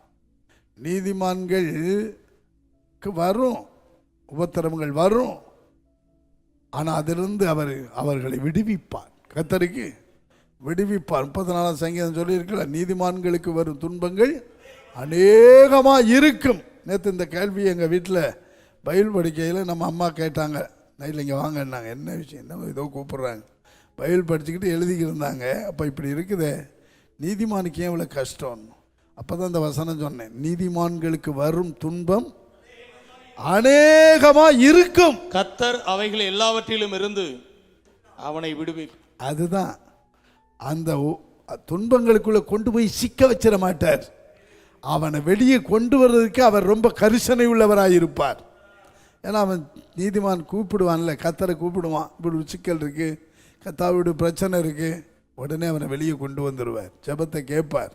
நீதிமான்களுக்கு வரும் உபத்திரவங்கள் வரும், ஆனால் அதிலிருந்து அவர்களை விடுவிப்பார். கர்த்தருக்கு விடுவிப்பார். 34ஆம் சங்கீதம் சொல்லியிருக்கல, நீதிமான்களுக்கு வரும் துன்பங்கள் அநேகமாக இருக்கும். நேற்று இந்த கேள்வி எங்கள் வீட்டில் பைபிள் படிக்கையில் நம்ம அம்மா கேட்டாங்க. நைட்டில் இங்கே வாங்கினாங்க. என்ன விஷயம், என்ன ஏதோ கூப்பிட்றாங்க. பைபிள் படிச்சுக்கிட்டு எழுதிக்கிருந்தாங்க. அப்போ இப்படி இருக்குதே, நீதிமானுக்கு ஏன் இவ்வளோ கஷ்டம்? அப்போ தான் இந்த வசனம் சொன்னேன், நீதிமான்களுக்கு வரும் துன்பம் அநேகமாக இருக்கும், கர்த்தர் அவைகள் எல்லாவற்றிலும் இருந்து அவனை விடுவிப்பார். அதுதான், அந்த துன்பங்களுக்குள்ள கொண்டு போய் சிக்க வச்சிட மாட்டார். அவனை வெளியே கொண்டு வர்றதுக்கு அவர் ரொம்ப கரிசனை உள்ளவராக இருப்பார். ஏன்னா அவன் நீதிமான் கூப்பிடுவான்ல, கர்த்தரை கூப்பிடுவான். இப்படி ஒரு சிக்கல் இருக்குது, கர்த்தாவோட பிரச்சனை இருக்குது, உடனே அவனை வெளியே கொண்டு வந்துடுவார். ஜெபத்தை கேட்பார்.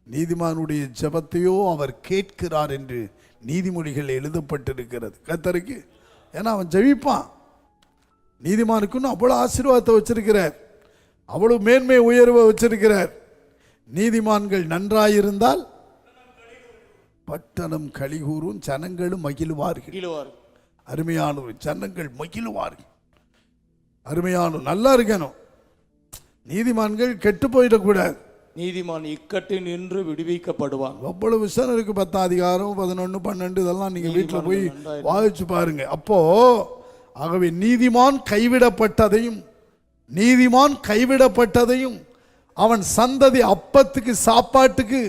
நீதிமானுடைய ஜெபத்தையோ அவர் கேட்கிறார் என்று நீதிமொழிகள் எழுதப்பட்டிருக்கிறது. கர்த்தருக்கு ஏன்னா அவன் ஜெபிப்பான். நீதிமானுக்குன்னு அவ்வளோ ஆசீர்வாதத்தை வச்சிருக்கிறார், அவ்வளோ மேன்மை உயர்வை வச்சிருக்கிறார். நீதிமான்கள் நன்றாயிருந்தால் பட்டணம் கலிகூரும், ஜனங்களும் மகிழ்வார்கள். அருமையானவர், ஜனங்கள் மகிழ்வார்கள். அருமையான நல்லா இருக்கணும். நீதிமான்கள் கெட்டு போயிடக்கூடாது. நீதிமான் இக்கட்டில் நின்று விடுவிக்கப்படுவான். அவ்வளவு விஷயம் இருக்கு. 10ஆம் அதிகாரம் 11, 12 இதெல்லாம் நீங்க வீட்டில் போய் வாசிச்சு பாருங்க. அப்போ ஆகவே நீதிமான் கைவிடப்பட்டதையும் அவன் சந்ததி அப்பத்துக்கு சாப்பாட்டுக்கு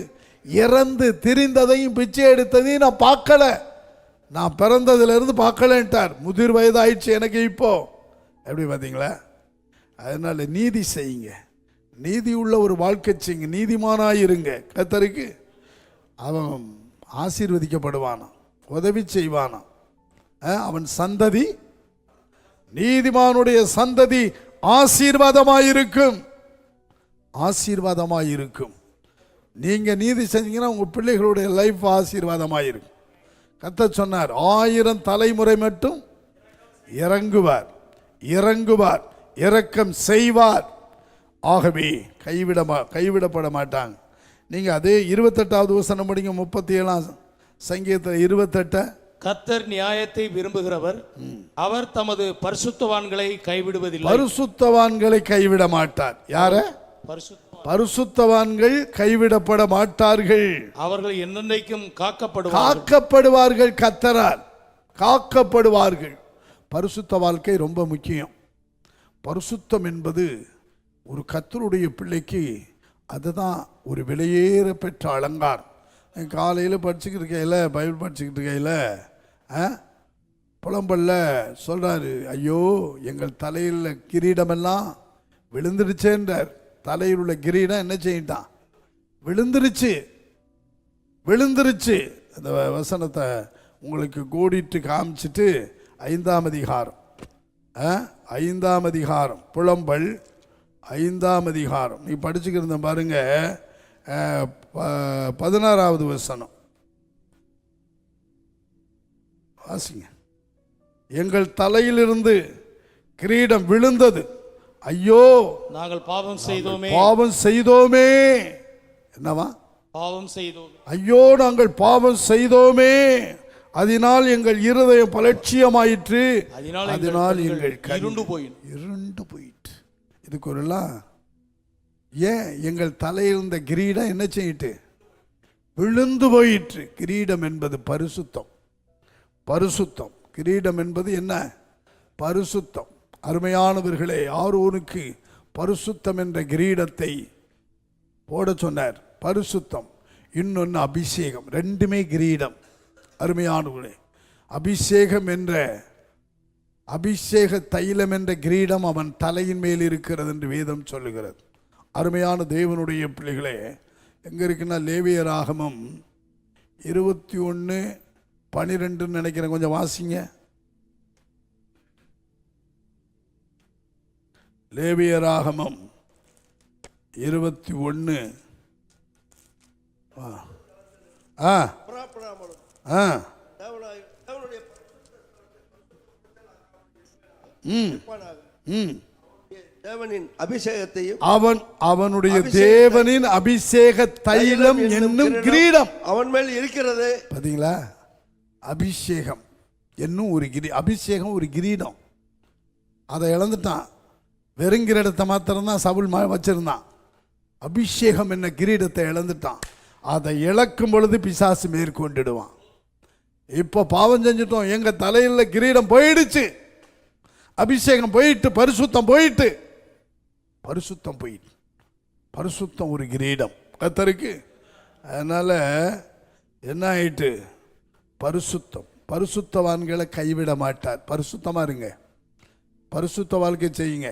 இறந்து திரிந்ததையும் பிச்சை எடுத்ததையும் நான் பார்க்கல. நான் பிறந்ததுலேருந்து பார்க்கலன்ட்டார். முதிர் வயதாயிடுச்சு எனக்கு இப்போ. எப்படி பார்த்தீங்களா? அதனால நீதி செய்யுங்க, நீதி உள்ள ஒரு வாழ்க்கை செய்யுங்க, நீதிமானாயிருங்க. கர்த்தருக்கு அவன் ஆசீர்வதிக்கப்படுவானா, உதவி செய்வானா. அவன் சந்ததி, நீதிமானுடைய சந்ததி ஆசீர்வாதமாயிருக்கும். ஆசீர்வாதமாயிருக்கும். நீங்கள் நீதி செஞ்சீங்கன்னா உங்கள் பிள்ளைகளுடைய லைஃப் ஆசீர்வாதமாயிருக்கும். கர்த்தர் சொன்னார், 1000 தலைமுறை மட்டும் இறங்குவார், இரக்கம் செய்வார். ஆகவே கைவிடப்பட மாட்டாங்க. நீங்கள் அதே 28வது வசனம் படிங்க, 37ஆம் சங்கீதத்தில் 28. கர்த்தர் நியாயத்தை விரும்புகிறவர், அவர் தமது பரிசுத்தவான்களை கைவிடுவதில்லை. பரிசுத்தவான்களை கைவிட மாட்டார். யார? பரிசுத்தவான்கள் கைவிடப்பட மாட்டார்கள். அவர்கள் என்னென்றைக்கும் காக்கப்படுவார்கள். காக்கப்படுவார்கள். கர்த்தரால் காக்கப்படுவார்கள். பரிசுத்த வாழ்க்கை ரொம்ப முக்கியம். பரிசுத்தம் என்பது ஒரு கர்த்தருடைய பிள்ளைக்கு அதுதான் ஒரு விலையேற பெற்ற அலங்காரம். காலையில் படிச்சுக்கிட்டு இருக்கையில், பைபிள் படிச்சுக்கிட்டு இருக்கையில் புலம்பல்ல சொல்கிறாரு, ஐயோ எங்கள் தலையில் கிரீடமெல்லாம் விழுந்துடுச்சேன்றார். தலையில் உள்ள கிரீடம் என்ன செய்யிட்டான்? விழுந்துருச்சு. அந்த வசனத்தை உங்களுக்கு கூடிட்டு காமிச்சிட்டு 5ஆம் அதிகாரம் 5ஆம் அதிகாரம் புலம்பல் 5ஆம் அதிகாரம் நீ படிச்சுக்கிருந்த பாருங்க. 16வது வசனம் வாசிங்க. எங்கள் தலையிலிருந்து கிரீடம் விழுந்தது, ஐயோ நாங்கள் பாவம் செய்தோமே. என்னவா? பாவம் செய்தோம். ஐயோ நாங்கள் பாவம் செய்தோமே, அதனால் எங்கள் இருதயம் பலட்சியமாயிற்று, அதனால் எங்கள் இருண்டு போயிற்று. இதுக்கு ஒருலாம் ஏன் எங்கள் தலையில் இருந்த கிரீடம் என்ன செய்யிட்டு விழுந்து போயிற்று. கிரீடம் என்பது பரிசுத்தம். கிரீடம் என்பது என்ன? பரிசுத்தம். அருமையானவர்களே, ஆரோனுக்கு பரிசுத்தம் என்ற கிரீடத்தை போட சொன்னார். பரிசுத்தம், இன்னொன்று அபிஷேகம். ரெண்டுமே கிரீடம். அருமையானவர்களே, அபிஷேகம் என்ற அபிஷேக தைலம் என்ற கிரீடம் அவன் தலையின் மேல் இருக்கிறது என்று வேதம் சொல்லுகிறது. அருமையான தேவனுடைய பிள்ளைகளே, எங்கே இருக்குன்னா லேவியராகமம் 21:12 நினைக்கிறேன். கொஞ்சம் வாசிங்க. லேவியராகமம் 21 தேவனின் அபிஷேகத்தையும் அவனுடைய தேவனின் அபிஷேக தைலம் என்னும் கிரீடம் அவன் மேல் இருக்கிறது. பாத்தீங்களா? அபிஷேகம் என்னும் ஒரு அபிஷேகம் ஒரு கிரீடம். அதை இழந்துட்டான். வெறும் கிரீடத்தை மாத்திரம்தான் சவுல் வச்சிருந்தான். அபிஷேகம் என்ன கிரீடத்தை இழந்துட்டான். அதை இழக்கும் பொழுது பிசாசு மேற்கொண்டுடுவான். இப்போ பாவம் செஞ்சிட்டோம், எங்க தலையில் கிரீடம் போயிடுச்சு, அபிஷேகம் போயிட்டு, பரிசுத்தம் போயிட்டு. பரிசுத்தம் ஒரு கிரீடம் கர்த்தருக்கு. அதனால என்ன ஆயிட்டு? பரிசுத்தவான்களை கைவிட மாட்டார். பரிசுத்தமா இருங்க, பரிசுத்த வாழ்க்கை செய்யுங்க.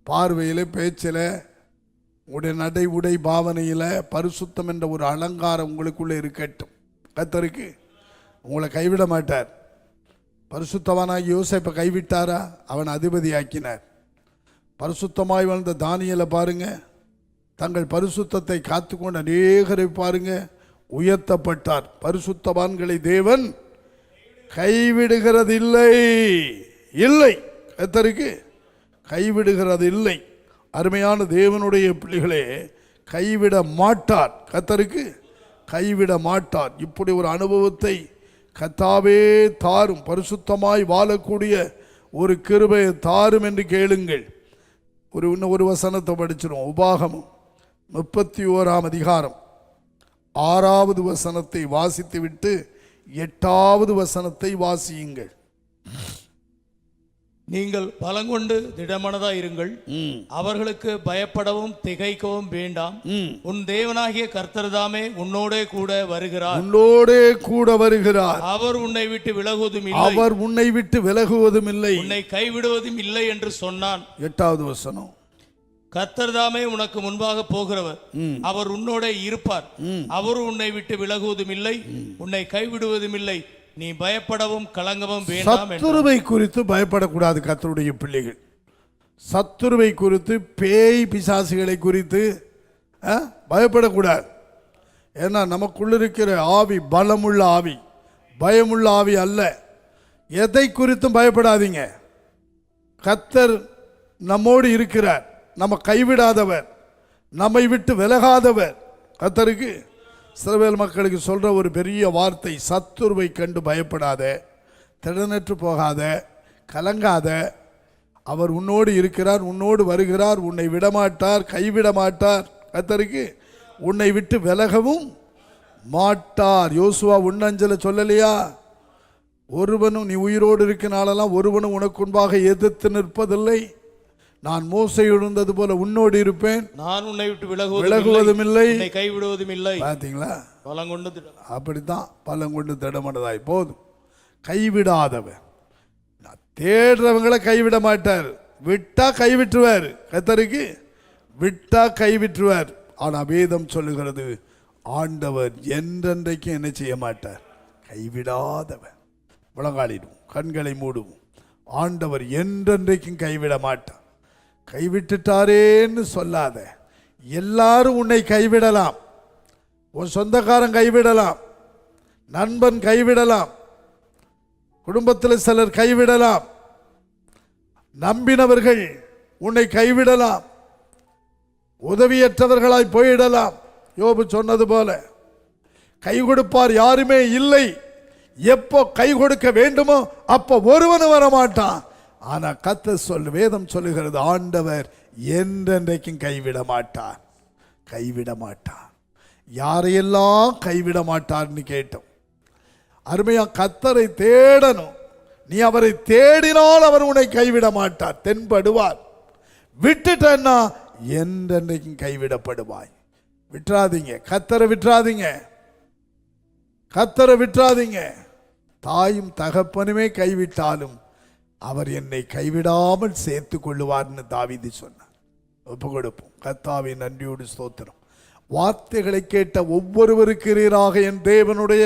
பார்வையில், பேச்சில், உடைய நடை, உடை, பாவனையில் பரிசுத்தம் என்ற ஒரு அலங்காரம் உங்களுக்குள்ளே இருக்கட்டும். கர்த்தருக்கு உங்களை கைவிட மாட்டார். பரிசுத்தவானாகி யோசேப்பை கைவிட்டாரா? அவன் அதிபதி ஆக்கினார். பரிசுத்தமாய் வாழ்ந்த தானியேலை பாருங்க, தங்கள் பரிசுத்தத்தை காத்துக்கொண்டு அநேகரை பாருங்க உயர்த்தப்பட்டார். பரிசுத்தவான்களை தேவன் கைவிடுகிறது இல்லை. கர்த்தருக்கு கைவிடுகிறது இல்லை. அருமையான தேவனுடைய பிள்ளைகளே, கைவிட மாட்டார். கர்த்தருக்கு கைவிட மாட்டார். இப்படி ஒரு அனுபவத்தை கர்த்தாவே தாரும். பரிசுத்தமாய் வாழக்கூடிய ஒரு கிருபையை தாரும் என்று கேளுங்கள். ஒரு வசனத்தை படிச்சிடும். உபாகமம் 31ஆம் அதிகாரம் 6வது வசனத்தை வாசித்து விட்டு 8வது வசனத்தை வாசியுங்கள். நீங்கள் பலங்கொண்டு திடமனதாய் இருங்கள், அவர்களுக்கு பயப்படவும் திகைக்கவும் வேண்டாம். உன் தேவனாகிய கர்த்தர்தாமே உன்னோடே கூட வருகிறார். அவர் உன்னை விட்டு விலகுவதும் இல்லை, உன்னை கைவிடுவதும் இல்லை என்று சொன்னான். 8வது வசனம். கர்த்தர்தாமே உனக்கு முன்பாக போகிறவர், அவர் உன்னோட இருப்பார். அவர் உன்னை விட்டு விலகுவதும் இல்லை, உன்னை கைவிடுவதும் இல்லை. நீ பயப்படவும் கலங்கவும் வேண்டாம். சத்துருவை குறித்து பயப்படக்கூடாது கர்த்தருடைய பிள்ளைகள். சத்துருவை குறித்து, பேய் பிசாசுகளை குறித்து பயப்படக்கூடாது. ஏன்னா நமக்குள்ள இருக்கிற ஆவி பலமுள்ள ஆவி, பயமுள்ள ஆவி அல்ல. எதை குறித்தும் பயப்படாதீங்க. கர்த்தர் நம்மோடு இருக்கிறார். நம்ம கைவிடாதவர், நம்மை விட்டு விலகாதவர். கர்த்தருக்கு இஸ்ரவேல் மக்களுக்கு சொல்கிற ஒரு பெரிய வார்த்தை, சத்துருவை கண்டு பயப்படாத, திடனற்று போகாத, கலங்காத. அவர் உன்னோடு இருக்கிறார், உன்னோடு வருகிறார், உன்னை விடமாட்டார், கைவிட மாட்டார். கர்த்தருக்கு உன்னை விட்டு விலகவும் மாட்டார். யோசுவா 1:5 சொல்லலையா? ஒருவனும், நீ உயிரோடு இருக்கிறனாலெல்லாம் ஒருவனும் உனக்கு முன்பாக எதிர்த்து நிற்பதில்லை. நான் மோசே இருந்தது போல உன்னோடு இருப்பேன், நான் உன்னை விட்டு விலகுவதும் இல்லை, கைவிடுவதும் இல்லை. பார்த்தீங்களா? பலங்கொண்டு அப்படித்தான், பலங்கொண்டு திடமனதாய். போதும். கைவிடாதவன், தேடுறவங்களை கைவிட மாட்டார், விட்டா கைவிட்டுருவார். கர்த்தருக்கு விட்டா கைவிட்டுருவார். ஆனால் வேதம் சொல்லுகிறது, ஆண்டவர் என்றென்றைக்கும் என்ன செய்ய மாட்டார்? கைவிடாதவர். முழங்காலிடும், கண்களை மூடுவோம். ஆண்டவர் என்றென்றைக்கும் கைவிட மாட்டார். கைவிட்டுட்டாரேன்னு சொல்லாத. எல்லாரும் உன்னை கைவிடலாம், உன் சொந்தக்காரன் கைவிடலாம், நண்பன் கைவிடலாம், குடும்பத்தில் சிலர் கைவிடலாம், நம்பினவர்கள் உன்னை கைவிடலாம், உதவியற்றவர்களாய் போயிடலாம். யோபு சொன்னது போல கை கொடுப்பார் யாருமே இல்லை. எப்போ கை கொடுக்க வேண்டுமோ அப்போ ஒருவனும் வரமாட்டான். ஆனா கர்த்தர் வேதம் சொல்லுகிறது, ஆண்டவர் என்றென்றைக்கும் கைவிட மாட்டார், கைவிட மாட்டார். யாரையெல்லாம் கைவிட மாட்டார்னு கேட்டோம். அருமையா, கர்த்தரை தேடணும். நீ அவரை தேடினால் அவர் உன்னை கைவிட மாட்டார், தென்படுவார். விட்டுட்டன்னா என்றென்றைக்கும் கைவிடப்படுவாய். விட்டுறாதீங்க, கர்த்தரை விட்டுறாதீங்க, கர்த்தரை விட்டுறாதீங்க. தாயும் தகப்பனுமே கைவிட்டாலும் அவர் என்னை கைவிடாமல் சேர்த்து கொள்ளுவார்னு தாவீது சொன்னார். ஒப்பு கொடுப்போம். கர்த்தாவே, நன்றியோடு ஸ்தோத்திரம். வார்த்தைகளை கேட்ட ஒவ்வொருவருக்கிறீராக என் தேவனுடைய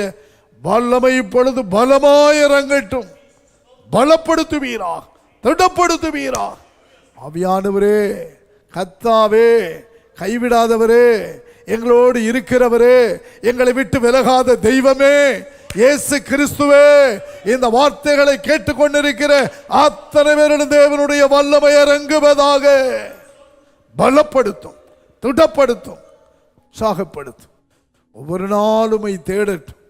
வல்லமை இப்பொழுது பலமாய் இறங்கட்டும். பலப்படுத்துவீரா, திடப்படுத்துவீரா. ஆவியானவரே, கர்த்தாவே, கைவிடாதவரே, எங்களோடு இருக்கிறவரே, எங்களை விட்டு விலகாத தெய்வமே, இயேசு கிறிஸ்துவே, இந்த வார்த்தைகளை கேட்டுக்கொண்டிருக்கிற அத்தனை பேரின் தேவனுடைய வல்லமை இறங்குவதாக. பலப்படுத்தும், திடப்படுத்தும், உற்சாகப்படுத்தும். ஒவ்வொரு நாளுமை தேடட்டும்,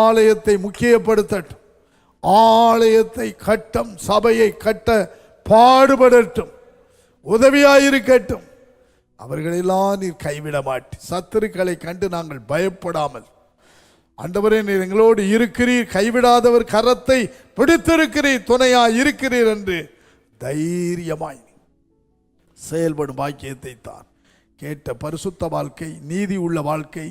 ஆலயத்தை முக்கியப்படுத்தட்டும், ஆலயத்தை கட்டும், சபையை கட்ட பாடுபடட்டும், உதவியாயிருக்கட்டும். அவர்களெல்லாம் நீர் கைவிட மாட்டி, சத்துருக்களை கண்டு நாங்கள் பயப்படாமல், ஆண்டவரே நீர் எங்களோடு இருக்கிறீர், கைவிடாதவர் கரத்தை பிடித்திருக்கிறீர், துணையாய் இருக்கிறீர் என்று தைரியமாய் செயல்படும் பாக்கியத்தை தான். கேட்ட பரிசுத்த வாழ்க்கை, நீதி உள்ள வாழ்க்கை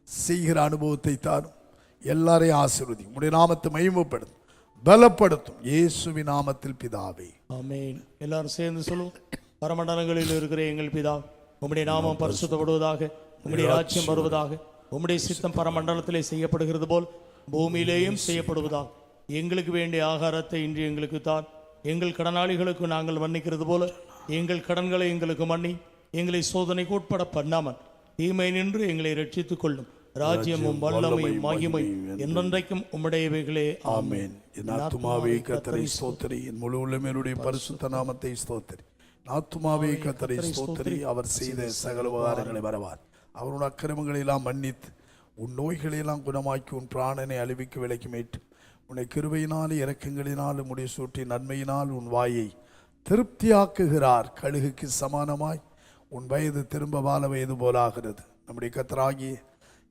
செய்கிற அனுபவத்தை தாரும். எல்லாரையும் ஆசீர்வதி, உம்முடைய நாமத்தை மகிமைப்படுத்தும், பலப்படுத்தும். இயேசுவின் நாமத்தில் பிதாவே, ஆமென். எல்லாரும் சேர்ந்து சொல்லுவோம். பரமண்டலங்களில் இருக்கிற எங்கள் பிதா, உம்முடைய நாமம் பரிசுத்தப்படுவதாக, உம்முடைய ராஜ்யம் வருவதாக, உம்முடைய சித்தம் பரமண்டலத்திலே செய்யப்படுகிறது போல் பூமியிலேயும் செய்யப்படுவதாக. எங்களுக்கு வேண்டிய ஆகாரத்தை இன்று எங்களுக்கு தான். எங்கள் கடனாளிகளுக்கு நாங்கள் மன்னிக்கிறது போல எங்கள் கடன்களை எங்களுக்கு மன்னி, எங்களை சோதனைக்கு உட்பட பண்ணாமல் தீமை நின்று எங்களை ரட்சித்துக் கொள்ளும். ராஜ்யமும் வல்லமையும் மகிமை என்றென்றைக்கும் உம்முடையவைகளே. ஆமென். என் ஆத்துமாவே கர்த்தரை ஸ்தோத்திரி, என் முழு உள்ளமையுடைய பரிசுத்த நாமத்தை ஸ்தோத்திரி. ஆத்துமாவே கர்த்தரை ஸ்தோத்திரி, அவர் செய்த சகல உபகாரங்களை மறவார். அவருடைய அக்கிரமங்களை எல்லாம் மன்னித்து, உன் நோய்களை எல்லாம் குணமாக்கி, உன் பிராணனை அழிவுக்கு விலைக்கு மீட்டு, உன்னை கிருபையினாலும் இரக்கங்களினாலும் உடைய சூட்டி நன்மையினால் உன் வாயை திருப்தியாக்குகிறார். கழுகுக்கு சமானமாய் உன் வயது திரும்ப வாழ வயது போலாகிறது. நம்முடைய கர்த்தராகிய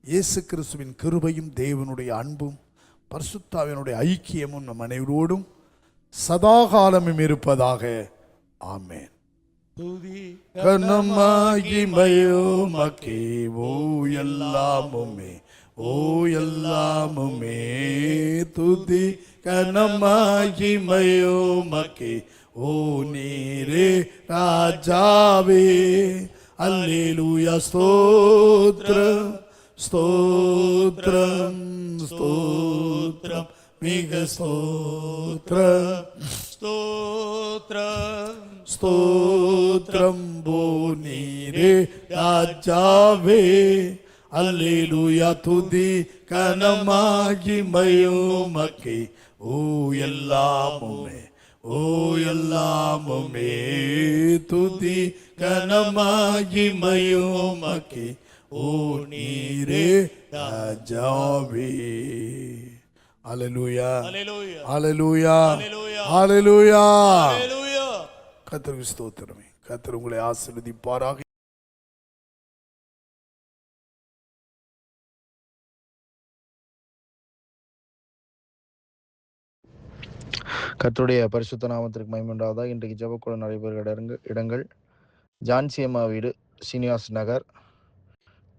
இயேசு கிறிஸ்துவின் கிருபையும் தேவனுடைய அன்பும் பரிசுத்தாவினுடைய ஐக்கியமும் நம் அனைவரோடும் சதாகாலமும் இருப்பதாக. ஆமென். கனமாகிமையோ மக்கே, ஓ எல்லாமுமே, ஓ எல்லாமுமே துதி. கனமாகிமையோ மக்கே, ஓ நீரே ராஜாவே. அல்லேலூயா, ஸ்தோத்திரம் ஸ்தோத்திரம் ஸ்தோத்திரம், மிக ஸ்தோத்திரம் ஸ்தோத்திரம் ஸ்தோத்திரம். போ நீரே ராஜாவே. அல்லேலூயா, துதி கனமாகிமையோ மக்கே, ஓ எல்லாமுமே, ஓ எல்லாமுமே துதி கனமாகிமையோ மக்கே, ஓ நீரே ராஜாவே. அல்லேலூயா, அல்லேலூயா, அல்லேலூயா. கர்த்தருக்கு ஸ்தோத்திரமே. கர்த்தர் உங்களை ஆசீர்வதிப்பாராக. கர்த்தருடைய பரிசுத்த நாமத்திற்கு மகிமையுண்டாவதாக. இன்றைக்கு ஜெபக்குழு நடைபெறுகிற இடங்கள் ஜான்சி அம்மா வீடு, Srinivas Nagar,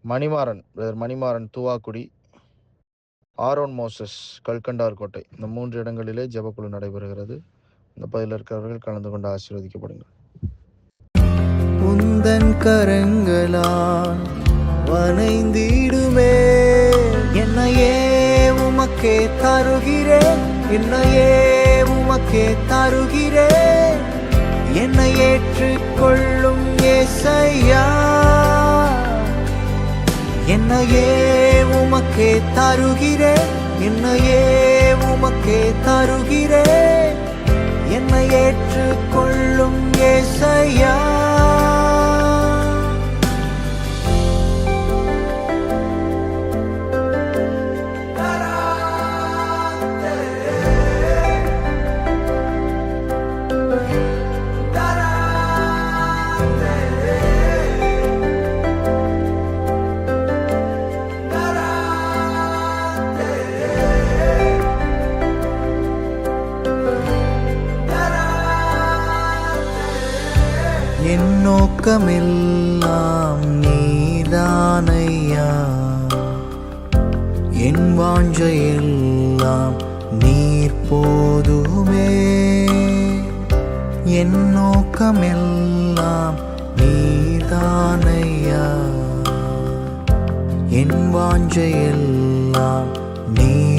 Manimaran brother Manimaran Thuvakudi, Aaron Moses Kalkandar Kottai. இந்த 3 இடங்களிலே ஜெபக்குழு நடைபெறுகிறது. இந்த பகுதியில் இருக்கிறவர்கள் கலந்து கொண்டு ஆசீர்வதிக்கப்படுங்கள். உந்தன் கரங்களால் வணைந்திடுமே, என்னையே உமக்கே தருகிறேன், என்னையே உமக்கே தருகிறேன், என்னை ஏற்றுக்கொள்ளும் ஏசையா, என்னையே உமக்கே தருகிறேன், என்னையே உமக்கே தருகிறேன், என்னை ஏற்றுக்கொள்ளும் ஏசையா. என் நோக்கமெல்லாம் நீதானையா, என் வாஞ்சையெல்லாம் நீர் போதுமே, என் நோக்கமெல்லாம் நீதானையா, என் வாஞ்சையெல்லாம் நீர்